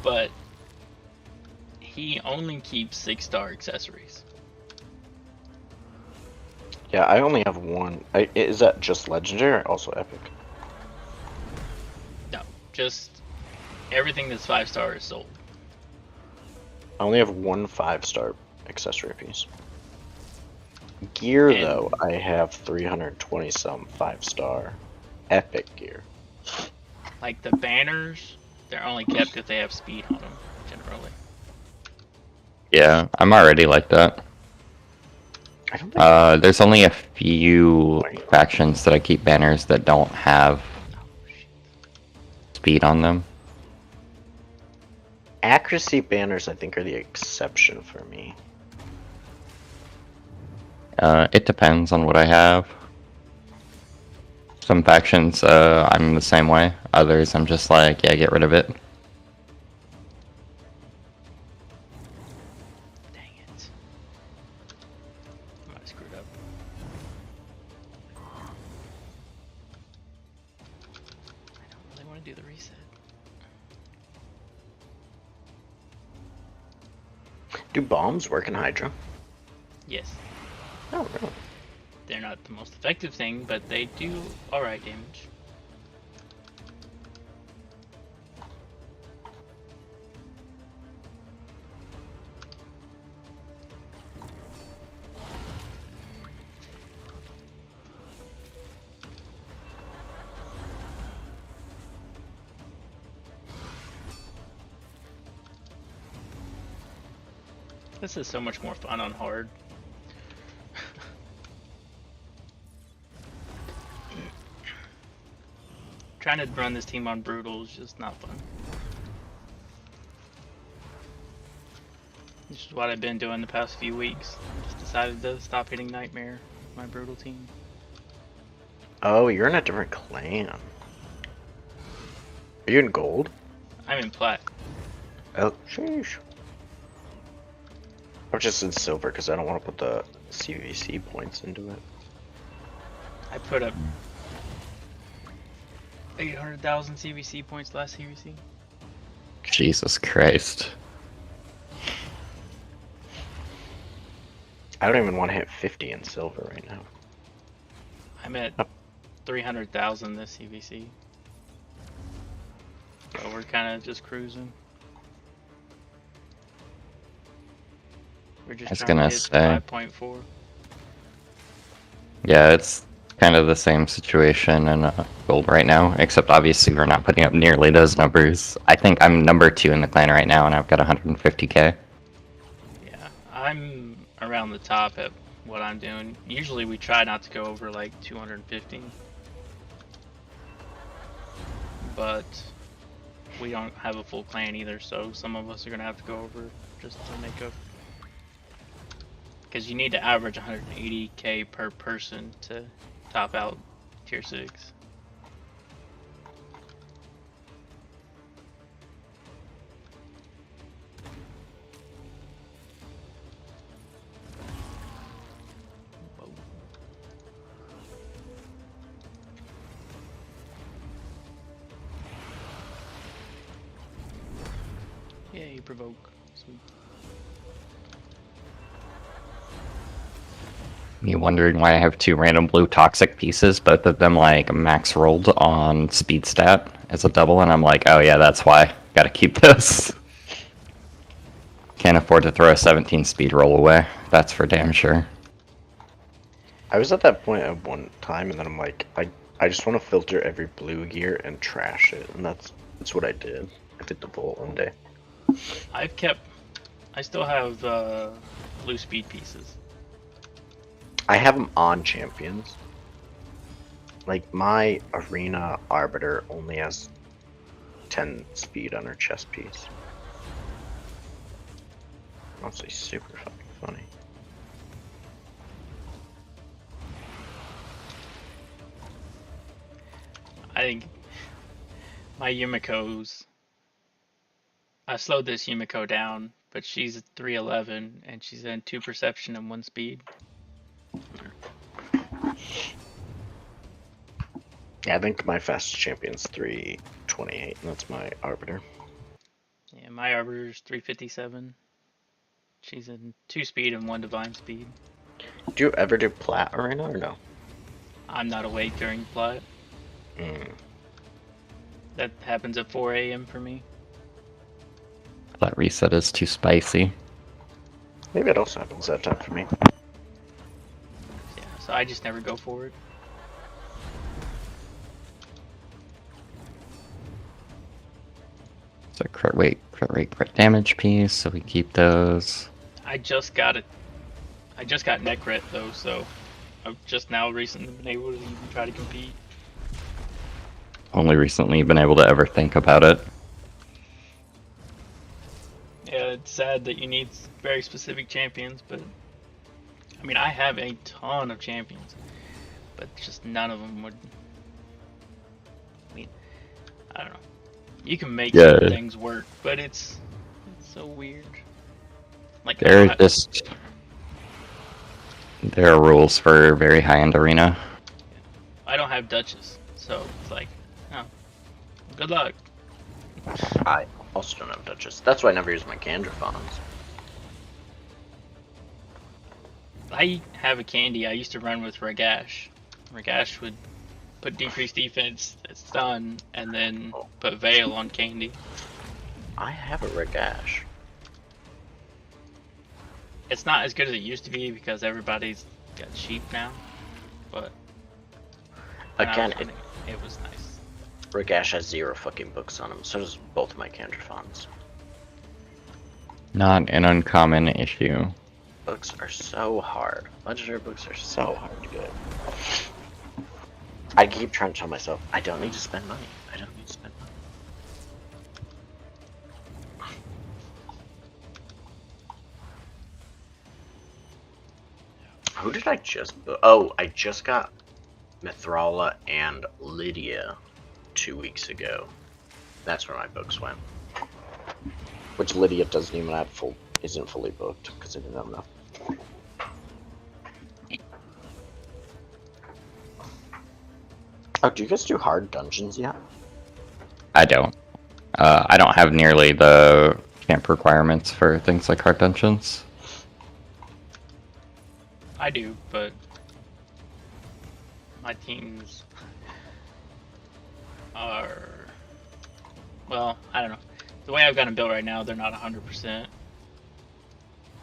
But he only keeps 6-star accessories. Yeah, I only have one. Is that just legendary or also epic? No, just everything that's 5-star is sold. I only have one 5-star accessory piece. Gear, And- though, I have 320 some 5-star epic gear. Like the banners, they're only kept if they have speed on them, generally. yeah, I'm already like that. I don't think. There's only a few factions that I keep banners that don't have speed on them. Accuracy banners, I think, are the exception for me. It depends on what I have. Some factions, I'm the same way. Others, I'm just like, yeah, get rid of it. Dang it. I might have screwed up. I don't really want to do the reset. Do bombs work in Hydra? Yes. Oh, really? They're not the most effective thing, but they do alright damage. This is so much more fun on hard. Trying to run this team on brutal is just not fun. This is what I've been doing the past few weeks. Just decided to stop hitting Nightmare with my brutal team. Oh, you're in a different clan. Are you in gold? I'm in plat. Oh, sheesh. I'm just in silver because I don't want to put the CVC points into it. I put up 800,000 CVC points last CVC. Jesus Christ. I don't even want to hit 50 in silver right now. I'm at 300,000 this CVC. So we're kind of just cruising. We're just I was trying to gonna hit say. 5.4. Yeah, it's kind of the same situation in gold right now, except obviously we're not putting up nearly those numbers. I think I'm number 2 in the clan right now, and I've got 150k. Yeah, I'm around the top at what I'm doing. Usually we try not to go over like 250. But we don't have a full clan either, so some of us are going to have to go over just to make up. Because you need to average 180k per person to top out tier 6. Whoa. Yay, provoke. Sweet. Me wondering why I have 2 random blue toxic pieces, both of them like max rolled on speed stat as a double, and I'm like, oh yeah, that's why. Gotta keep this. Can't afford to throw a 17 speed roll away. That's for damn sure. I was at that point at one time, and then I'm like, I just want to filter every blue gear and trash it, and that's what I did. I did the Volt one day. I've kept I still have blue speed pieces. I have them on champions. Like, my arena arbiter only has 10 speed on her chest piece. Honestly, super fucking funny. I think my Yumiko's. I slowed this Yumiko down, but she's at 311 and she's in 2 perception and 1 speed. Yeah, I think my fastest champion's 328, and that's my arbiter. Yeah, my Arbiter's 357. She's in 2 speed and 1 divine speed. Do you ever do plat arena or no? I'm not awake during plot. That happens at 4 a.m. for me. That reset is too spicy. Maybe it also happens that time for me. Yeah, so I just never go for it. So crit rate, crit damage piece, so we keep those. I just got it. I just got neck crit though, so I've just now recently been able to even try to compete. Only recently been able to ever think about it. Yeah, it's sad that you need very specific champions, but I mean, I have a ton of champions, but just none of them would. I mean, I don't know. You can make certain things work, but it's so weird. Like there are rules for very high-end arena. I don't have Duchess, so it's like, oh, good luck. I also don't have Duchess. That's why I never use my Candrafons. I have a candy I used to run with Ragash. Ragash would put decreased defense at stun, and then put Veil on candy. I have a Ragash. It's not as good as it used to be because everybody's got sheep now, but again, it was nice. Ragash has 0 fucking books on him, so does both my Candrafons. Not an uncommon issue. Books are so hard. Legendary books are so hard to get. I keep trying to tell myself, I don't need to spend money. I don't need to spend money. Who did I just... Oh, I just got Mithrala and Lydia 2 weeks ago. That's where my books went. Which Lydia doesn't even have isn't fully booked, because I didn't have enough. Oh, do you guys do hard dungeons yet? I don't. I don't have nearly the camp requirements for things like hard dungeons. I do, but my teams are, well, I don't know. The way I've got them built right now, they're not 100%.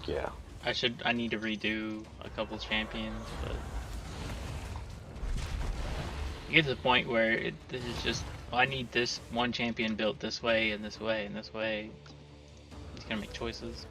Yeah. I need to redo a couple champions, but you get to the point where this is just, well, I need this one champion built this way and this way and this way. I'm just gonna make choices.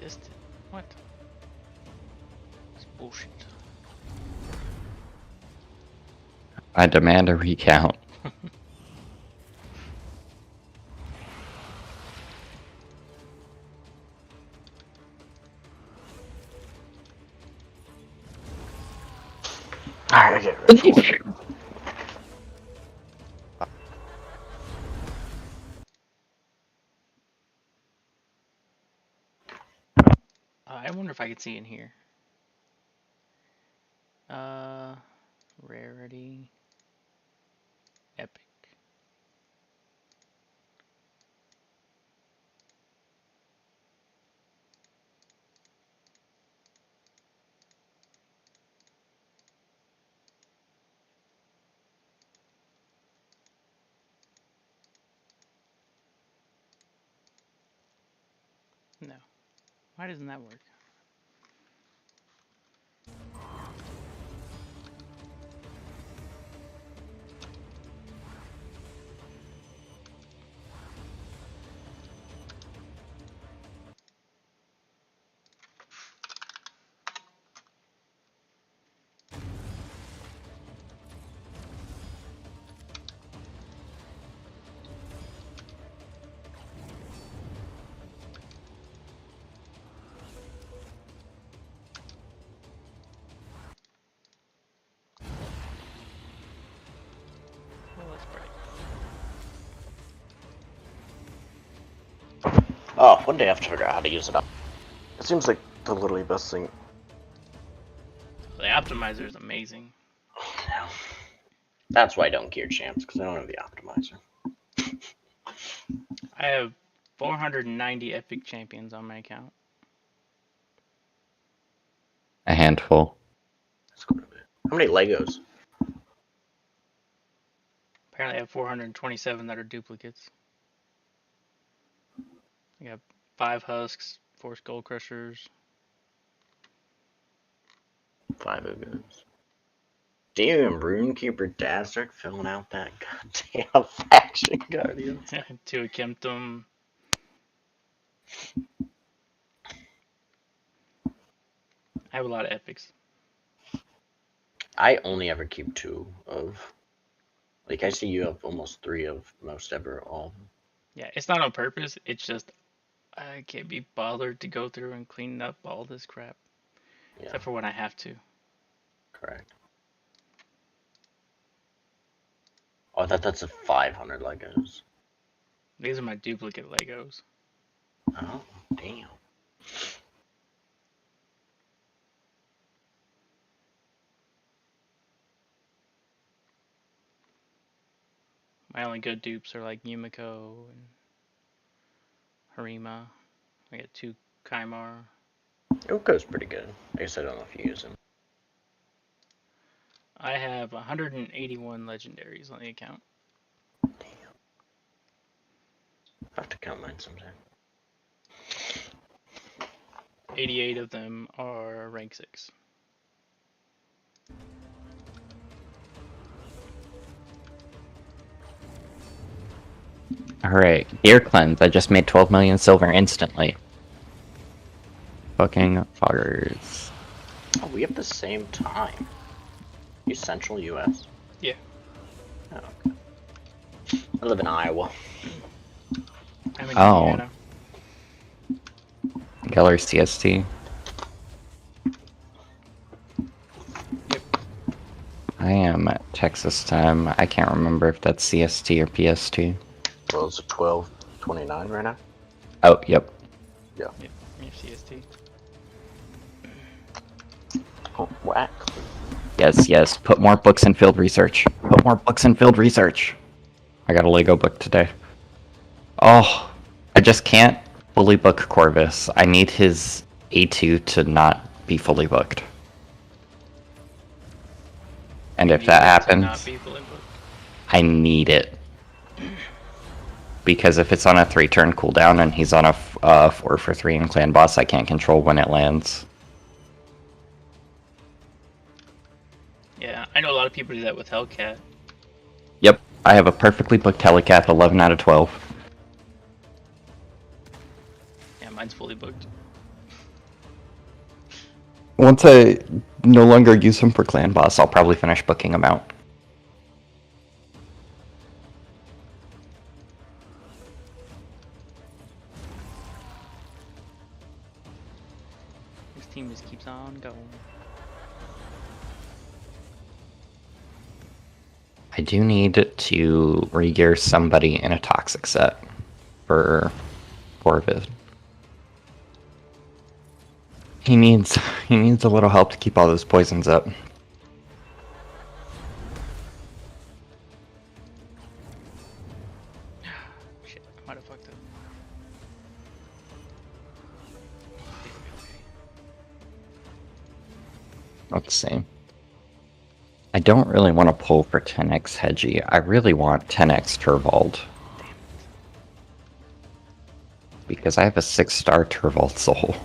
Resisted? What? It's bullshit. I demand a recount. Alright, I get ready. I wonder if I could see in here. Rarity. Epic. No. Why doesn't that work? Well, that's bright. Oh, one day I have to figure out how to use it up. It seems like the literally best thing. The optimizer is amazing. Yeah. That's why I don't gear champs, because I don't have the optimizer. I have 490 epic champions on my account. A handful. That's quite a bit. How many Legos? Apparently I have 427 that are duplicates. I got 5 husks, 4 skull crushers. 5 Ogres. Damn, Runekeeper Dad, start filling out that goddamn faction guardians. 2 Kemptum. I have a lot of epics. I only ever keep 2 of. Like, I see you have almost 3 of most ever, all of them. Yeah, it's not on purpose. It's just I can't be bothered to go through and clean up all this crap. Yeah, Except for when I have to. correct. Oh, I thought that's a 500 Legos. These are my duplicate Legos. Oh, damn. My only good dupes are like Yumiko and Harima. I got 2 Kaimar. Yoko's pretty good. I guess I don't know if you use him. I have 181 legendaries on the account. Damn. I have to count mine sometime. 88 of them are rank 6. Alright, gear cleanse. I just made 12 million silver instantly. Fucking buggers. Oh, we have the same time. You Central US? Yeah. Oh, okay. I live in Iowa. I'm in Oh. Indiana. Geller CST. Yep. I am at Texas time. I can't remember if that's CST or PST. Well, it's 12:29 right now. Oh, yep. Yep. You're CST. Oh, whack. Yes, yes. Put more books in field research. Put more books in field research. I got a Lego book today. Oh, I just can't fully book Corvus. I need his A2 to not be fully booked. And if that happens, I need it. Because if it's on a 3-turn cooldown and he's on a 4-for-3 in Clan Boss, I can't control when it lands. Yeah, I know a lot of people do that with Hellcat. Yep, I have a perfectly booked Helicath, 11 out of 12. Yeah, mine's fully booked. Once I no longer use him for Clan Boss, I'll probably finish booking him out. This team just keeps on going. I do need to re-gear somebody in a toxic set for Corvid. He needs a little help to keep all those poisons up. Shit, I might have fucked up. Let's see. I don't really want to pull for 10x Hedgie. I really want 10x Turvald. Because I have a 6-star Turvold soul.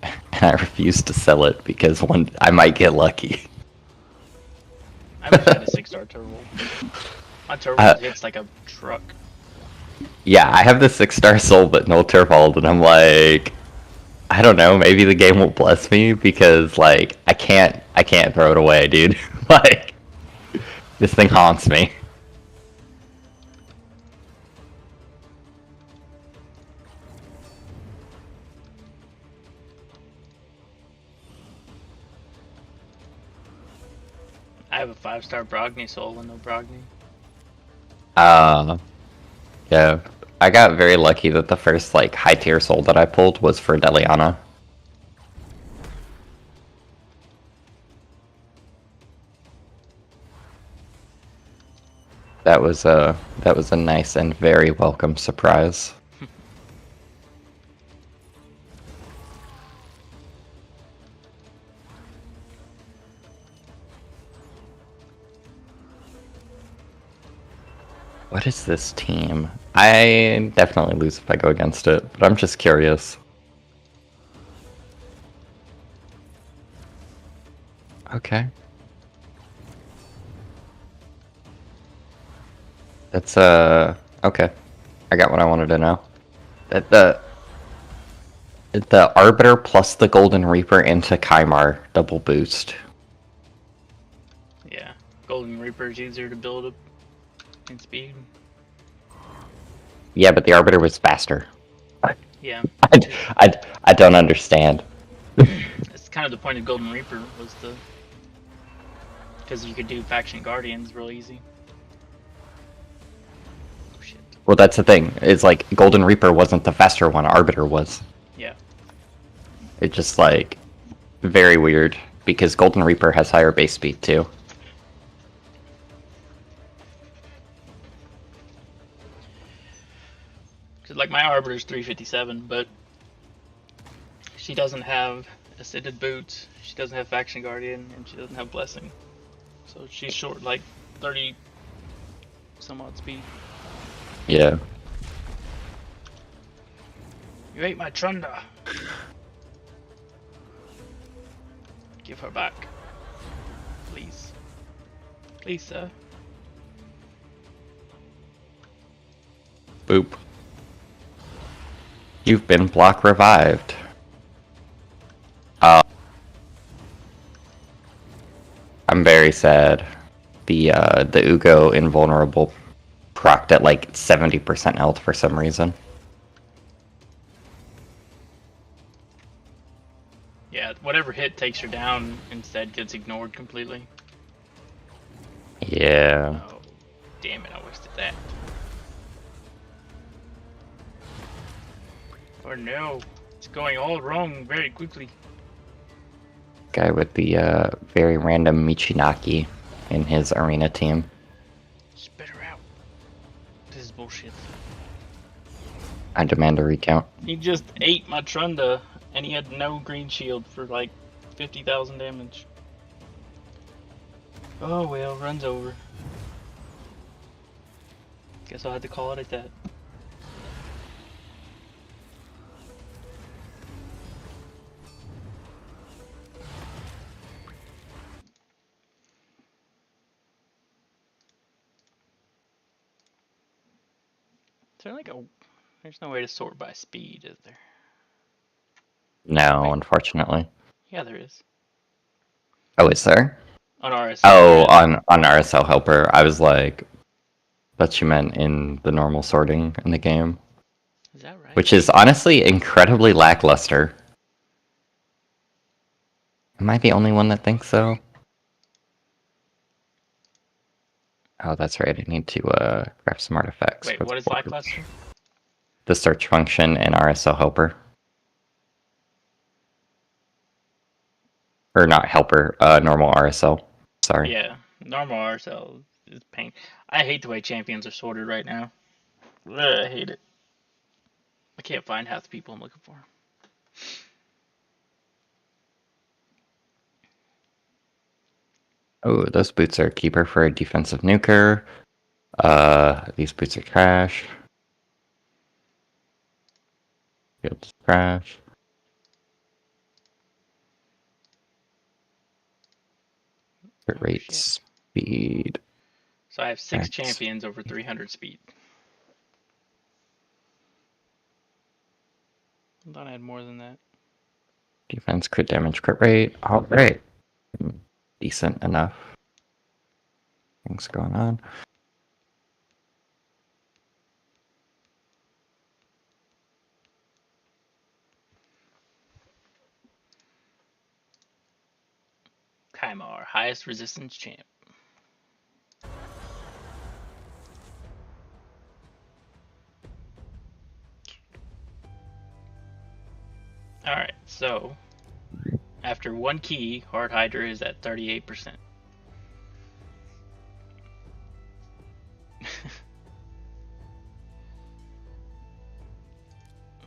And I refuse to sell it because I might get lucky. I wish I had a 6-star turbo. My turbo hits like a truck. Yeah, I have the 6-star soul but no Turvold, and I'm like, I don't know, maybe the game will bless me because like I can't throw it away, dude. Like this thing haunts me. I have a 5-star Brogni soul and no Brogni. Yeah. I got very lucky that the first like high tier soul that I pulled was for Deliana. That was a nice and very welcome surprise. What is this team? I definitely lose if I go against it, but I'm just curious. Okay. That's okay. I got what I wanted to know. That the Arbiter plus the Golden Reaper into Kymar double boost. Yeah, Golden Reaper is easier to build up in speed. Yeah, but the Arbiter was faster. Yeah. I don't understand. It's kind of the point of Golden Reaper was because you could do Faction Guardians real easy. Oh shit. Well, that's the thing. It's like Golden Reaper wasn't the faster one, Arbiter was. Yeah. It's just like very weird because Golden Reaper has higher base speed too. Cause like my Arbiter's 357, but she doesn't have Ascended Boots, she doesn't have Faction Guardian, and she doesn't have Blessing. So she's short like 30 some odd speed. Yeah. You ate my Trunda. Give her back. Please. Please, sir. Boop. You've been block revived. I'm very sad. The Ugo invulnerable procced at like 70% health for some reason. Yeah, whatever hit takes her down instead gets ignored completely. Yeah. Oh, damn it, I wasted that. Oh no, it's going all wrong very quickly. Guy with the very random Michinaki in his arena team. Spit her out. This is bullshit. I demand a recount. He just ate my Trunda, and he had no green shield for like 50,000 damage. Oh well, runs over. Guess I'll have to call it at that. Is there like there's no way to sort by speed, is there? No, Wait. Unfortunately. Yeah, there is. Oh, is there? On RSL. Oh, on RSL Helper. I was like, thought you meant in the normal sorting in the game. Is that right? Which is honestly incredibly lackluster. Am I the only one that thinks so? Oh, that's right. I need to craft some artifacts. Wait, what is lackluster? The search function in RSL Helper. Or not Helper, normal RSL. Sorry. Yeah, normal RSL is pain. I hate the way champions are sorted right now. Ugh, I hate it. I can't find half the people I'm looking for. Oh, those boots are a keeper for a defensive nuker. These boots are trash. Fields crash. Crit Oh, rate, shit. speed. So I have 6 X. champions over 300 speed. I thought I had more than that. Defense, crit damage, crit rate. Alright. Decent enough. Things going on. Kymar, highest resistance champ. Alright, so after 1 key, Hard Hydra is at 38%.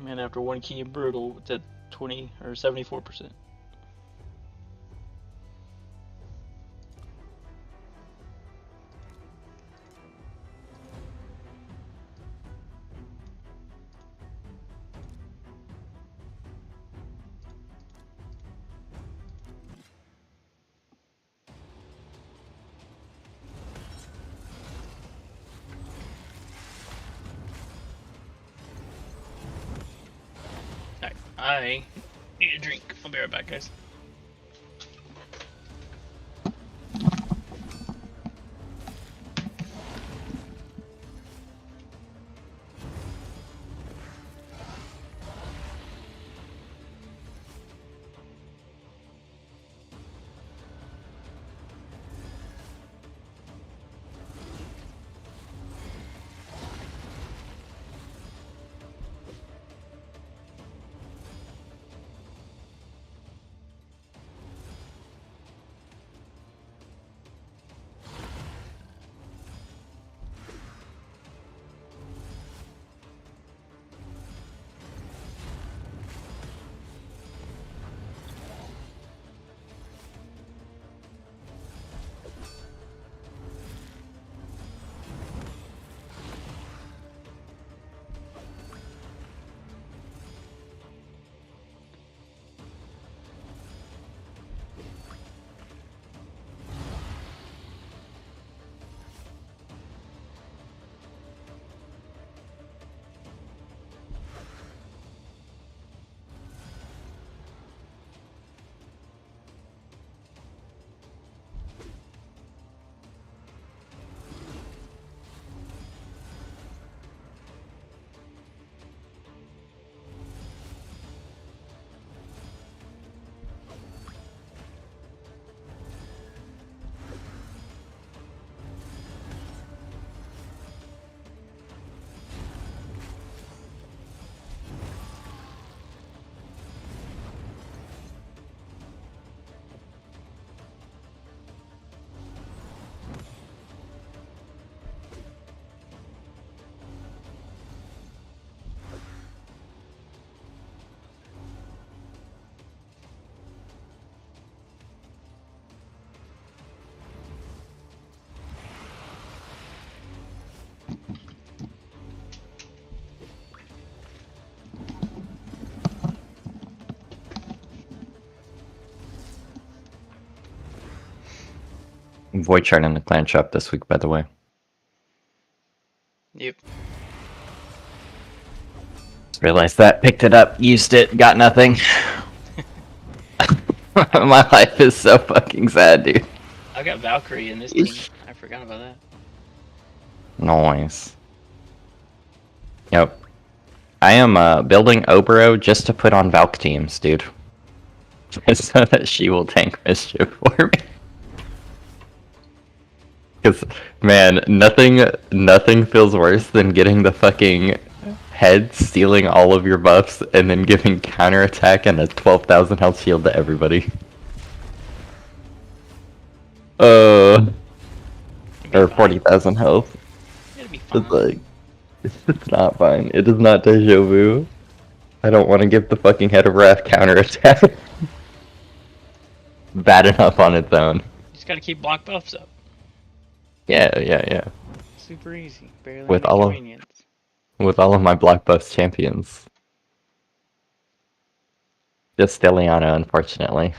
And after 1 key in Brutal, it's at 20 or 74%. Alright, I need a drink. I'll be right back, guys. Void chart in the clan shop this week, by the way. Yep. Realized that, picked it up, used it, got nothing. My life is so fucking sad, dude. I got Valkyrie in this team. I forgot about that. Nice. Yep. I am building Obero just to put on Valk teams, dude. So that she will tank mischief for me. Because, man, nothing feels worse than getting the fucking head stealing all of your buffs and then giving counterattack and a 12,000 health shield to everybody. Or 40,000 health. It'll be fine. It's like, it's not fine. It is not deja vu. I don't want to give the fucking head of wrath counterattack. Bad enough on its own. Just gotta keep block buffs up. Yeah. Super easy. Barely With any all of- inconvenience. With all of my block buffs champions. Just Deliano, unfortunately.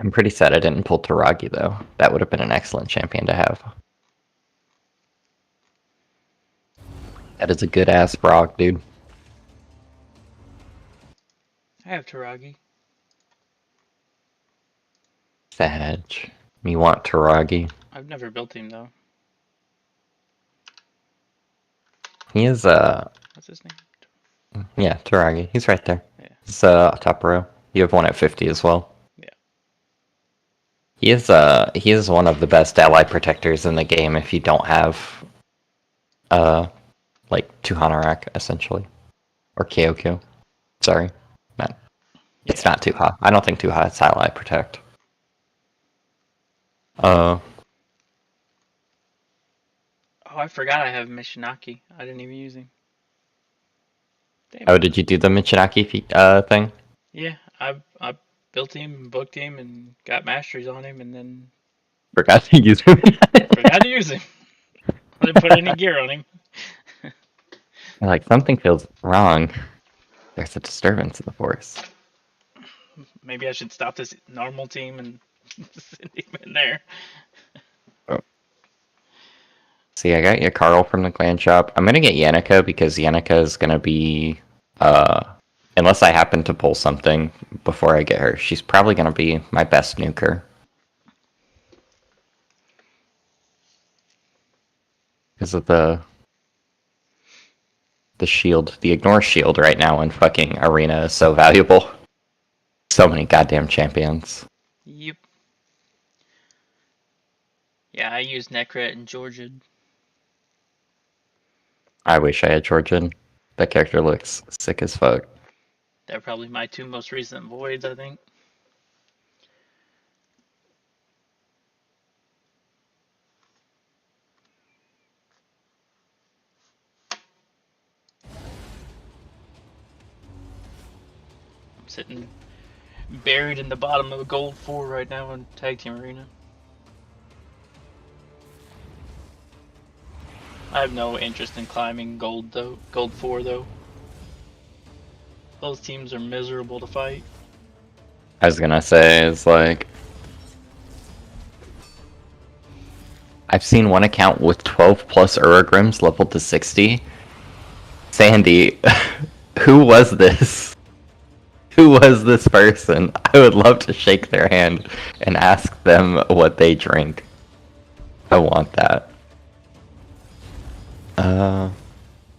I'm pretty sad I didn't pull Taragi, though. That would have been an excellent champion to have. That is a good-ass frog, dude. I have Taragi. Sag. Me want Taragi. I've never built him though. He is, What's his name? yeah, Taragi. He's right there. Yeah. He's, top row. You have one at 50 as well. Yeah. He is one of the best ally protectors in the game if you don't have, like, 2 Hanarak, essentially. Or Kyokyo. Sorry. Man. It's not Tuha. I don't think Tuha is ally protect. Oh, I forgot I have Mishinaki. I didn't even use him. Damn. Oh, did you do the Michinaki thing? Yeah, I built him, booked him, and got masteries on him, and then Forgot to use him. forgot to use him. I didn't put any gear on him. Like, something feels wrong. There's a disturbance in the force. Maybe I should stop this normal team and send him in there. See, I got Carl from the clan shop. I'm gonna get Yannicka because Yannicka is gonna be, unless I happen to pull something before I get her, she's probably gonna be my best nuker. Because of the shield, the ignore shield right now in fucking arena is so valuable. So many goddamn champions. Yep. Yeah, I used Necret and Georgian. I wish I had Georgian. That character looks sick as fuck. They're probably my 2 most recent voids, I think. I'm sitting buried in the bottom of a gold 4 right now in Tag Team Arena. I have no interest in climbing gold though. Gold 4 though. Those teams are miserable to fight. I was gonna say, it's like, I've seen one account with 12 plus Uragrims leveled to 60. Sandy, who was this? Who was this person? I would love to shake their hand and ask them what they drink. I want that.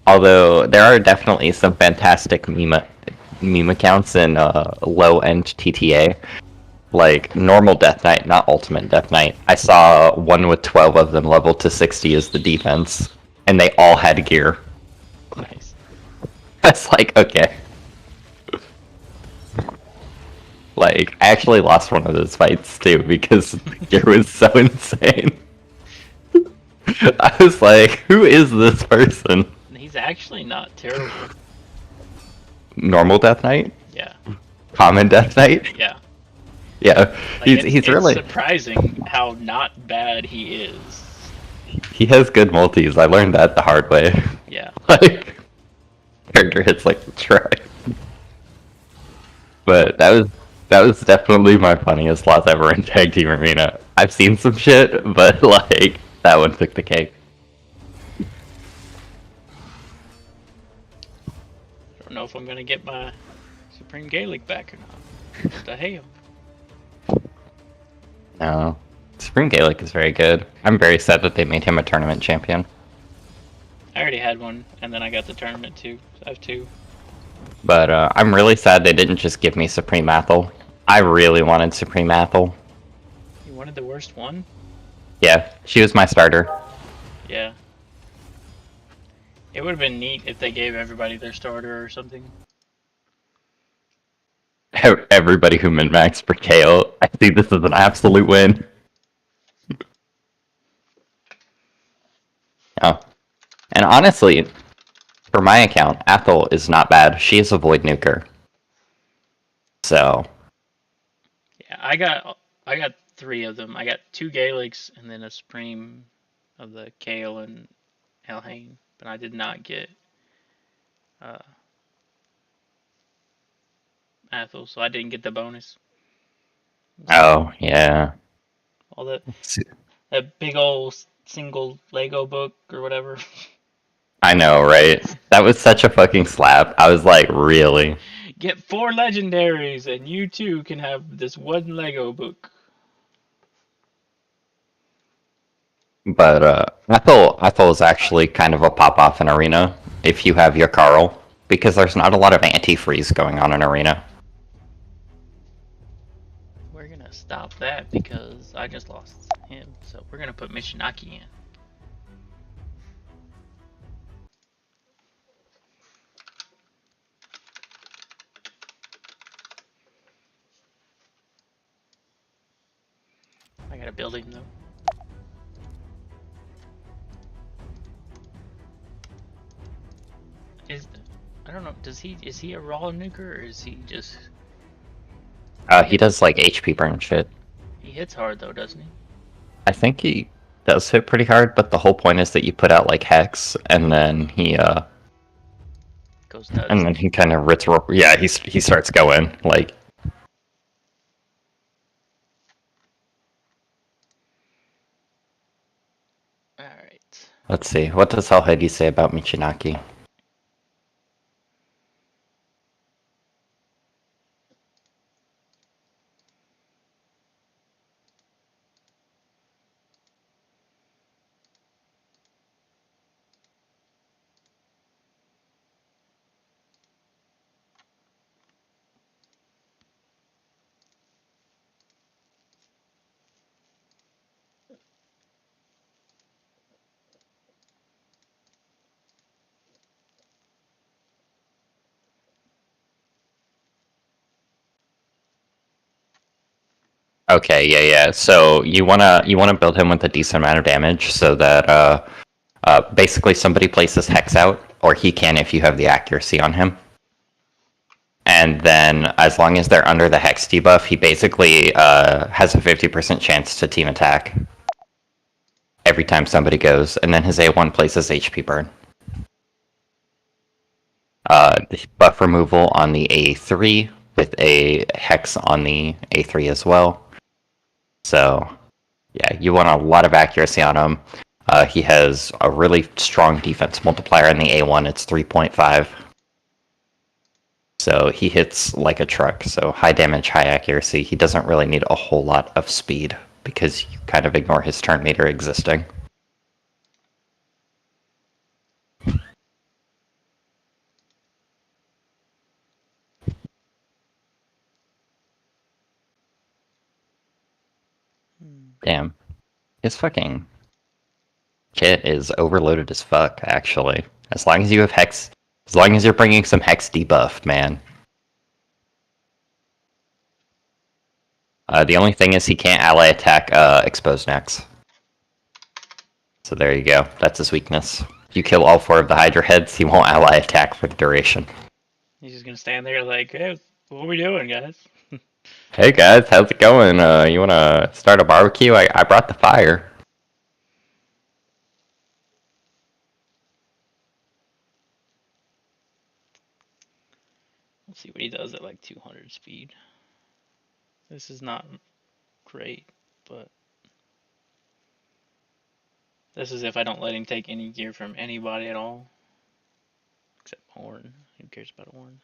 Although there are definitely some fantastic meme accounts in low-end TTA. Like normal Death Knight, not Ultimate Death Knight. I saw one with 12 of them leveled to 60 as the defense, and they all had gear. Nice. That's like, okay. Like, I actually lost one of those fights too because the gear was so insane. I was like, who is this person? He's actually not terrible. Normal Death Knight? Yeah. Common Death Knight? Yeah. Yeah. Like He's it's really surprising how not bad he is. he has good multis. I learned that the hard way. Yeah. Like character hits like the try. But that was definitely my funniest loss ever in Tag Team Arena. I've seen some shit, but like that one took the cake. I don't know if I'm gonna get my Supreme Gaelic back or not. What the hell? No. Spring Gaelic is very good. I'm very sad that they made him a tournament champion. I already had one, and then I got the tournament too. So I have 2. But I'm really sad they didn't just give me Supreme Athel. I really wanted Supreme Athel. You wanted the worst one? Yeah, she was my starter. Yeah. It would have been neat if they gave everybody their starter or something. Everybody who min-maxed for KO, I see this as an absolute win. Oh. And honestly, for my account, Athel is not bad. She is a Void Nuker. So. Yeah, I got 3 of them. I got 2 Gaelics and then a Supreme of the Kale and Elhain. But I did not get Athel, so I didn't get the bonus. Oh, yeah. All that big old single Lego book or whatever. I know, right? That was such a fucking slap. I was like, really? Get 4 legendaries, and you too can have this one Lego book. But Ethel is actually kind of a pop off in arena if you have your Carl, because there's not a lot of anti-freeze going on in arena. We're gonna stop that because I just lost him, so we're gonna put Michinaki in. I gotta build him though. I don't know, is he a raw nuker or is he just He does like HP burn shit. he hits hard though, doesn't he? I think he does hit pretty hard, but the whole point is that you put out like Hex, and then Goes nuts. he kind of yeah, he starts going like. Alright. Let's see, what does Alheidi say about Michinaki? Okay, yeah. So you wanna build him with a decent amount of damage, so that basically somebody places Hex out, or he can if you have the accuracy on him. And then, as long as they're under the Hex debuff, he basically has a 50% chance to team attack every time somebody goes, and then his A1 places HP burn. The buff removal on the A3 with a Hex on the A3 as well. So, yeah, you want a lot of accuracy on him. He has a really strong defense multiplier in the A1, it's 3.5. So he hits like a truck, so high damage, high accuracy. He doesn't really need a whole lot of speed, because you kind of ignore his turn meter existing. Damn. His fucking kit is overloaded as fuck, actually. As long as you have Hex, as long as you're bringing some Hex debuff, man. The only thing is he can't ally attack exposed necks. So there you go. That's his weakness. If you kill all 4 of the Hydra heads, he won't ally attack for the duration. He's just gonna stand there like, hey, what are we doing, guys? Hey guys, how's it going? You wanna start a barbecue? I brought the fire. Let's see what he does at like 200 speed. This is not great, but this is if I don't let him take any gear from anybody at all. Except Horn. Who cares about Horn?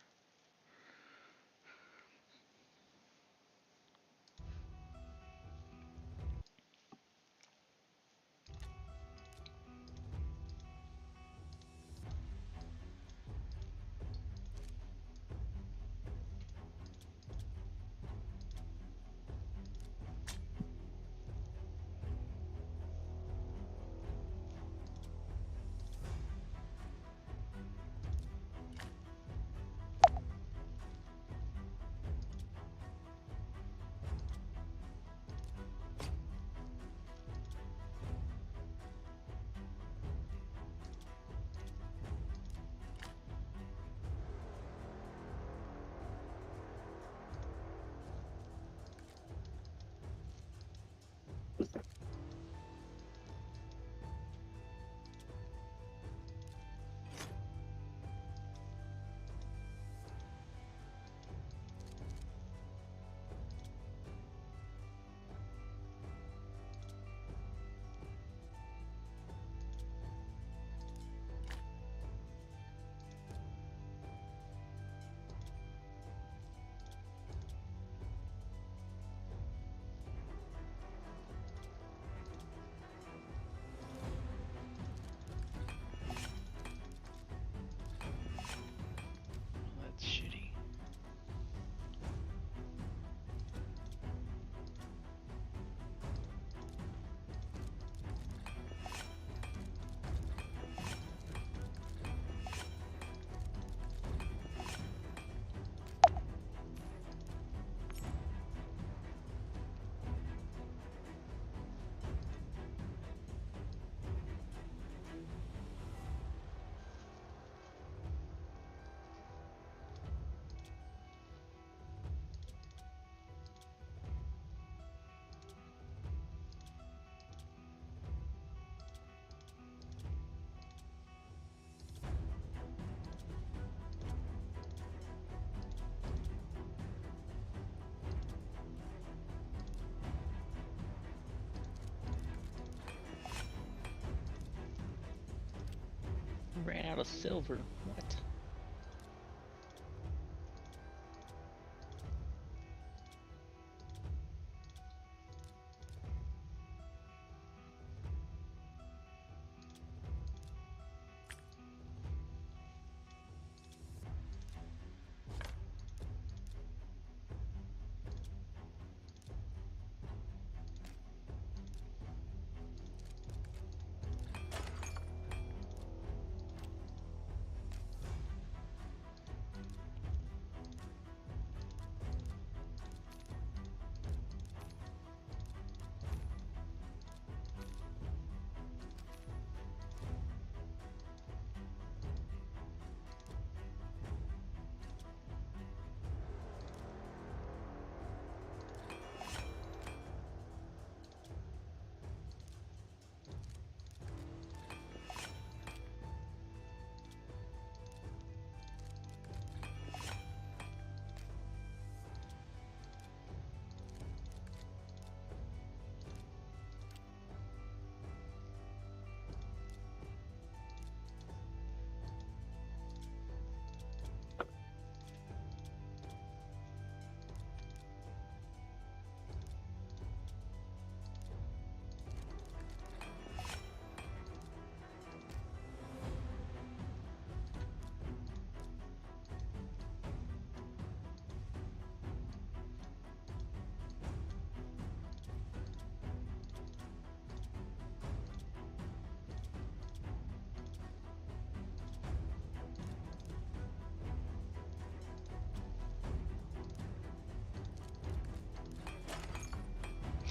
Ran out of silver. What?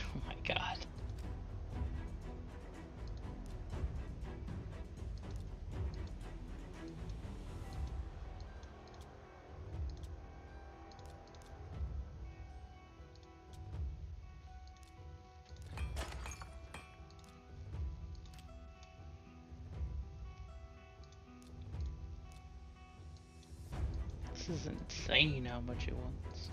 Oh my god. This is insane how much it wants.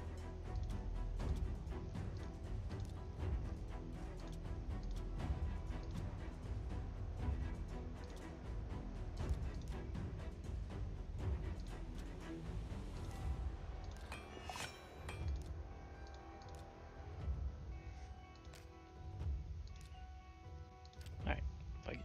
Alright, fuck it.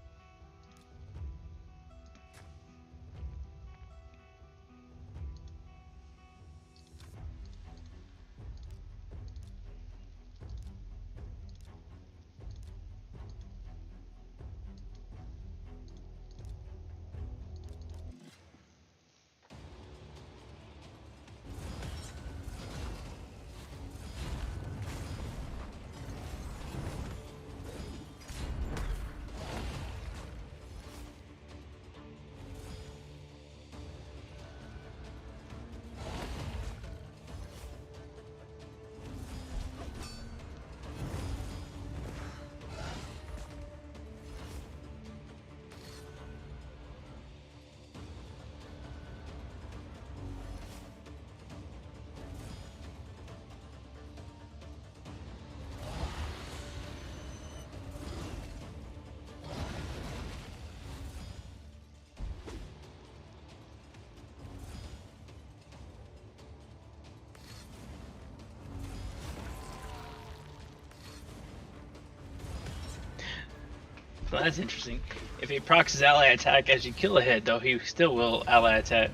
Well, that's interesting. If he procs his ally attack as you kill a head, though, he still will ally attack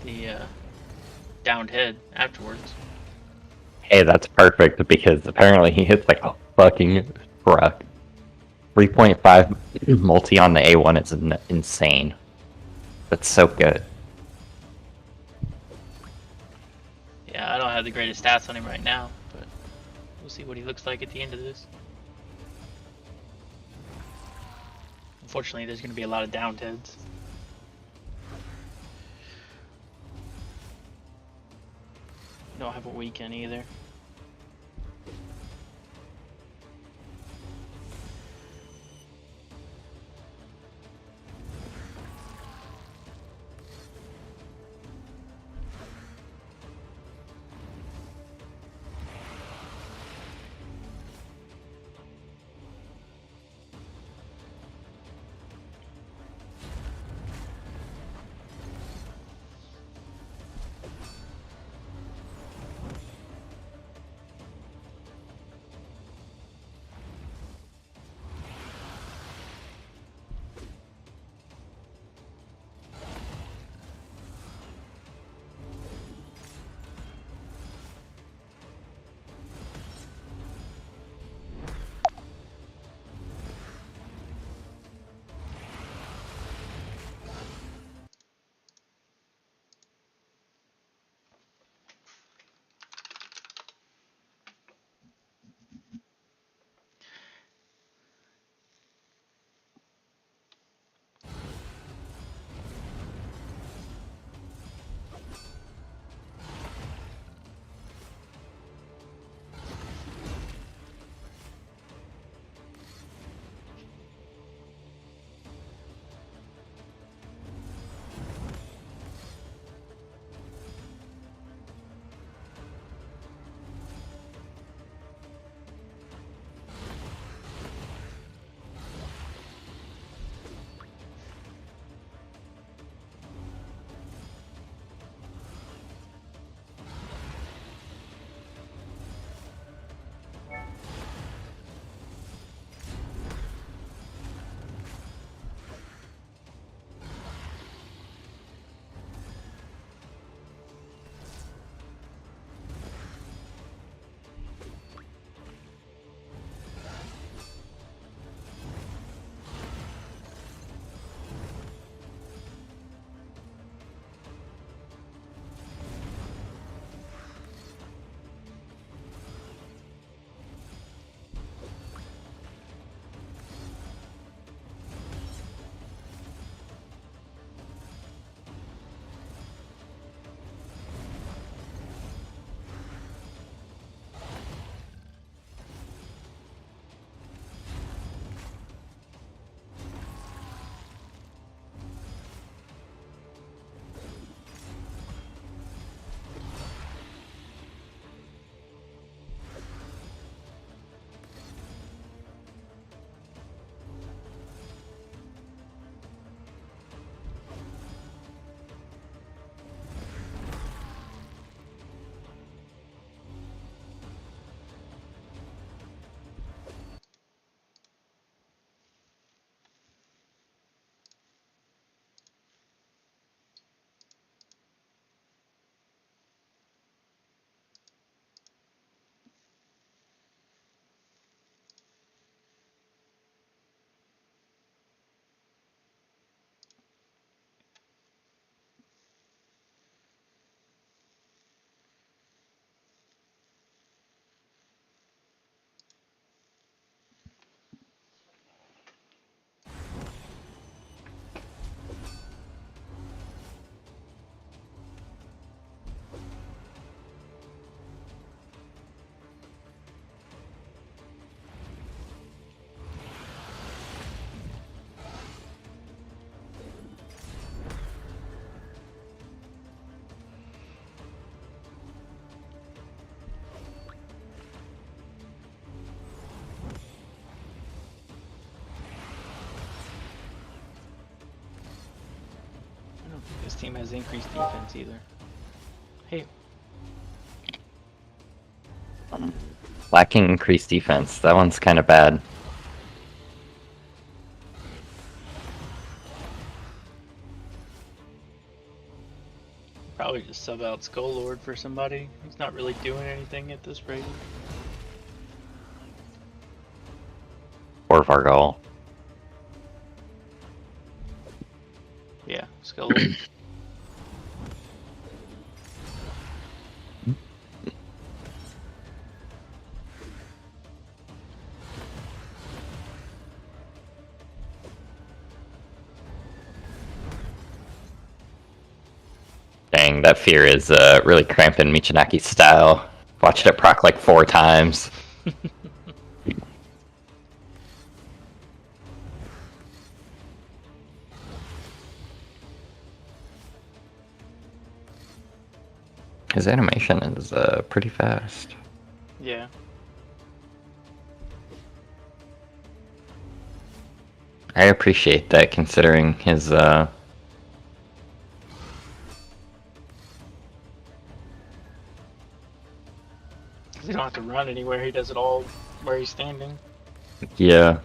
the downed head afterwards. Hey, that's perfect because apparently he hits like a fucking truck. 3.5 multi on the A1 is insane. That's so good. Yeah, I don't have the greatest stats on him right now, but we'll see what he looks like at the end of this. Unfortunately, there's going to be a lot of downed heads. Don't have a weekend either. This team has increased defense either. Hey, Lacking increased defense. That one's kind of bad. probably just sub out Skull Lord for somebody. He's not really doing anything at this rate. Or Vargal. Yeah, Skull Lord. Dang, that fear is really cramping Michinaki's style. Watched it proc like 4 times. His animation is pretty fast. Yeah. I appreciate that considering his He don't have to run anywhere. He does it all where he's standing. yeah.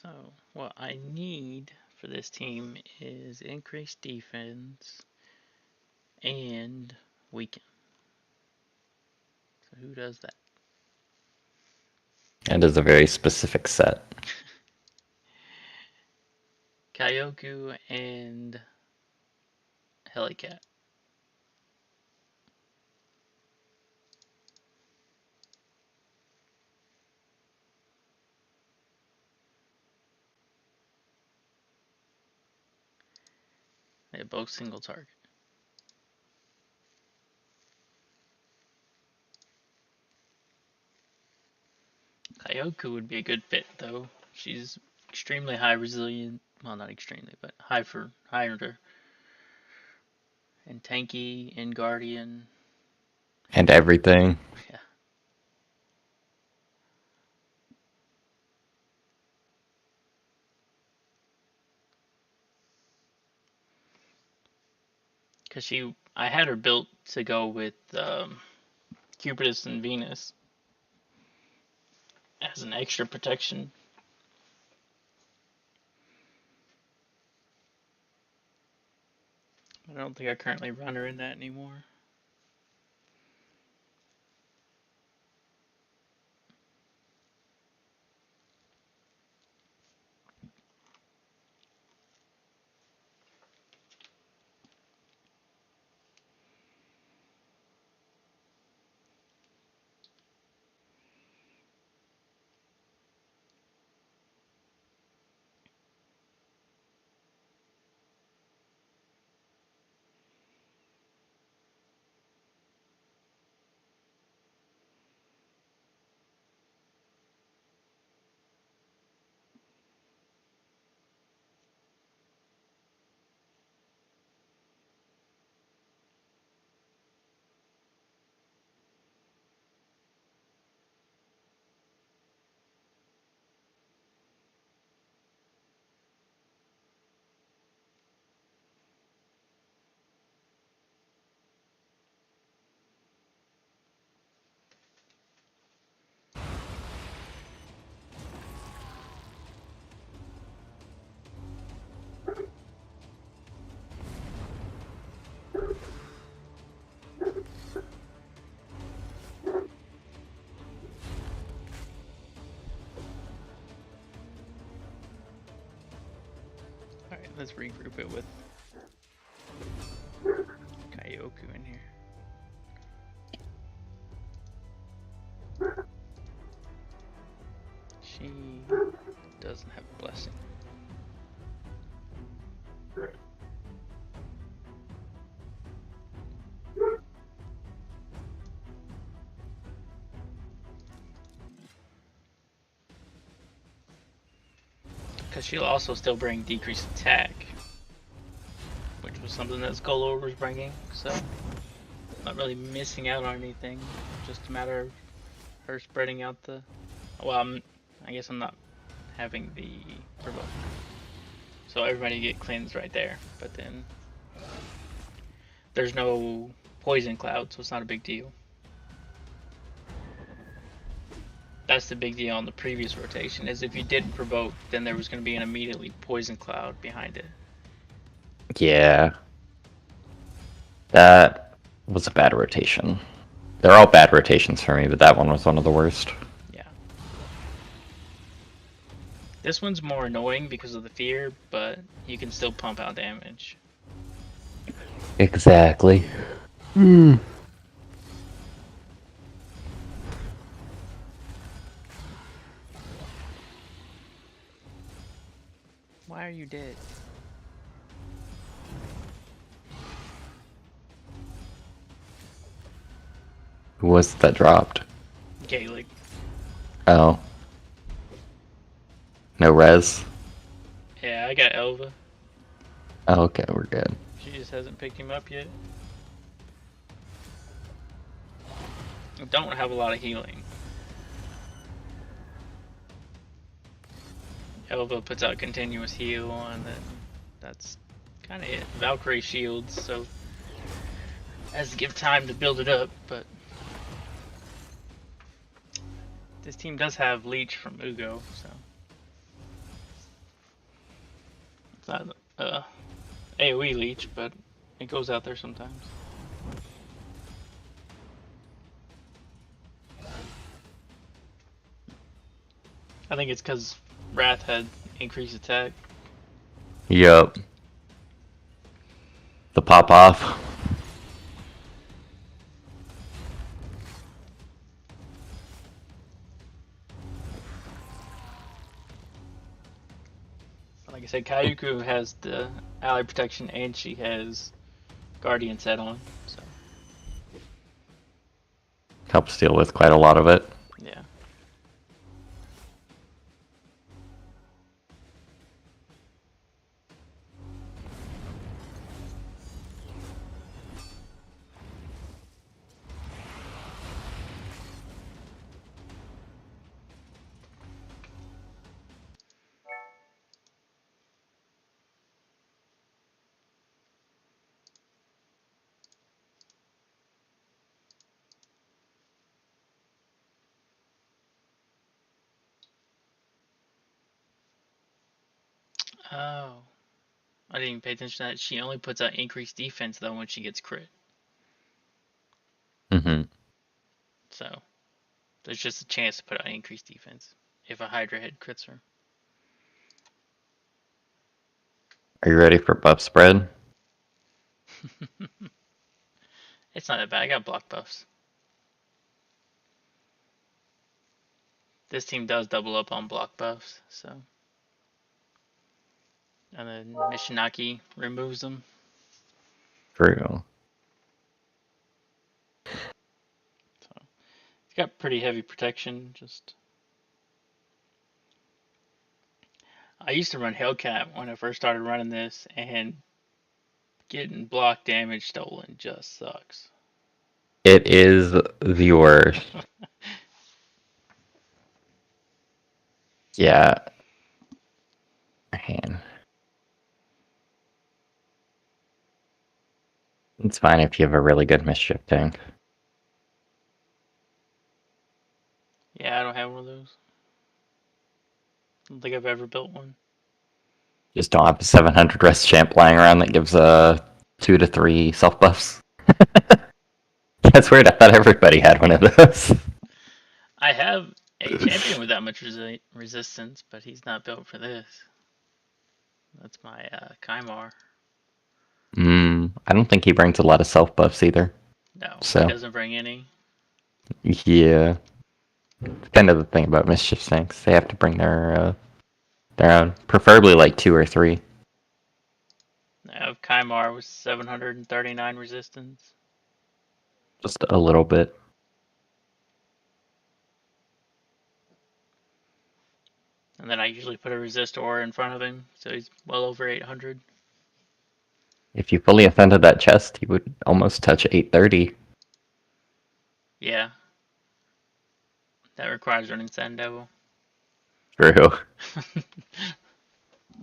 So, what I need for this team is increased defense and weaken. So, who does that? It is a very specific set. Kyoku and Helicat. They're both single target. Kyoku would be a good fit though. She's extremely high resilient. Well, not extremely, but high for higher and tanky and guardian. And everything. Yeah. Because I had her built to go with Cupidus and Venus as an extra protection. I don't think I currently run her in that anymore. Alright, let's regroup it with Kyoku in here. She doesn't have a blessing. Because she'll also still bring decreased attack, which was something that Skull was bringing, so not really missing out on anything. Just a matter of her spreading out the. Well, I guess I'm not having the provoke, so everybody get cleansed right there. But then there's no poison cloud, so it's not a big deal. That's the big deal on the previous rotation, is if you didn't provoke, then there was going to be an immediately poison cloud behind it. Yeah. That was a bad rotation. They're all bad rotations for me, but that one was one of the worst. Yeah. This one's more annoying because of the fear, but you can still pump out damage. Exactly. Why are you dead? Who was it that dropped? Gaelic. Oh. No res? Yeah, I got Elva. Oh, okay, we're good. She just hasn't picked him up yet. I don't have a lot of healing. Elva puts out continuous heal, and then that's kind of it. Valkyrie shields, so has to give time to build it up, but this team does have Leech from Ugo, so it's not AoE Leech, but it goes out there sometimes. I think it's because Wrath had increased attack. Yup. The pop off. Like I said, Kayuku has the ally protection and she has Guardian set on, so Helps deal with quite a lot of it. yeah. Oh. I didn't even pay attention to that. She only puts out increased defense though when she gets crit. Mm-hmm. So there's just a chance to put out increased defense if a Hydra head crits her. Are you ready for buff spread? It's not that bad. I got block buffs. This team does double up on block buffs, so. And then Mishinaki removes them. True. So it's got pretty heavy protection. Just I used to run Hellcat when I first started running this, and getting block damage stolen just sucks. It is the worst. Yeah. Man. It's fine if you have a really good mischief tank. Yeah, I don't have one of those. I don't think I've ever built one. Just don't have a 700 rest champ lying around that gives 2 to 3 self buffs. That's weird. I thought everybody had one of those. I have a champion with that much resistance, but he's not built for this. That's my Kymar. I don't think he brings a lot of self buffs either. No, So. he doesn't bring any. Yeah. It's kind of the thing about mischief tanks. They have to bring their They're preferably like 2 or 3. I have Kymar with 739 resistance. Just a little bit. And then I usually put a resist aura in front of him, so he's well over 800. If you fully offended that chest, you would almost touch 830. Yeah. That requires running Sand Devil. True.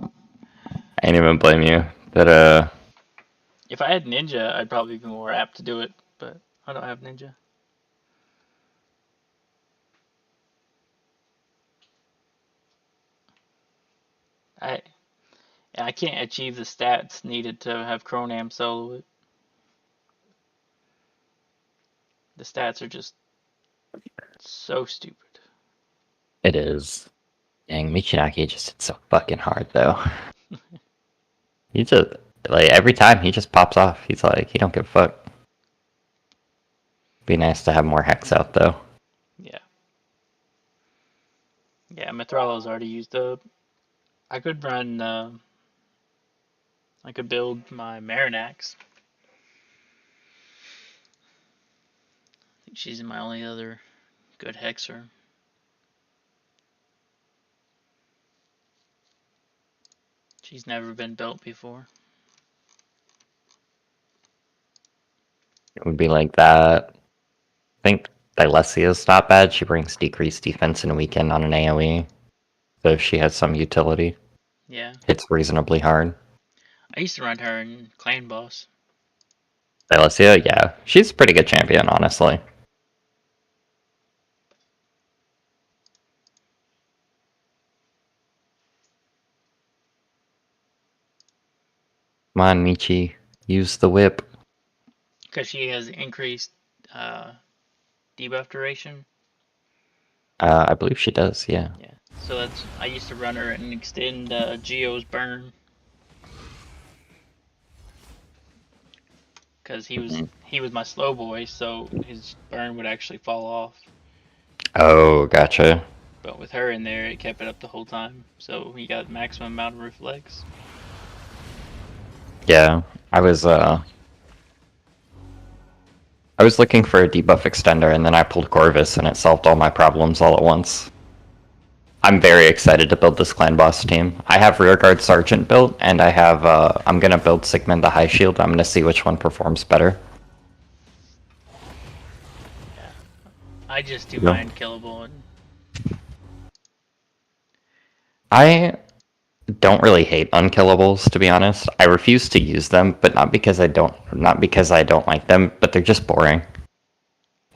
I ain't even blame you. That If I had Ninja, I'd probably be more apt to do it, but I don't have Ninja. I I can't achieve the stats needed to have Cronam solo it. The stats are just so stupid. it is. Dang, Michinaki just hit so fucking hard though. He just like every time he just pops off. He's like he don't give a fuck. Be nice to have more hex out though. Yeah. Yeah, Mithrala's already used up. I could run, I could build my Marinax. I think she's my only other good hexer. She's never been built before. It would be like that. I think Dilesia's not bad. She brings decreased defense in a weekend on an AoE. So she has some utility. Yeah. Hits reasonably hard. I used to run her in Clan Boss. Dilesia, yeah. She's a pretty good champion, honestly. Come on, Michi. Use the whip. Because she has increased debuff duration. I believe she does, yeah. Yeah. So that's, I used to run her and extend Geo's burn. Because he was my slow boy, so his burn would actually fall off. Oh, gotcha. But with her in there, it kept it up the whole time, so he got maximum amount of reflex. Yeah, I was looking for a debuff extender, and then I pulled Corvus, and it solved all my problems all at once. I'm very excited to build this clan boss team. I have Rearguard Sergeant built, and I have I'm gonna build Sigmund the High Shield. I'm gonna see which one performs better. Yeah. I just do Yeah. my unkillable and I don't really hate unkillables, to be honest. I refuse to use them, but not because I don't like them, but they're just boring.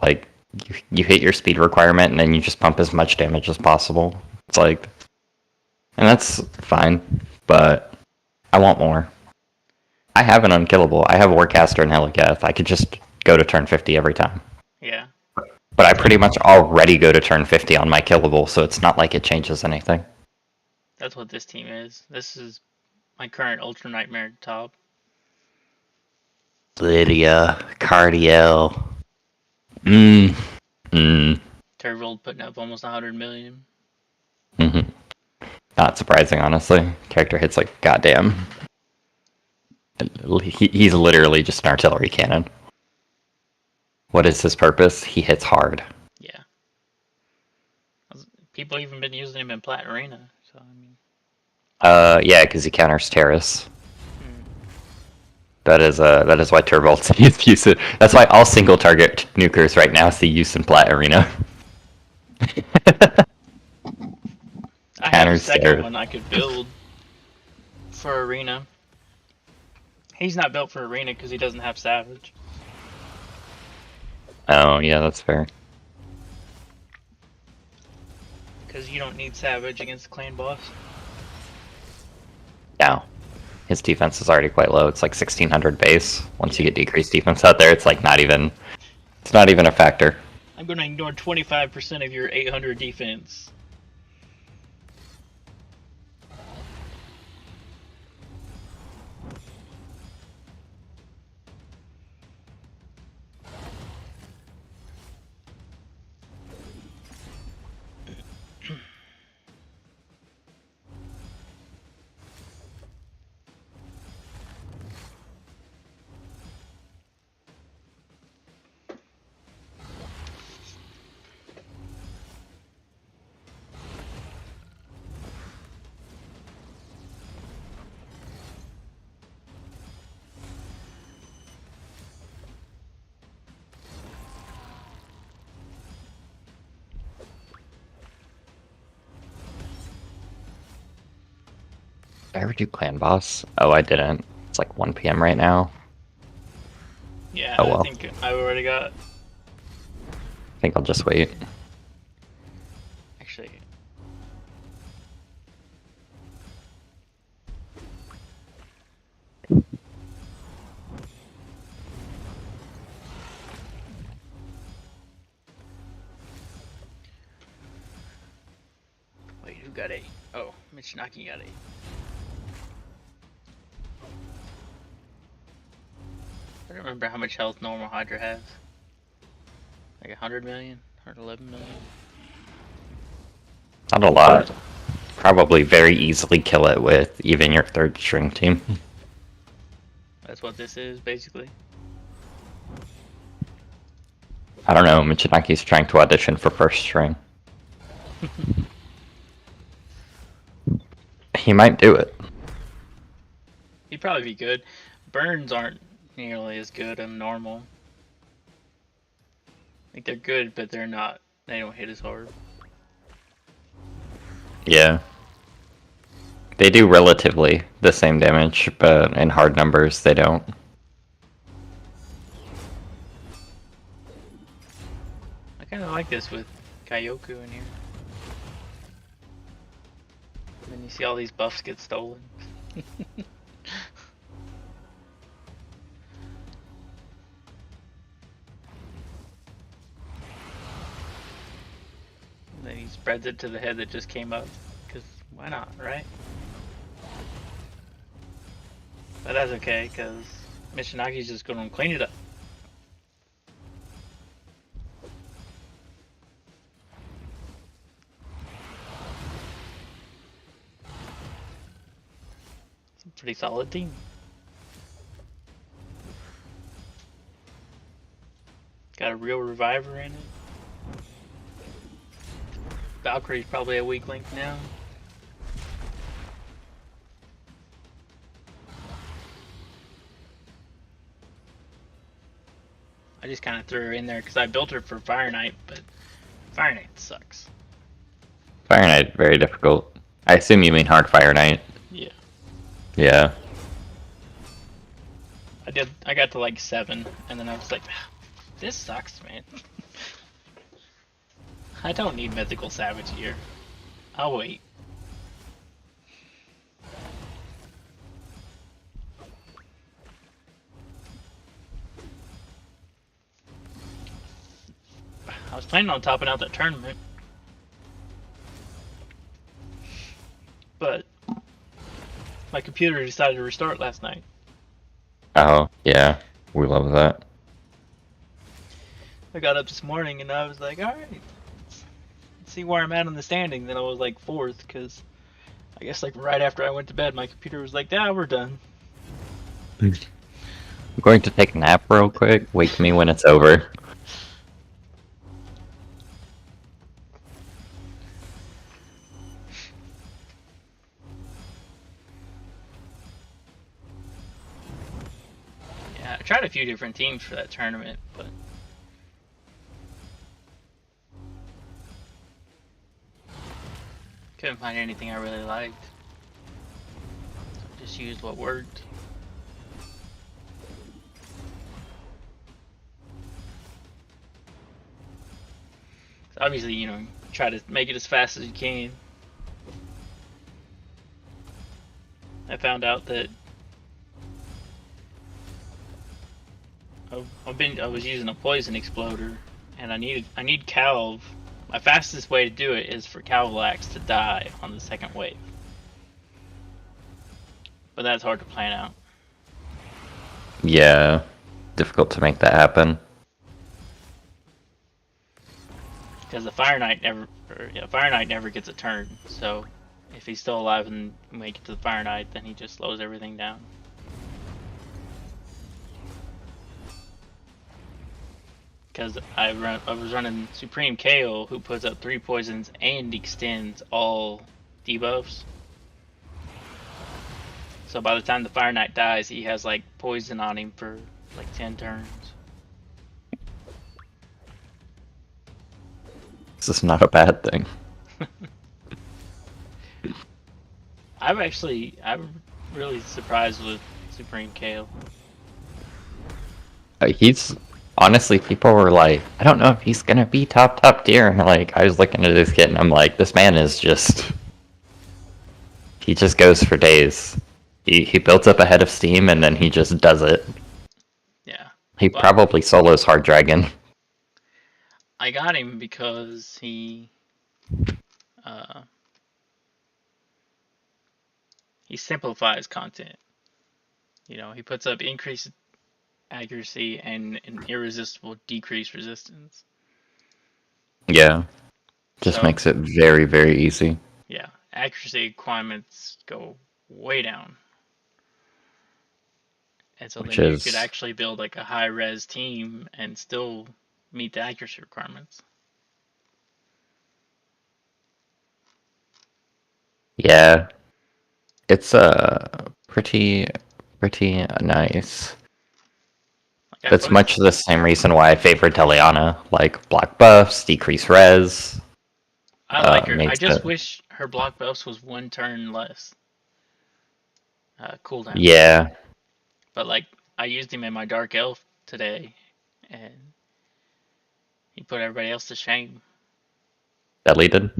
Like you hit your speed requirement and then you just pump as much damage as possible. It's like, and that's fine, but I want more. I have an unkillable. I have Warcaster and Helicath. I could just go to turn 50 every time. yeah. But I pretty much already go to turn 50 on my killable, so it's not like it changes anything. That's what this team is. This is my current Ultra Nightmare top. Lydia, Cardiel. Turvold putting up almost 100 million. Not surprising, honestly. Character hits like goddamn. He's literally just an artillery cannon. What is his purpose? He hits hard. Yeah. People even been using him in Plat Arena, so I mean. Yeah, because he counters Terrace. That is why Turbolt use it. That's why all single target nukers right now see use in Plat Arena. I have a second one I could build for Arena. He's not built for Arena because he doesn't have Savage. Oh, yeah, that's fair. Because you don't need Savage against the Clan Boss. No. His defense is already quite low. It's like 1600 base. Once you get decreased defense out there, it's like not even a factor. I'm going to ignore 25% of your 800 defense. Did I ever do clan boss? Oh, I didn't. It's like 1 p.m. right now. Yeah, Oh I well. think I already got. I think I'll just wait. Actually, wait, who got 8? Oh, Michinaki got 8. I don't remember how much health normal Hydra has. Like 100 million? 111 million? Not a lot. Probably very easily kill it with even your third string team. That's what this is, basically. I don't know, Michinaki's trying to audition for first string. He might do it. He'd probably be good. Burns aren't nearly as good as normal. Like, they're good, but they're not. They don't hit as hard. Yeah. They do relatively the same damage, but in hard numbers they don't. I kind of like this with Kyoku in here. And then you see all these buffs get stolen. And then he spreads it to the head that just came up. Because why not, right? But that's okay, because Michinaki's just going to clean it up. It's a pretty solid team. Got a real reviver in it. Valkyrie's probably a weak link now. I just kind of threw her in there because I built her for Fire Knight, but Fire Knight sucks. Fire Knight, very difficult. I assume you mean hard Fire Knight. Yeah. Yeah. I got to like 7, and then I was like, this sucks, man. I don't need Mythical Savage here. I'll wait. I was planning on topping out that tournament, but my computer decided to restart last night. Oh, yeah. We love that. I got up this morning and I was like, alright, let's see where I'm at in the standing. Then I was like 4th, because I guess like right after I went to bed, my computer was like, yeah, we're done. I'm going to take a nap real quick. Wake me when it's over. Yeah, I tried a few different teams for that tournament, but couldn't find anything I really liked. So I just used what worked. So obviously, you know, try to make it as fast as you can. I found out that I was using a poison exploder, and I need Calv. My fastest way to do it is for Calvalax to die on the second wave, but that's hard to plan out. Yeah. Difficult to make that happen. Because the Fire Knight never gets a turn. So if he's still alive and make it to the Fire Knight, then he just slows everything down. Because I was running Supreme KO, who puts up 3 poisons and extends all debuffs. So by the time the Fire Knight dies, he has like poison on him for like 10 turns. This is not a bad thing. I'm really surprised with Supreme Kale. He's honestly, people were like, I don't know if he's gonna be top tier. And like, I was looking at this kid and I'm like, this man is just, he just goes for days. He builds up a head of steam and then he just does it. Yeah. He Well, probably solos Hard Dragon. I got him because uh, he simplifies content. You know, he puts up increased accuracy and an irresistible decreased resistance. Yeah, just So, makes it very, very easy. yeah, accuracy requirements go way down. And so Which then you could is, actually build like a high res team and still meet the accuracy requirements. yeah, it's pretty nice. Like I That's put, much the same reason why I favored Deliana. Like block buffs, decrease res, I like her. I makes just it. wish her block buffs was one turn less cooldown. Yeah, But like I used him in my dark elf today, and he put everybody else to shame. deleted.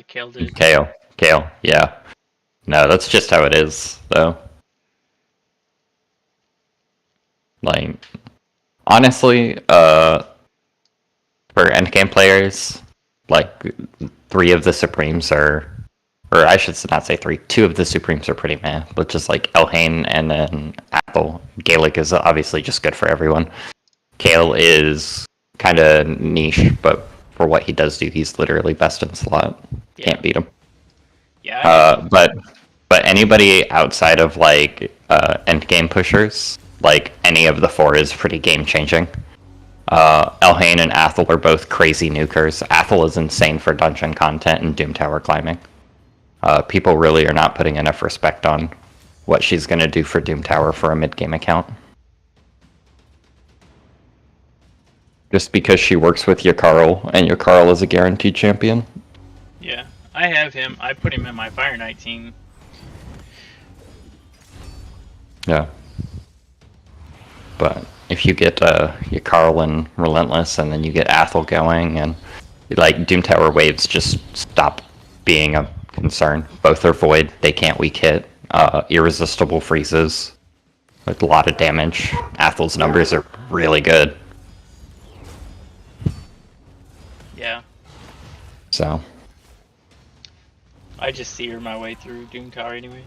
Kale did. Kale. Yeah. No, that's just how it is, though. Like, honestly, for endgame players, like 3 of the Supremes are, or I should not say 3. 2 of the Supremes are pretty meh, but just like Elhain and then Athel. Gaelic is obviously just good for everyone. Kale is kind of niche, but for what he does do, he's literally best in slot. Yeah. Can't beat him. Yeah. But anybody outside of like end game pushers, like any of the 4 is pretty game changing. Elhain and Athel are both crazy nukers. Athel is insane for dungeon content and Doom Tower climbing. People really are not putting enough respect on what she's going to do for Doom Tower for a mid game account. Just because she works with Yakarl, and Yakarl is a guaranteed champion. Yeah. I have him. I put him in my Fire Knight team. Yeah. But if you get Yakarl and Relentless, and then you get Athel going, and like Doom Tower waves just stop being a concern. Both are void. They can't weak hit. Irresistible freezes with a lot of damage. Athel's numbers are really good. Yeah. So I just sear my way through Doom Tower anyway.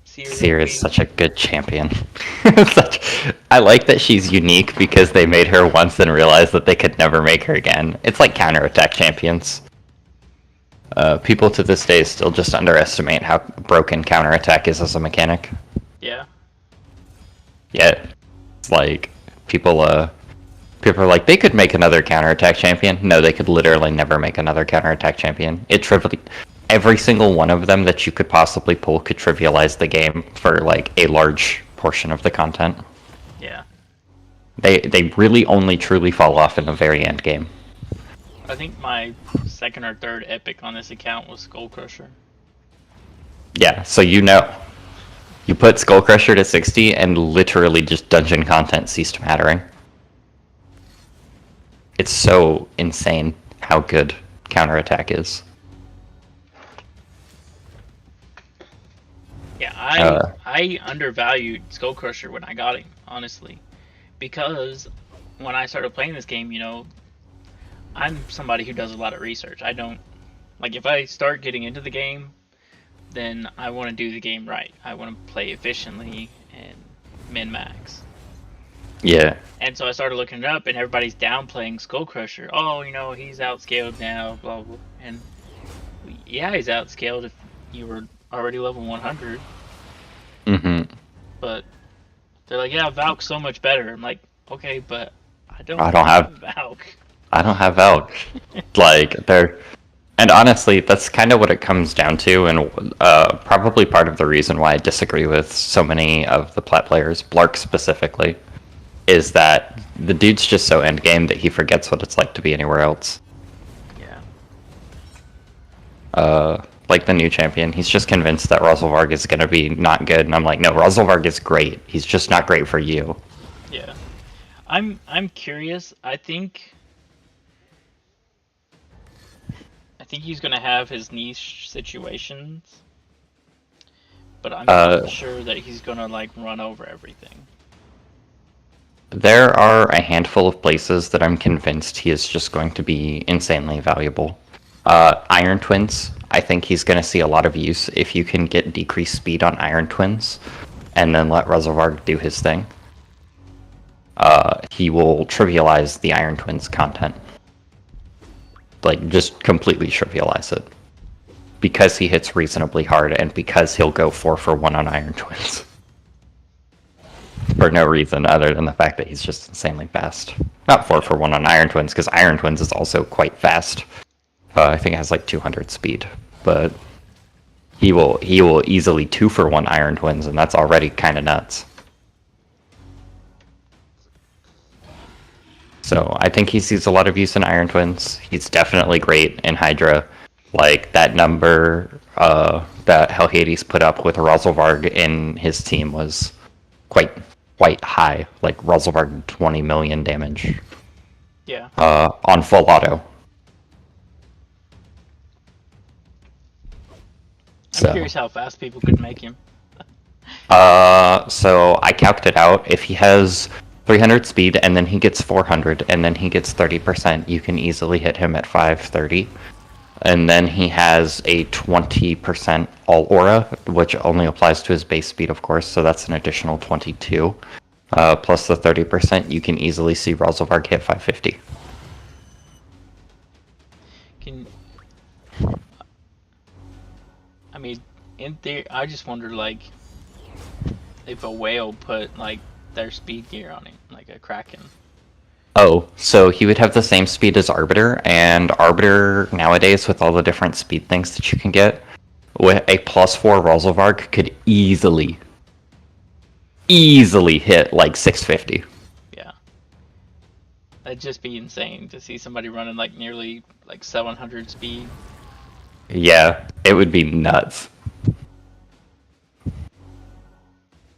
Seer is such a good champion. I like that she's unique because they made her once and realized that they could never make her again. It's like counterattack champions. People to this day still just underestimate how broken counterattack is as a mechanic. Yeah. Yeah, it's like people are like, they could make another counterattack champion. No, they could literally never make another counterattack champion. Every single one of them that you could possibly pull could trivialize the game for like a large portion of the content. Yeah. They really only truly fall off in the very end game. I think my second or third epic on this account was Skull Crusher. Yeah, so you put Skull Crusher to 60 and literally just dungeon content ceased mattering. It's so insane how good counterattack is. Yeah, I undervalued Skull Crusher when I got him, honestly. Because when I started playing this game, you know, I'm somebody who does a lot of research. I don't, like, if I start getting into the game, then I want to do the game right. I want to play efficiently and min-max. Yeah. And so I started looking it up, and everybody's downplaying Skull Crusher. Oh, you know, he's outscaled now, blah, blah. And yeah, he's outscaled if you were already level 100. Mm-hmm. But they're like, yeah, Valk's so much better. I'm like, okay, but I don't have Valk. I don't have Valk. Like, and honestly, that's kind of what it comes down to, and probably part of the reason why I disagree with so many of the plat players, Blark specifically, is that the dude's just so endgame that he forgets what it's like to be anywhere else. Yeah. Like the new champion, he's just convinced that Rosalvarg is gonna be not good, and I'm like, no, Rosalvarg is great. He's just not great for you. Yeah. I'm curious. I think he's gonna have his niche situations, but I'm not sure that he's gonna like run over everything. There are a handful of places that I'm convinced he is just going to be insanely valuable. Iron Twins, I think he's going to see a lot of use if you can get decreased speed on Iron Twins, and then let Rosalvarg do his thing. He will trivialize the Iron Twins content. Like, just completely trivialize it. Because he hits reasonably hard, and because he'll go 4 for 1 on Iron Twins. For no reason other than the fact that he's just insanely fast. Not 4 for 1 on Iron Twins, because Iron Twins is also quite fast. I think it has like 200 speed, but he will easily 2 for 1 Iron Twins, and that's already kind of nuts. So I think he sees a lot of use in Iron Twins. He's definitely great in Hydra. Like that number that Hell Hades put up with Rosalvarg in his team was quite high. Like Rosalvarg 20 million damage. Yeah. On full auto. I'm curious how fast people could make him. So I calced it out. If he has 300 speed and then he gets 400 and then he gets 30%, you can easily hit him at 530. And then he has a 20% all aura, which only applies to his base speed, of course, so that's an additional 22. Plus the 30%, you can easily see Rosalvarg hit 550. I mean, in theory, I just wonder, like, if a whale put, like, their speed gear on him, like a Kraken. Oh, so he would have the same speed as Arbiter, and Arbiter nowadays, with all the different speed things that you can get, with a +4 Rosalvarg could easily hit like 650. Yeah. That'd just be insane to see somebody running like nearly like 700 speed. Yeah, it would be nuts.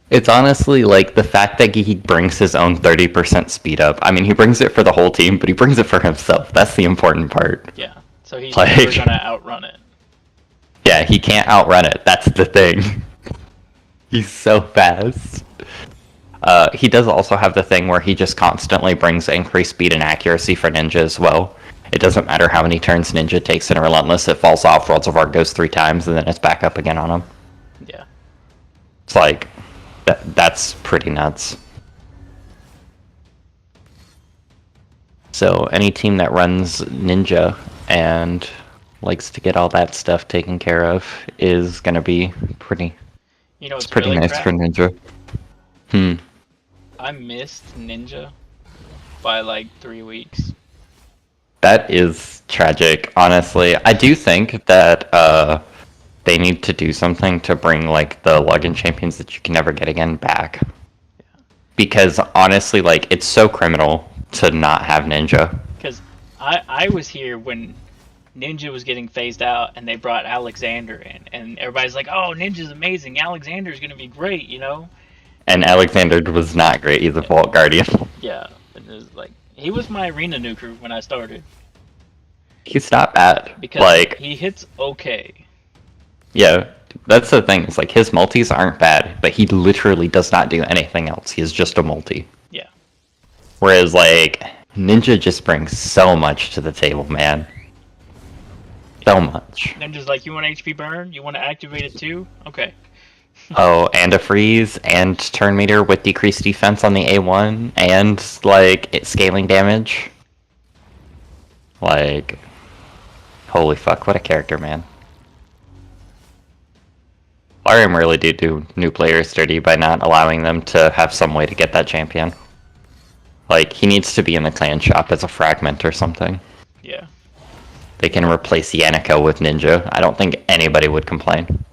It's honestly like the fact that he brings his own 30% speed up. I mean, he brings it for the whole team, but he brings it for himself. That's the important part. Yeah, so he's like, never gonna outrun it. Yeah, he can't outrun it. That's the thing. He's so fast. He does also have the thing where he just constantly brings increased speed and accuracy for Ninja as well. It doesn't matter how many turns Ninja takes in Relentless, it falls off, Rosalvarg goes 3 times, and then it's back up again on him. Yeah. It's like, that's pretty nuts. So any team that runs Ninja and likes to get all that stuff taken care of is going to be pretty... You know, it's pretty really nice crap. for Ninja. I missed Ninja by like 3 weeks. That is tragic, honestly. I do think that they need to do something to bring like the login champions that you can never get again back. Yeah. Because honestly, like, it's so criminal to not have Ninja. Because I was here when Ninja was getting phased out and they brought Alexander in, and everybody's like, oh, Ninja's amazing, Alexander's gonna be great, you know? And Alexander was not great, he's a Vault Guardian. Yeah, and it was like, he was my arena nuker when I started. He's not bad. Because like, he hits okay. Yeah, that's the thing, it's like his multis aren't bad, but he literally does not do anything else. He is just a multi. Yeah. Whereas, like, Ninja just brings so much to the table, man. So much. Ninja's like, you want HP burn? You want to activate it too? Okay. Oh, and a freeze, and turn meter with decreased defense on the A1, and, like, scaling damage. Like, holy fuck, what a character, man. Larium really do new players dirty by not allowing them to have some way to get that champion. Like, he needs to be in the clan shop as a fragment or something. Yeah. They can replace Yannico with Ninja. I don't think anybody would complain.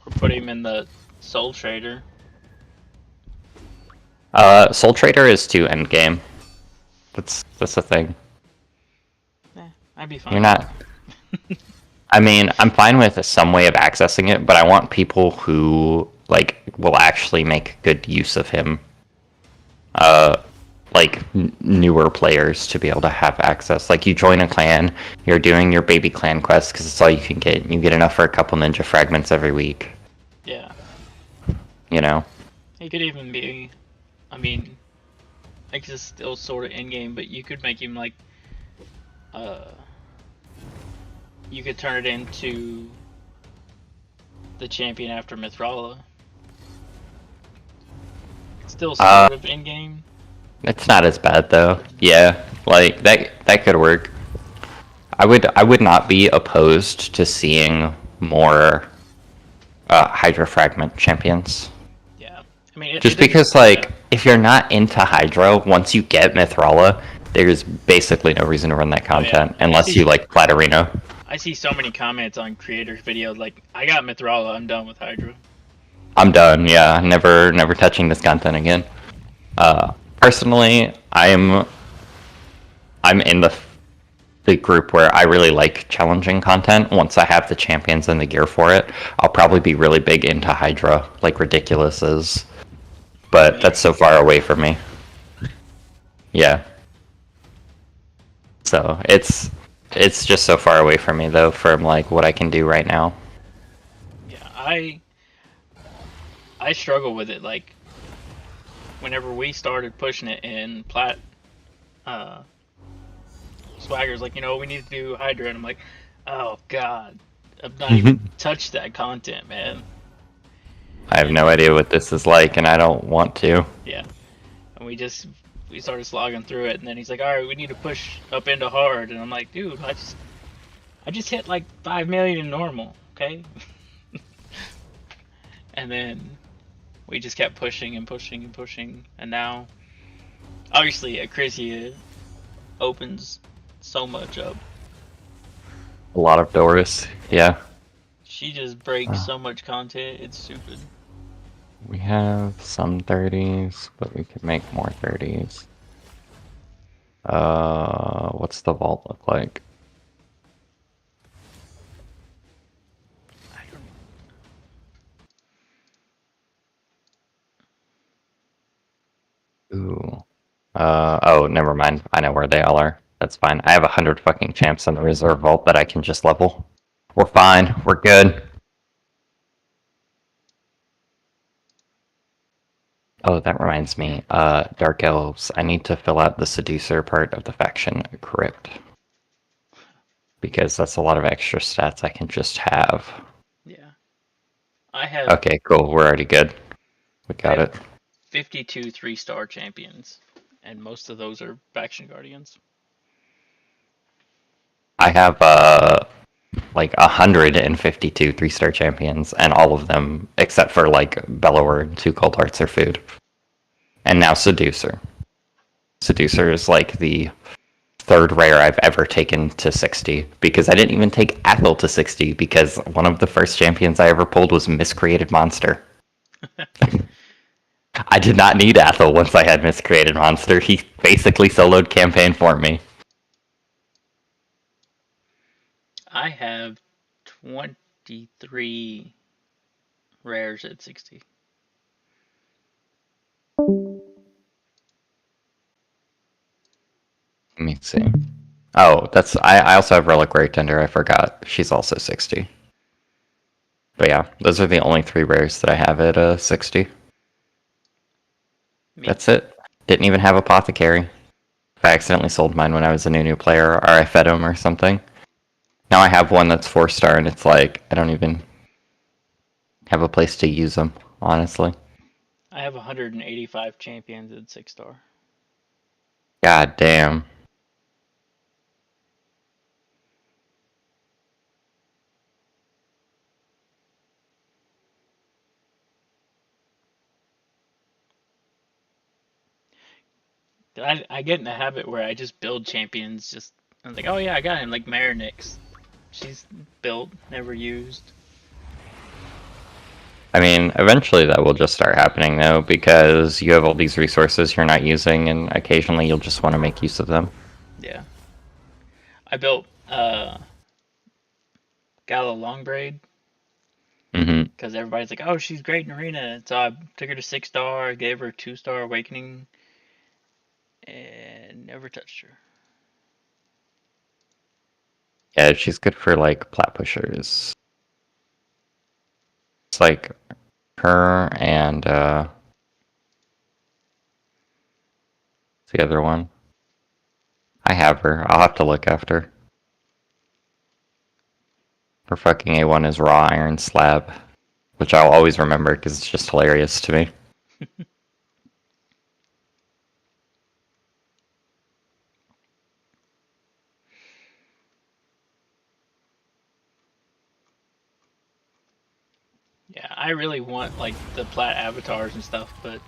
Or put him in the Soul Trader. Soul Trader is too endgame. That's the thing. I'd be fine. You're not. I mean, I'm fine with some way of accessing it, but I want people who like will actually make good use of him. Like newer players to be able to have access. Like you join a clan, you're doing your baby clan quest because it's all you can get. You get enough for a couple ninja fragments every week. Yeah. You know. He could even be. I mean, like it's still sort of in game, but you could make him like. You could turn it into the champion after Mithrala. It's still sort of in game. It's not as bad though. Yeah, like that could work. I would not be opposed to seeing more Hydra fragment champions. Yeah, I mean, just because like if you're not into Hydra, once you get Mithrala, there's basically no reason to run that content unless you like Plat Arena. I see so many comments on creators' videos like, "I got Mithrala, I'm done with Hydra." I'm done. Yeah, never touching this content again. Personally, I'm in the group where I really like challenging content. Once I have the champions and the gear for it, I'll probably be really big into Hydra, like Ridiculous is. But that's so far away from me. Yeah. So it's just so far away from me though, from like what I can do right now. Yeah, I struggle with it. Like whenever we started pushing it in Plat, Swagger's like, we need to do Hydra, and I'm like, oh god, I've not even touched that content, man. I have no idea what this is like, and I don't want to. Yeah, and we started slogging through it, and then he's like, all right, we need to push up into hard, and I'm like, dude, I just hit like 5 million in normal, okay? And then we just kept pushing and pushing and pushing, and now, obviously, Acrisia opens so much up. A lot of doors, yeah. She just breaks so much content, it's stupid. We have some 30s, but we could make more 30s. What's the vault look like? I don't know. Ooh. Oh, never mind. I know where they all are. That's fine. I have 100 fucking champs in the reserve vault that I can just level. We're fine. We're good. Oh, that reminds me. Dark Elves. I need to fill out the Seducer part of the faction crypt. Because that's a lot of extra stats I can just have. Yeah. I have... Okay, cool. We're already good. We got it. 52 3-star champions. And most of those are faction guardians. I have, like 152 3-star champions, and all of them, except for like Bellower and 2 Cold Hearts, are food. And now Seducer. Seducer is like the 3rd rare I've ever taken to 60, because I didn't even take Athel to 60, because one of the first champions I ever pulled was Miscreated Monster. I did not need Athel once I had Miscreated Monster. He basically soloed campaign for me. I have 23 rares at 60. Let me see. Oh, that's I also have Relic Rare Tender. I forgot. She's also 60. But yeah, those are the only 3 rares that I have at 60. That's it. Didn't even have Apothecary. I accidentally sold mine when I was a new player, or I fed him or something. Now I have one that's 4-star, and it's like, I don't even have a place to use them, honestly. I have 185 champions at 6-star. God damn. I get in the habit where I just build champions, I'm like, oh yeah, I got him, like Marinix. She's built, never used. I mean, eventually that will just start happening though, because you have all these resources you're not using, and occasionally you'll just want to make use of them. Yeah. I built Gala Longbraid Mm-hmm. because everybody's like, oh, she's great in arena. So I took her to 6-star, gave her 2-star awakening, and never touched her. Yeah, she's good for like plat pushers. It's like her and the other one. I have her. I'll have to look after. Her fucking A1 is raw iron slab, which I'll always remember because it's just hilarious to me. Yeah, I really want like the plat avatars and stuff, but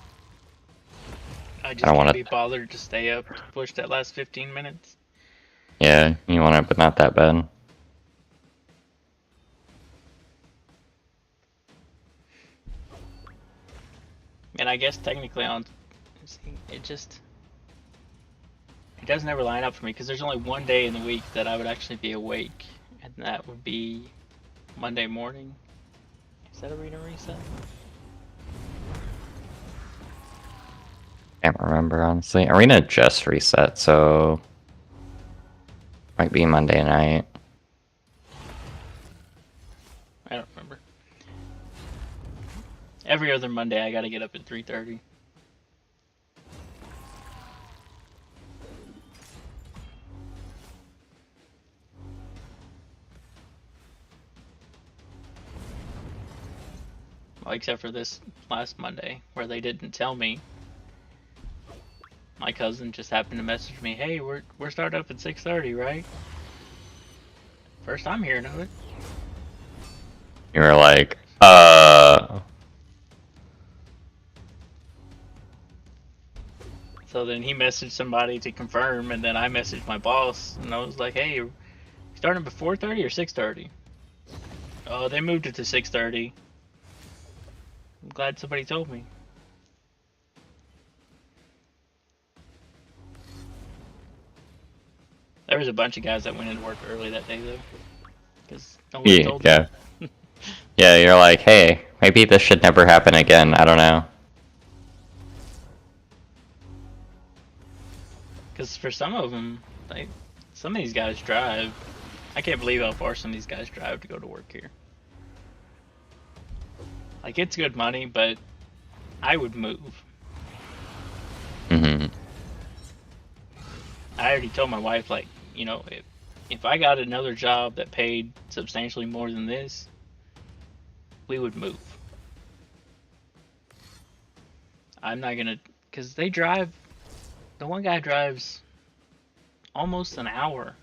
I I just don't can't want be to. bothered to stay up to push that last 15 minutes. Yeah, you want it, but not that bad. And I guess technically on it just it doesn't ever line up for me because there's only one day in the week that I would actually be awake, and that would be Monday morning. Is that arena reset? Can't remember honestly. Arena just reset, so might be Monday night. I don't remember. Every other Monday I gotta get up at 3:30. Well, except for this last Monday where they didn't tell me. My cousin just happened to message me, "Hey, we're starting up at 6:30, right?" First I'm hearing of it. You were like, So then he messaged somebody to confirm, and then I messaged my boss, and I was like, "Hey, starting at 4:30 or 6:30?" Oh, they moved it to 6:30. I'm glad somebody told me. There was a bunch of guys that went into work early that day though, because no one told them. yeah. Yeah, you're like, hey, maybe this should never happen again. I don't know. Because for some of them, like some of these guys drive. I can't believe how far some of these guys drive to go to work here. Like it's good money, but I would move. Mm-hmm. I already told my wife, like, you know, if I got another job that paid substantially more than this, we would move. I'm not gonna, because they drive, the one guy drives almost an hour.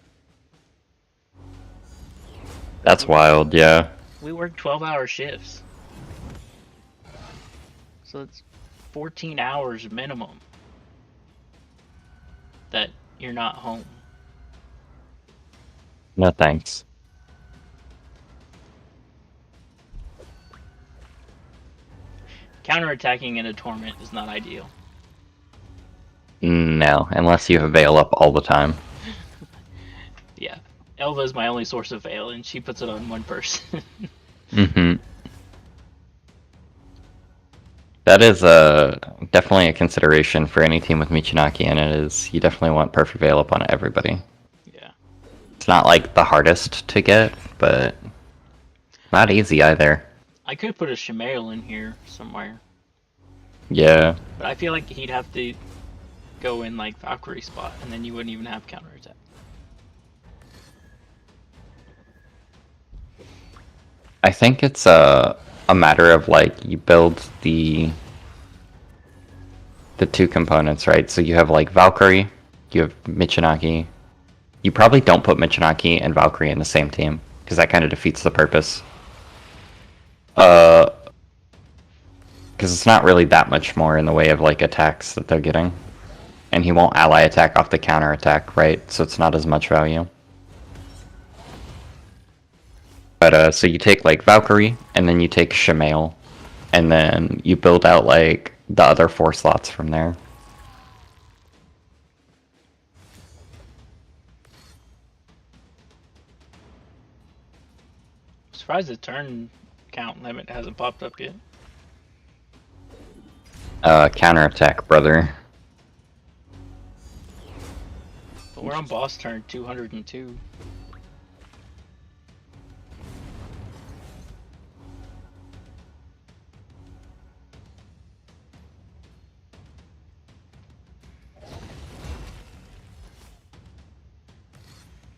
That's wild, yeah. We work 12-hour shifts. So it's 14 hours minimum that you're not home. No thanks. Counterattacking in a tournament is not ideal. No, unless you have Veil up all the time. Yeah. Elva is my only source of veil, and she puts it on one person. Mm-hmm. That is definitely a consideration for any team with Michinaki in it, is you definitely want perfect Veil up on everybody. Yeah. It's not like the hardest to get, but not easy either. I could put a Shemael in here somewhere, Yeah. but I feel like he'd have to go in like Valkyrie spot, and then you wouldn't even have counterattack. I think it's a matter of like you build the two components, right? So you have like Valkyrie, you have Michinaki. You probably don't put Michinaki and Valkyrie in the same team because that kind of defeats the purpose. Because it's not really that much more in the way of like attacks that they're getting, and he won't ally attack off the counter attack, right? So it's not as much value. But so you take like Valkyrie, and then you take Shemael, and then you build out like the other 4 slots from there. I'm surprised the turn count limit hasn't popped up yet. Counterattack, brother. But we're on boss turn 202.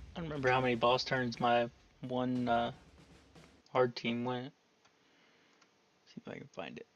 I don't remember how many boss turns my one hard team went. See if I can find it.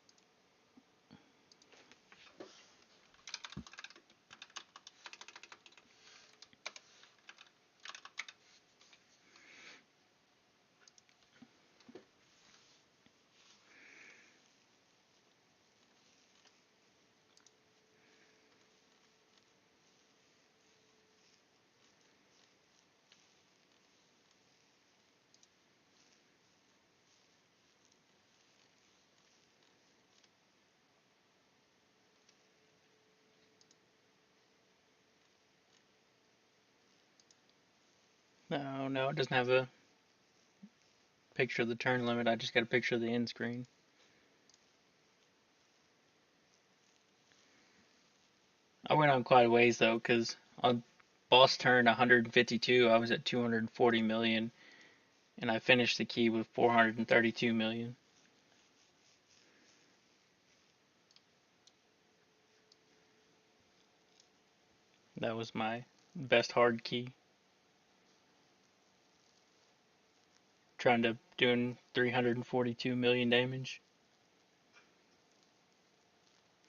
No, it doesn't have a picture of the turn limit. I just got a picture of the end screen. I went on quite a ways though, because on boss turn 152, I was at 240 million, and I finished the key with 432 million. That was my best hard key. Trying to doing 342 million damage.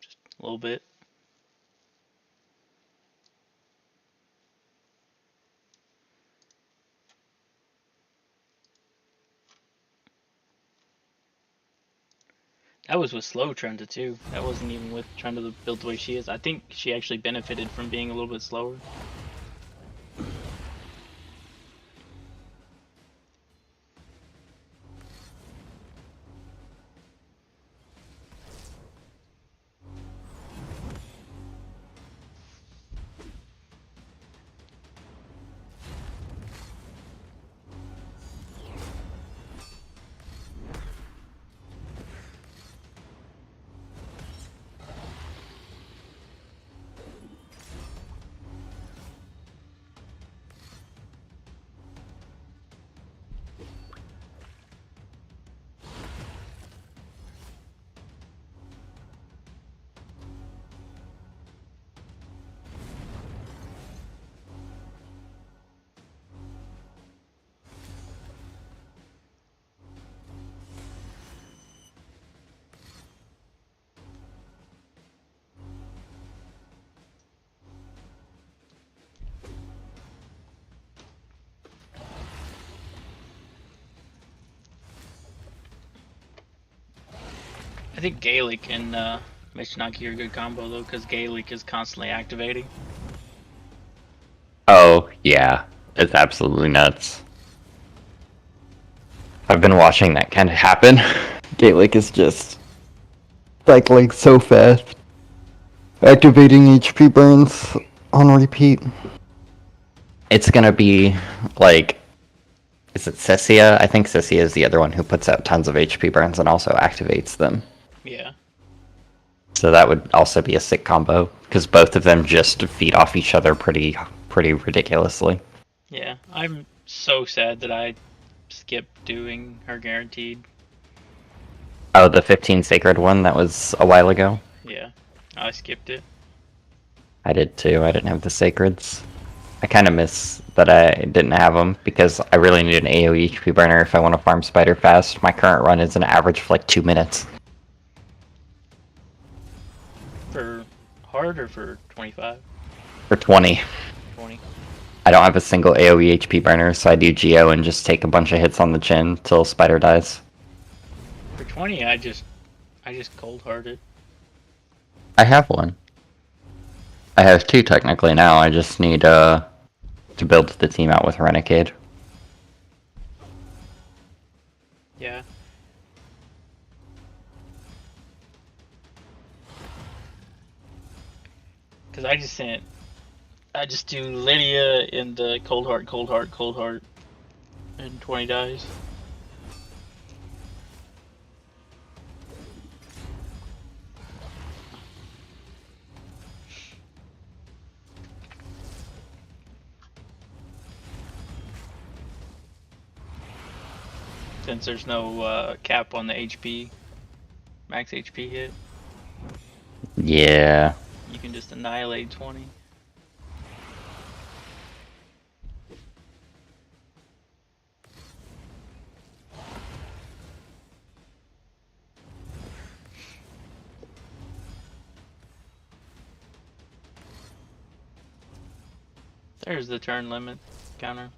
Just a little bit. That was with slow Trenta too. That wasn't even with Trenta built the way she is. I think she actually benefited from being a little bit slower. I think Gaelic and Mishinaki are a good combo though, because Gaelic is constantly activating. Oh, yeah. It's absolutely nuts. I've been watching that kind of happen. Gaelic is just cycling so fast. Activating HP burns on repeat. It's gonna be like, is it Cessia? I think Cessia is the other one who puts out tons of HP burns and also activates them. Yeah. So that would also be a sick combo, because both of them just feed off each other pretty ridiculously. Yeah. I'm so sad that I skipped doing her guaranteed. Oh, the 15 sacred one that was a while ago? Yeah. I skipped it. I did too. I didn't have the sacreds. I kind of miss that I didn't have them, because I really need an AoE HP burner if I want to farm Spider fast. My current run is an average for like 2 minutes. For hard or for 25? For 20. 20. I don't have a single AoE HP burner, so I do Geo and just take a bunch of hits on the chin till Spider dies. For 20, I just cold hearted. I have one. I have 2 technically now. I just need to build the team out with Renegade. Yeah. Because I just do Lydia in the Cold Heart, Cold Heart, Cold Heart, and 20 dies. Since there's no cap on the HP, max HP hit, Yeah. you can just annihilate 20. There's the turn limit counter.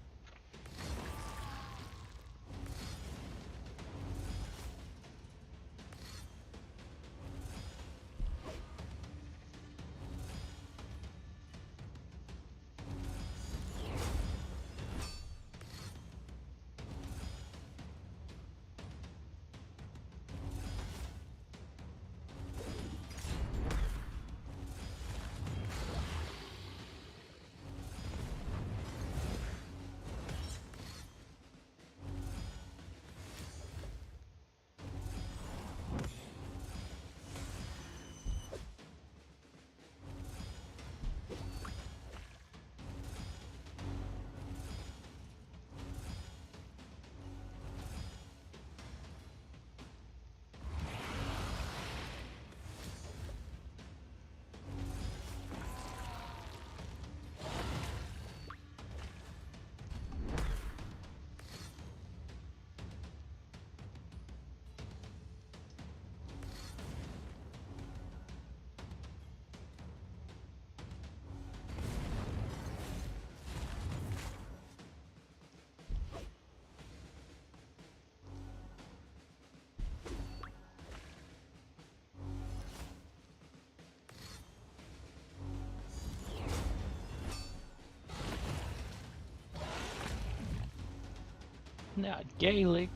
Not Gaelic.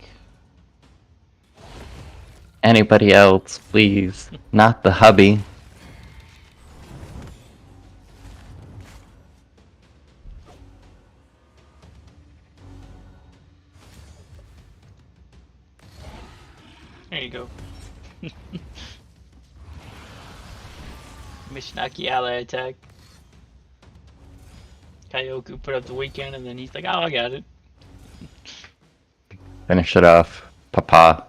Anybody else, please? Not the hubby. There you go. Mishinaki ally attack. Kaioku put up the weekend and then he's like, oh, I got it. Finish it off. Papa.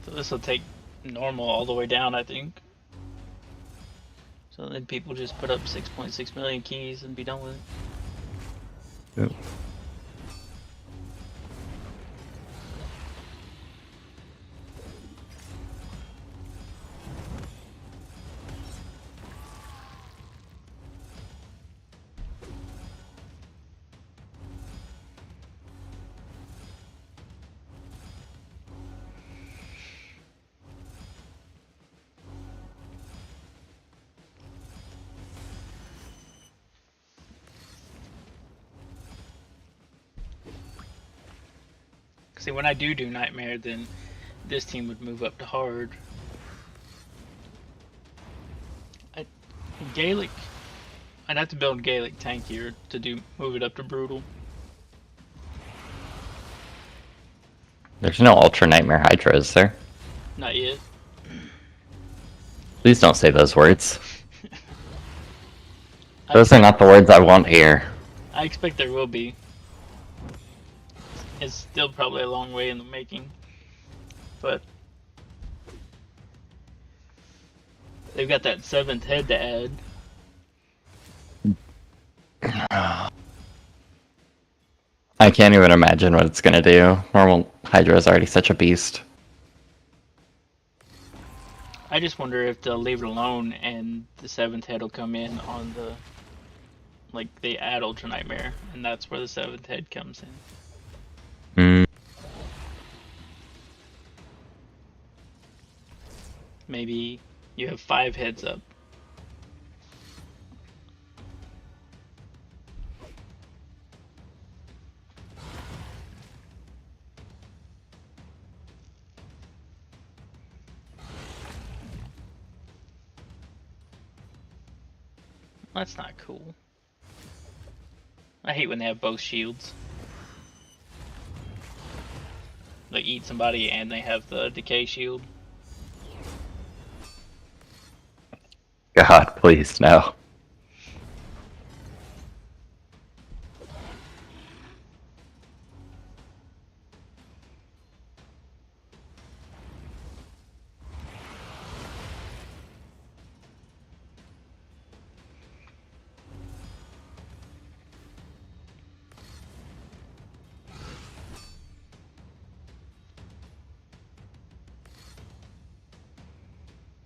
So this will take normal all the way down, I think. So then people just put up 6.6 million keys and be done with it. Yep. See, when I do Nightmare, then this team would move up to hard. Gaelic, I'd have to build Gaelic tankier to move it up to brutal. There's no Ultra Nightmare Hydra, is there? Not yet. Please don't say those words. Those are not the words I want here. I expect there will be. It's still probably a long way in the making, but they've got that 7th head to add. I can't even imagine what it's gonna do. Normal Hydra is already such a beast. I just wonder if they'll leave it alone and the 7th head will come in on the, like, they add Ultra Nightmare, and that's where the 7th head comes in. Maybe you have 5 heads up. That's not cool. I hate when they have both shields. They eat somebody and they have the decay shield. God, please, no.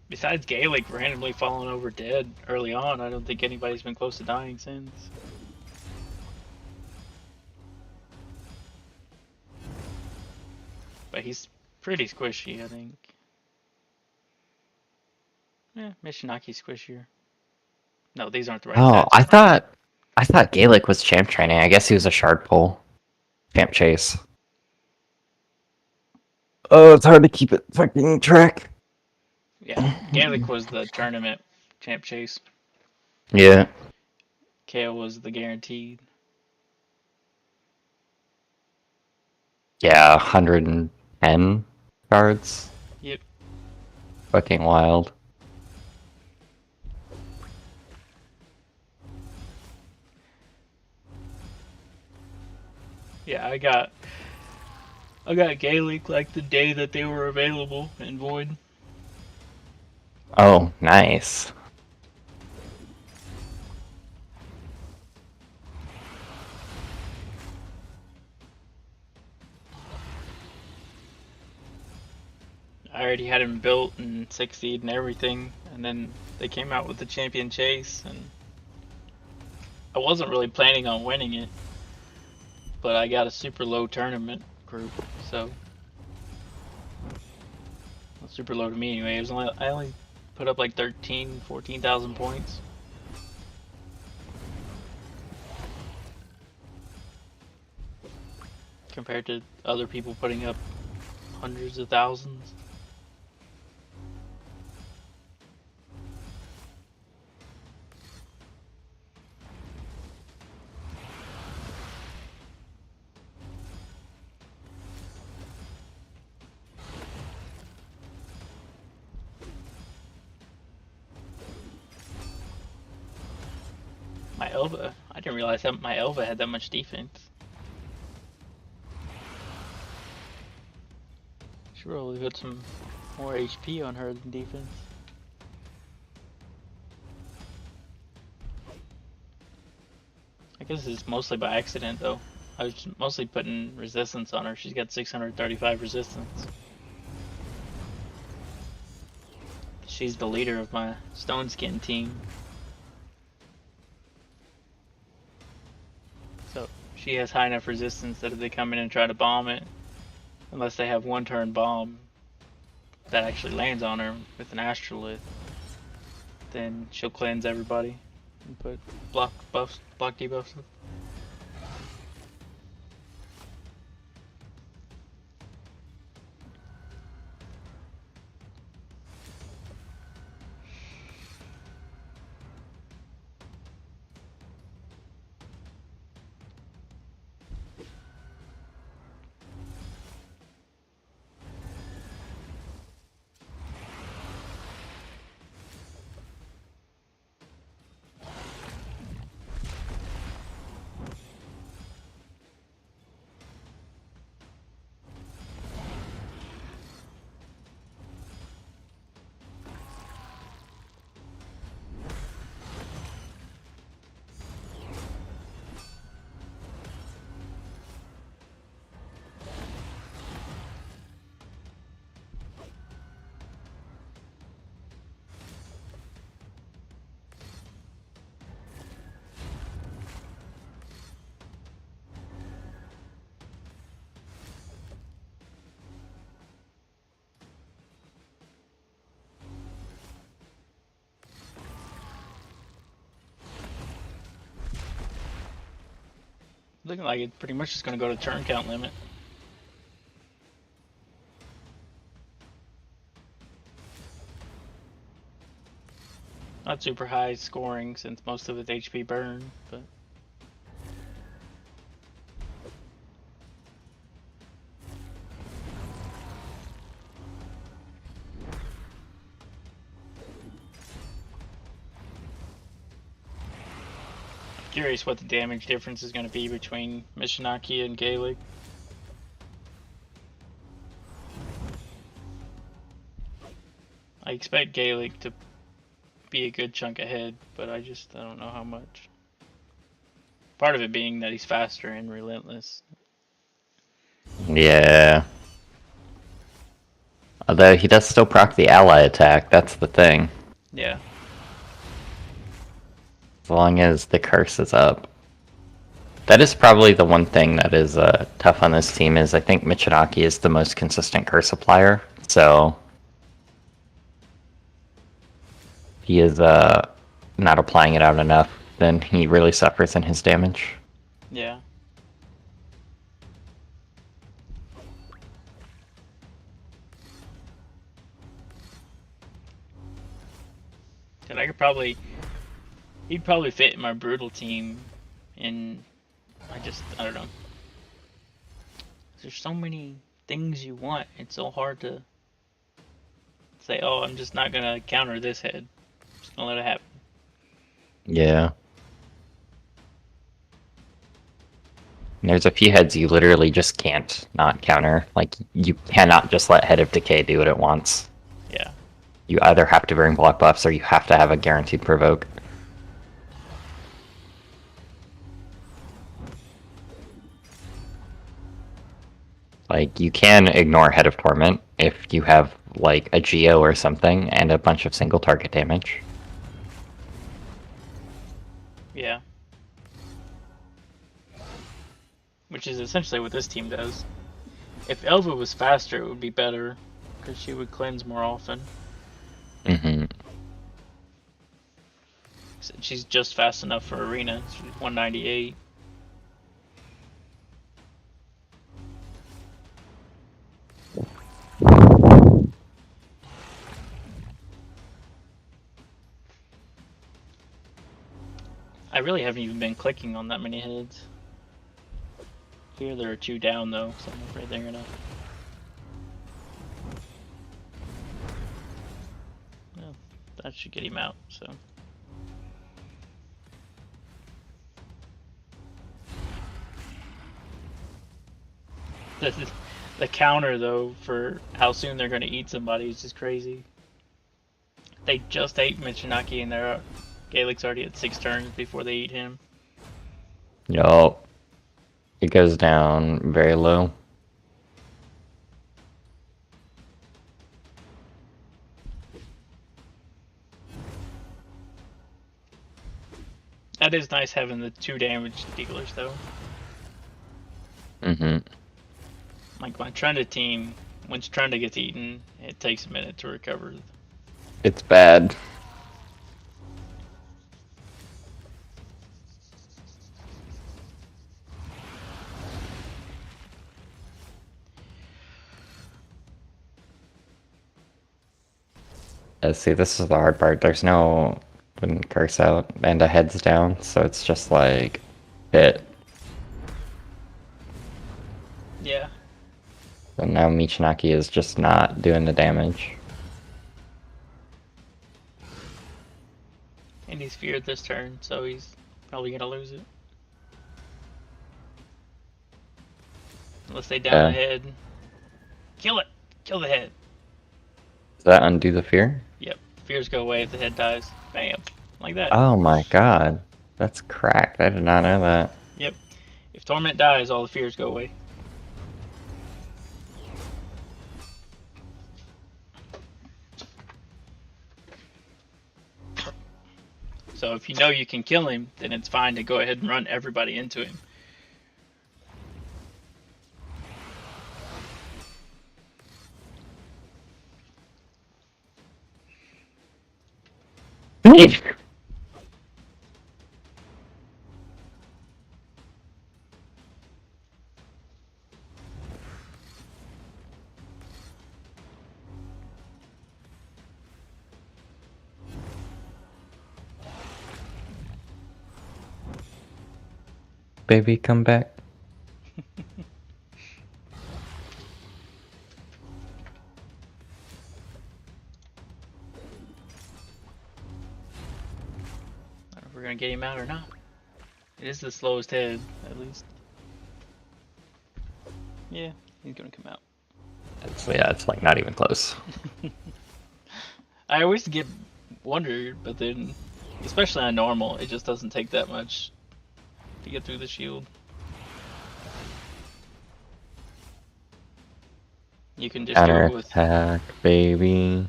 Besides Gaelic randomly falling over dead early on, I don't think anybody's been close to dying since. But he's pretty squishy, I think. Yeah, Mishinaki's squishier. No, these aren't the right Oh, stats. I thought Gaelic was champ training. I guess he was a shard pull. Champ chase. Oh, it's hard to keep it fucking track. Yeah, Gaelic was the tournament champ chase. Yeah. Kale was the guaranteed. Yeah, 110 cards. Yep. Fucking wild. Yeah, I got Gaelic like the day that they were available in Void. Oh, nice. I already had him built and 6'd and everything, and then they came out with the champion chase, and I wasn't really planning on winning it, but I got a super low tournament group, so well, super low to me anyway. I only put up like 14,000 points. Compared to other people putting up hundreds of thousands. My Elva, I didn't realize that my Elva had that much defense. Should probably put some more HP on her than defense. I guess it's mostly by accident though. I was mostly putting resistance on her. She's got 635 resistance. She's the leader of my Stone Skin team. So she has high enough resistance that if they come in and try to bomb it, unless they have one turn bomb that actually lands on her with an Astrolith, then she'll cleanse everybody and put block buffs, block debuffs. Looking like it's pretty much just going to go to turn count limit. Not super high scoring since most of its HP burn, but curious what the damage difference is going to be between Mishinaki and Gaelic. I expect Gaelic to be a good chunk ahead, but I don't know how much. Part of it being that he's faster and relentless. Yeah. Although he does still proc the ally attack, that's the thing. Yeah. As long as the curse is up. That is probably the one thing that is tough on this team, is I think Michinaki is the most consistent curse applier, so he is not applying it out enough, then he really suffers in his damage. Yeah. And he'd probably fit in my brutal team, and I don't know. There's so many things you want. It's so hard to say, oh, I'm just not gonna counter this head. I'm just gonna let it happen. Yeah. There's a few heads you literally just can't not counter. Like, you cannot just let Head of Decay do what it wants. Yeah. You either have to bring block buffs or you have to have a guaranteed provoke. Like, you can ignore Head of Torment if you have, like, a Geo or something and a bunch of single target damage. Yeah. Which is essentially what this team does. If Elva was faster, it would be better, because she would cleanse more often. Mm-hmm. She's just fast enough for Arena. She's 198. I really haven't even been clicking on that many heads. Here there are 2 down though, so I'm afraid they're gonna... Well, that should get him out, so... The counter though for how soon they're gonna eat somebody is just crazy. They just ate Michinaki and their Gaelic's already at 6 turns before they eat him. Yup. It goes down very low. That is nice having the 2 damage dealers though. Mm-hmm. Like my Trenda team, once Trenda gets eaten, it takes a minute to recover. It's bad. See, this is the hard part. There's no curse out and a heads down, so it's just like hit. Yeah. But now Michinaki is just not doing the damage. And he's feared this turn, so he's probably gonna lose it. Unless they down the head. Kill it! Kill the head! Does that undo the fear? Yep. Fears go away if the head dies. Bam. Like that. Oh my god. That's cracked. I did not know that. Yep. If Torment dies, all the fears go away. So if you know you can kill him, then it's fine to go ahead and run everybody into him. baby, come back. I don't know if we're gonna get him out or not. It is the slowest head, at least. Yeah, he's gonna come out. It's like not even close. I always get wondered, but then, especially on normal, it just doesn't take that much to get through the shield. You can just do Counter it with attack, baby.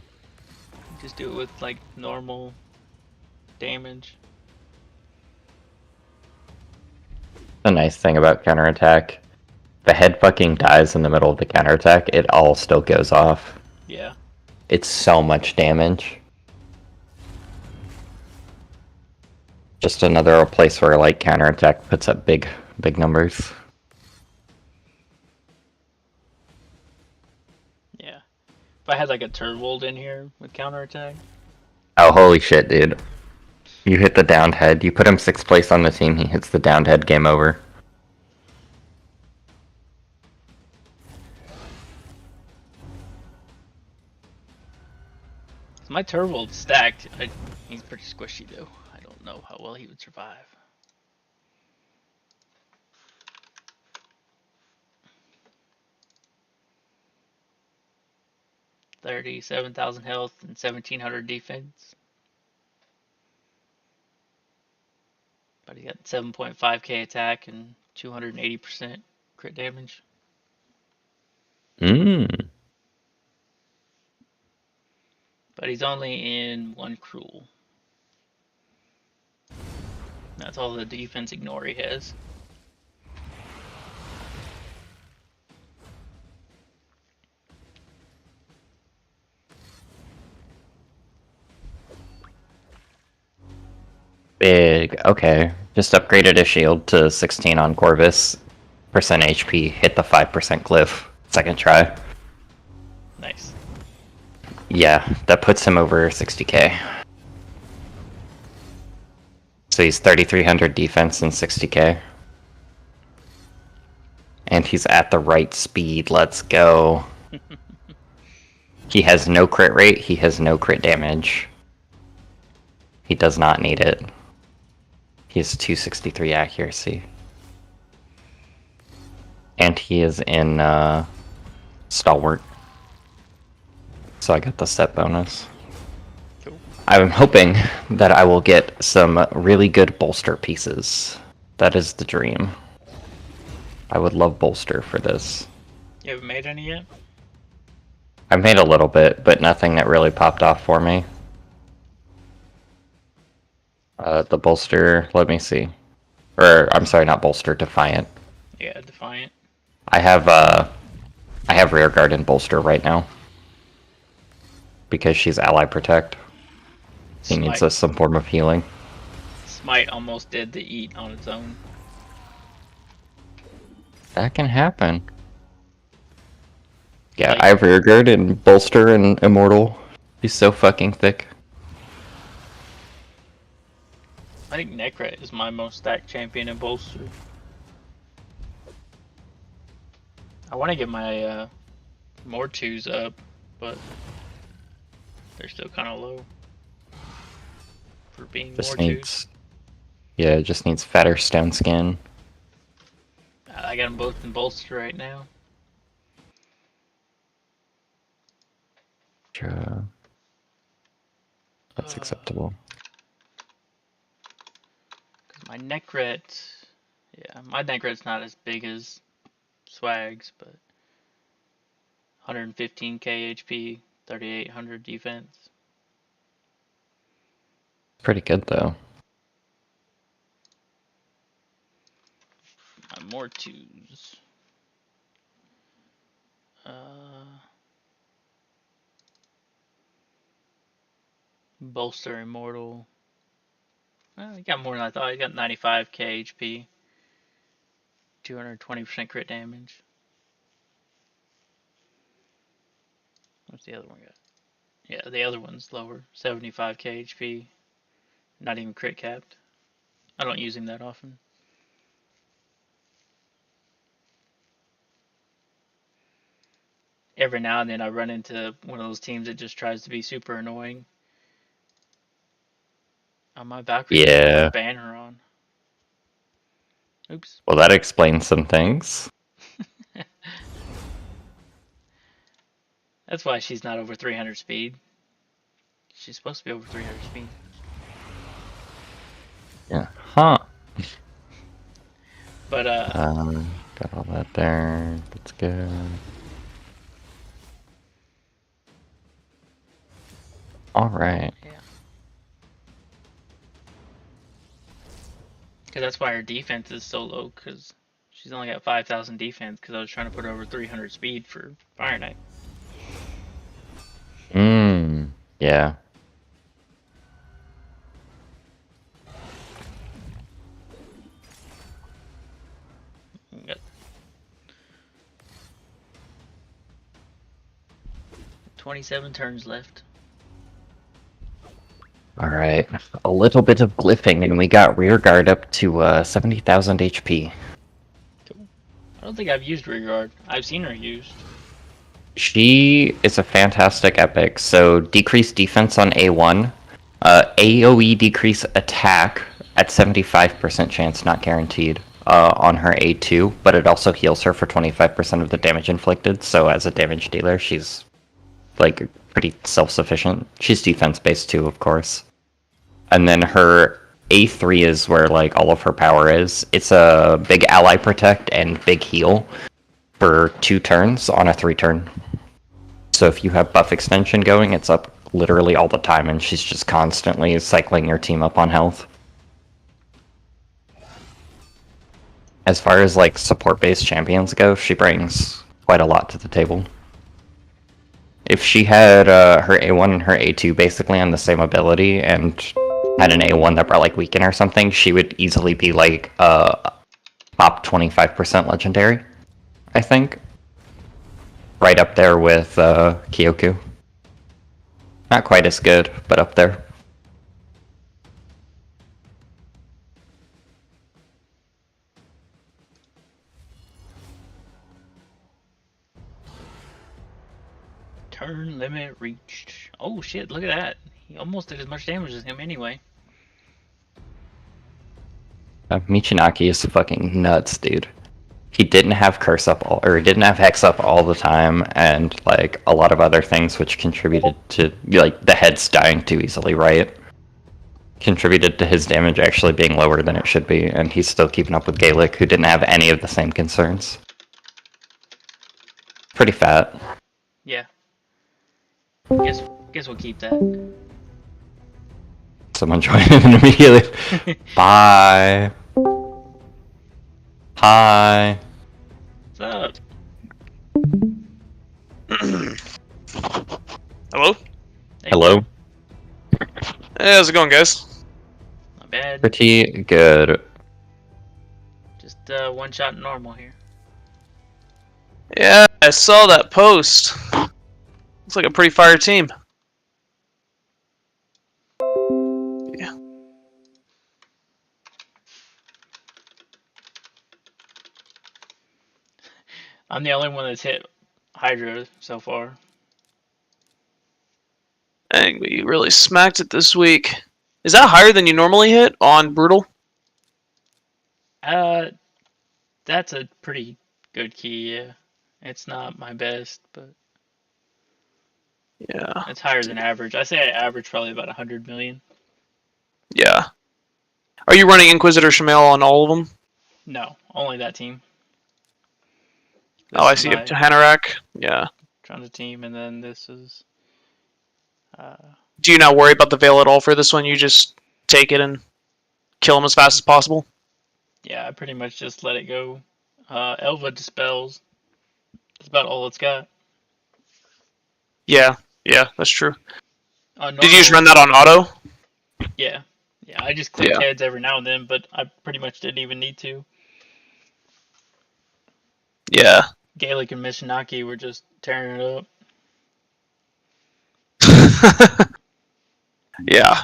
like normal damage. The nice thing about counterattack, the head fucking dies in the middle of the counterattack, it all still goes off. Yeah. It's so much damage. Just another place where like counterattack puts up big numbers. Yeah. If I had like a Turvold in here with counterattack. Oh holy shit, dude. You hit the downed head, you put him 6th place on the team, he hits the downed head, game over. My Turvold's stacked. He's pretty squishy though. I don't know how well he would survive. $37,000 health and 1,700 defense. But he got 7.5k attack and 280% crit damage. Mmm. But he's only in one cruel. That's all the defense ignore he has. Big. Okay. Just upgraded his shield to 16 on Corvus. Percent HP. Hit the 5% glyph. Second try. Nice. Yeah, that puts him over 60k. So he's 3,300 defense and 60k. And he's at the right speed. Let's go. He has no crit rate. He has no crit damage. He does not need it. He has 263 accuracy. And he is in Stalwart. So I got the set bonus. Cool. I'm hoping that I will get some really good bolster pieces. That is the dream. I would love bolster for this. You haven't made any yet? I've made a little bit, but nothing that really popped off for me. The bolster, let me see. Or, I'm sorry, not bolster, Defiant. Yeah, Defiant. I have rear guard and bolster right now. Because she's ally protect. He needs some form of healing. Smite almost did the eat on its own. That can happen. Yeah, I have rear guard and bolster and immortal. He's so fucking thick. I think Necret is my most stacked champion in bolster. I want to get my Mortus up, but they're still kind of low for being Mortus. Yeah, it just needs fatter stone skin. I got them both in bolster right now. Sure. That's acceptable. My Necret, yeah, my Necret's not as big as Swag's, but 115k HP, 3,800 defense. Pretty good though. My Mortus. Bolster Immortal. Well, he got more than I thought. He got 95k HP. 220% crit damage. What's the other one got? Yeah, the other one's lower. 75k HP. Not even crit capped. I don't use him that often. every now and then I run into one of those teams that just tries to be super annoying. Oh, my Valkyrie didn't even Yeah. put banner on. Oops. Well, that explains some things. That's why she's not over 300 speed. She's supposed to be over 300 speed. Yeah. Huh. But Got all that there. That's good. All right. yeah. Because that's why her defense is so low. Because she's only got 5,000 defense. Because I was trying to put her over 300 speed for Fire Knight. Yeah. Got 27 turns left. All right. A little bit of glyphing, and we got rear guard up to 70,000 HP. Cool. I don't think I've used Rearguard. I've seen her used. She is a fantastic epic. So decrease defense on A1, AOE decrease attack at 75% chance, not guaranteed, on her A2, but it also heals her for 25% of the damage inflicted. So as a damage dealer, she's like pretty self-sufficient. She's defense based too, of course. And then her A3 is where like all of her power is. It's a big ally protect and big heal for 2 turns on a 3-turn. So if you have buff extension going, it's up literally all the time, and she's just constantly cycling your team up on health. As far as like support-based champions go, she brings quite a lot to the table. If she had her A1 and her A2 basically on the same ability, and had an A1 that brought like Weaken or something, she would easily be like top 25% legendary, I think. Right up there with Kyoku. Not quite as good, but up there. Turn limit reached. Oh shit, look at that. He almost did as much damage as him anyway. Michinaki is fucking nuts, dude. He didn't have curse up all, or he didn't have hex up all the time, and like a lot of other things which contributed to like the heads dying too easily, right? Contributed to his damage actually being lower than it should be, and he's still keeping up with Gaelic, who didn't have any of the same concerns. Pretty fat. Yeah. Guess we'll keep that. Someone joined in immediately. Bye. Hi. What's up? Hello? Hey, Hello. Hey, how's it going, guys? Not bad. Pretty good. Just one shot normal here. Yeah, I saw that post. Looks like a pretty fire team. Yeah. I'm the only one that's hit Hydra so far. Dang, but you really smacked it this week. Is that higher than you normally hit on Brutal? That's a pretty good key, yeah. It's not my best, but Yeah. it's higher than average. I say I average probably about 100 million. Yeah. Are you running Inquisitor Shamail on all of them? No, only that team. Oh, I This is see. my To Hanorak. Yeah. Trunda team, and then this is... Do you not worry about the Veil at all for this one? You just take it and kill him as fast as possible? yeah, I pretty much just let it go. Elva dispels. That's about all it's got. Yeah. Yeah, that's true. On Did you just run normal- that on auto? Yeah. Yeah, I just click Yeah. heads every now and then, but I pretty much didn't even need to. Yeah. Gaelic and Mishinaki were just tearing it up. Yeah.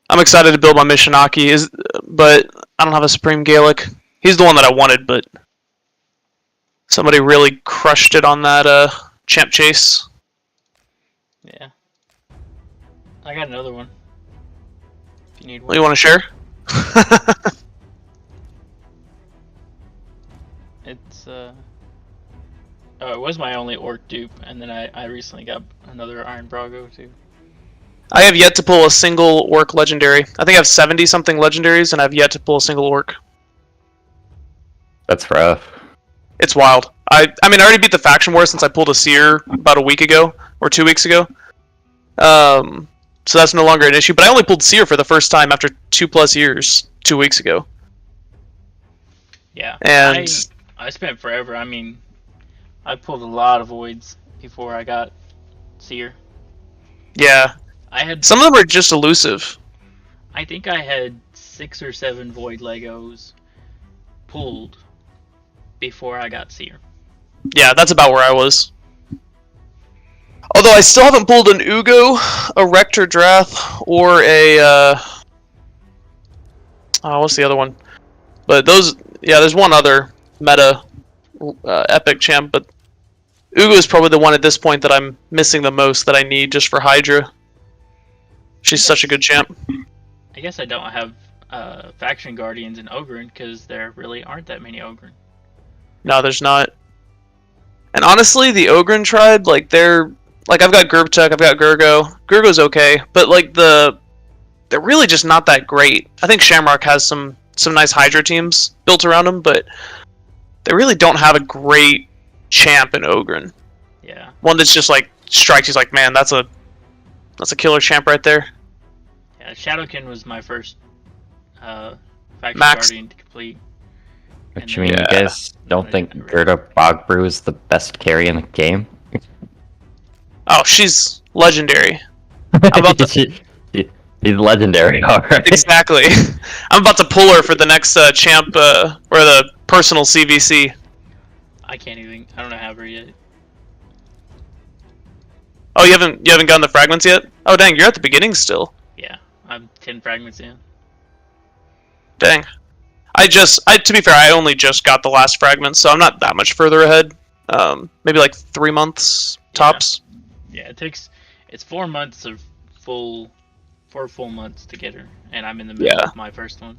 I'm excited to build my Mishinaki, but I don't have a Supreme Gaelic. He's the one that I wanted, but Somebody really crushed it on that champ chase. Yeah. I got another one. If you need What, one. you want to share? It's oh, it was my only orc dupe, and then I recently got another Iron Brago too. I have yet to pull a single orc legendary. I think I have 70 something legendaries, and I've yet to pull a single orc. That's rough. It's wild. I mean, I already beat the faction war since I pulled a seer about a week ago or 2 weeks ago. So that's no longer an issue. But I only pulled seer for the first time after 2+ years 2 weeks ago. Yeah. And I spent forever. I mean, I pulled a lot of voids before I got seer. yeah, I had some of them are just elusive. I think I had 6 or 7 void Legos pulled before I got seer. Yeah, that's about where I was. Although I still haven't pulled an Ugo, a Rector Drath, or a what's the other one? But those, yeah, there's one other meta epic champ, but Ugo is probably the one at this point that I'm missing the most that I need just for Hydra. She's such a good champ. I guess I don't have faction guardians in Ogryn because there really aren't that many Ogryn. No, there's not. And honestly, the Ogryn tribe, like they're like I've got Gerbtuk, I've got Gurgo. Gurgo's okay, but like they're really just not that great. I think Shamrock has some nice Hydra teams built around them, but they really don't have a great champ in Ogryn. Yeah. One that's just like strikes you like, man, that's a killer champ right there. Yeah, Shadowkin was my first faction Max. guardian to complete. Which And you mean, then- you guys don't think Gerda Bogbrew is the best carry in the game? Oh, she's legendary. about to- She's legendary, alright. Exactly. I'm about to pull her for the next champ or the personal CVC. I can't even. I don't have her yet. Oh, you haven't gotten the fragments yet? Oh, dang, you're at the beginning still. Yeah, I'm 10 fragments in. Dang. To be fair, I only just got the last fragment, so I'm not that much further ahead. Maybe like 3 months tops. Yeah, it's 4 months of 4 full months to get her, and I'm in the middle of my first one.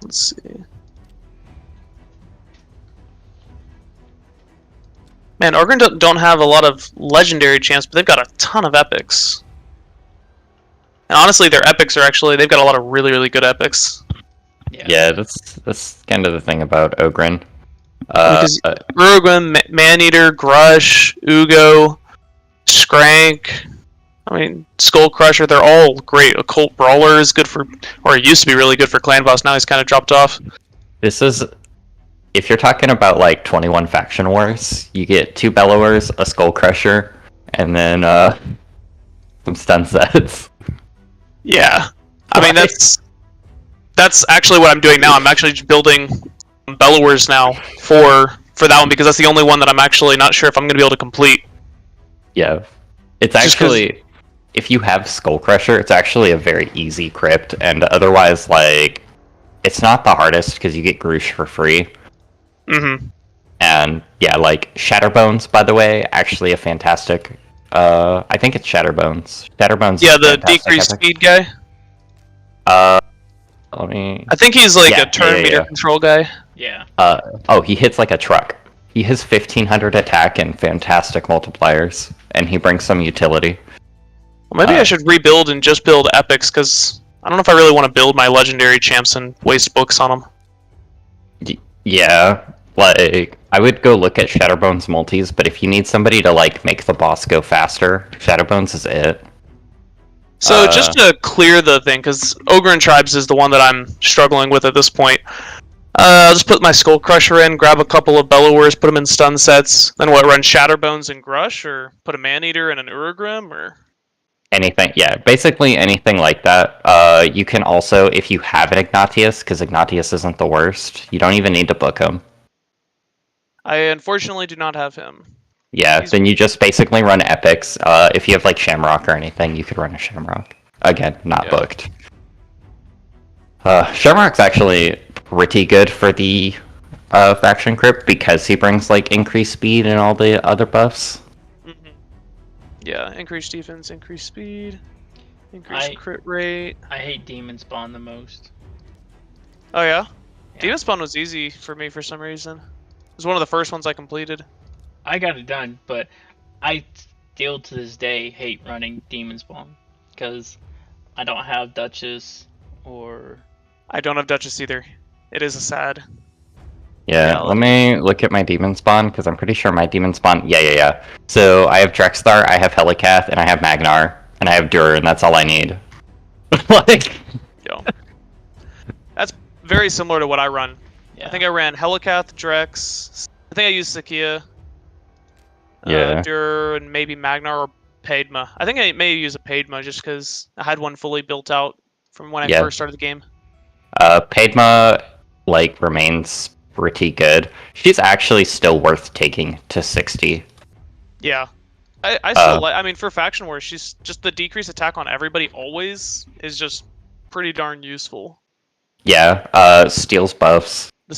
Let's see. Man, Ogryn don't have a lot of legendary champs, but they've got a ton of epics. And honestly, their epics are they've got a lot of really, really good epics. Yeah, that's kind of the thing about Ogryn. Because Ogryn, Maneater, Grush, Ugo, Skrank, I mean, Skull Crusher, they're all great. Occult Brawler is good for, or it used to be really good for Clan Boss, now he's kind of dropped off. This is, if you're talking about like 21 Faction Wars, you get 2 Bellowers, a Skull Crusher, and then some stun sets. Yeah, I mean that's actually what I'm doing now. I'm actually just building Bellowers now for that one because that's the only one that I'm actually not sure if I'm going to be able to complete. Yeah, it's actually, if you have Skull Crusher, it's actually a very easy crypt, and otherwise, like, it's not the hardest because you get Groosh for free. Mm-hmm. And yeah, like Shatterbones, by the way, actually a fantastic. I think it's Shatterbones. Shatterbones. Yeah, is the fantastic decreased epic. speed guy. Let me. I think he's like a turn meter control guy. Yeah. Oh, he hits like a truck. He has 1500 attack and fantastic multipliers, and he brings some utility. Well, maybe I should rebuild and just build epics because I don't know if I really want to build my legendary champs and waste books on them. Yeah, like I would go look at Shatterbones multis, but if you need somebody to like make the boss go faster, Shatterbones is it. So just to clear the thing, because Ogryn Tribes is the one that I'm struggling with at this point. I'll just put my Skull Crusher in, grab a couple of Bellowers, put them in stun sets, then run Shatterbones and Grush, or put a Maneater and an Urugrim, or... Anything, yeah, basically anything like that. You can also, if you have an Ignatius, because Ignatius isn't the worst, you don't even need to book him. I unfortunately do not have him. Yeah, then you just basically run epics. If you have like Shamrock or anything, you could run a Shamrock. Again, not booked. Shamrock's actually pretty good for the faction crypt because he brings like increased speed and all the other buffs. Mm-hmm. Yeah, increased defense, increased speed, increased crit rate. I hate demon spawn the most. Oh yeah? Yeah. Demon spawn was easy for me for some reason. It was one of the first ones I completed. I got it done, but I still to this day hate running demon spawn because I don't have Duchess or. I don't have Duchess either. It is a sad. Yeah, reality. let me look at my demon spawn because I'm pretty sure my demon spawn. Yeah. So I have Drexthar, I have Helicath, and I have Magnar, and I have Dur, and that's all I need. Like, Yo. That's very similar to what I run. Yeah. I think I ran Helicath, Drex. I think I used Sakia. Yeah. Dur, and maybe Magnar or Padma. I think I may use a Padma just because I had one fully built out from when I Yeah. first started the game. Padma like remains pretty good. She's actually still worth taking to 60. Yeah. I still like. I mean, for faction wars, she's just the decreased attack on everybody always is just pretty darn useful. Yeah, steals buffs. The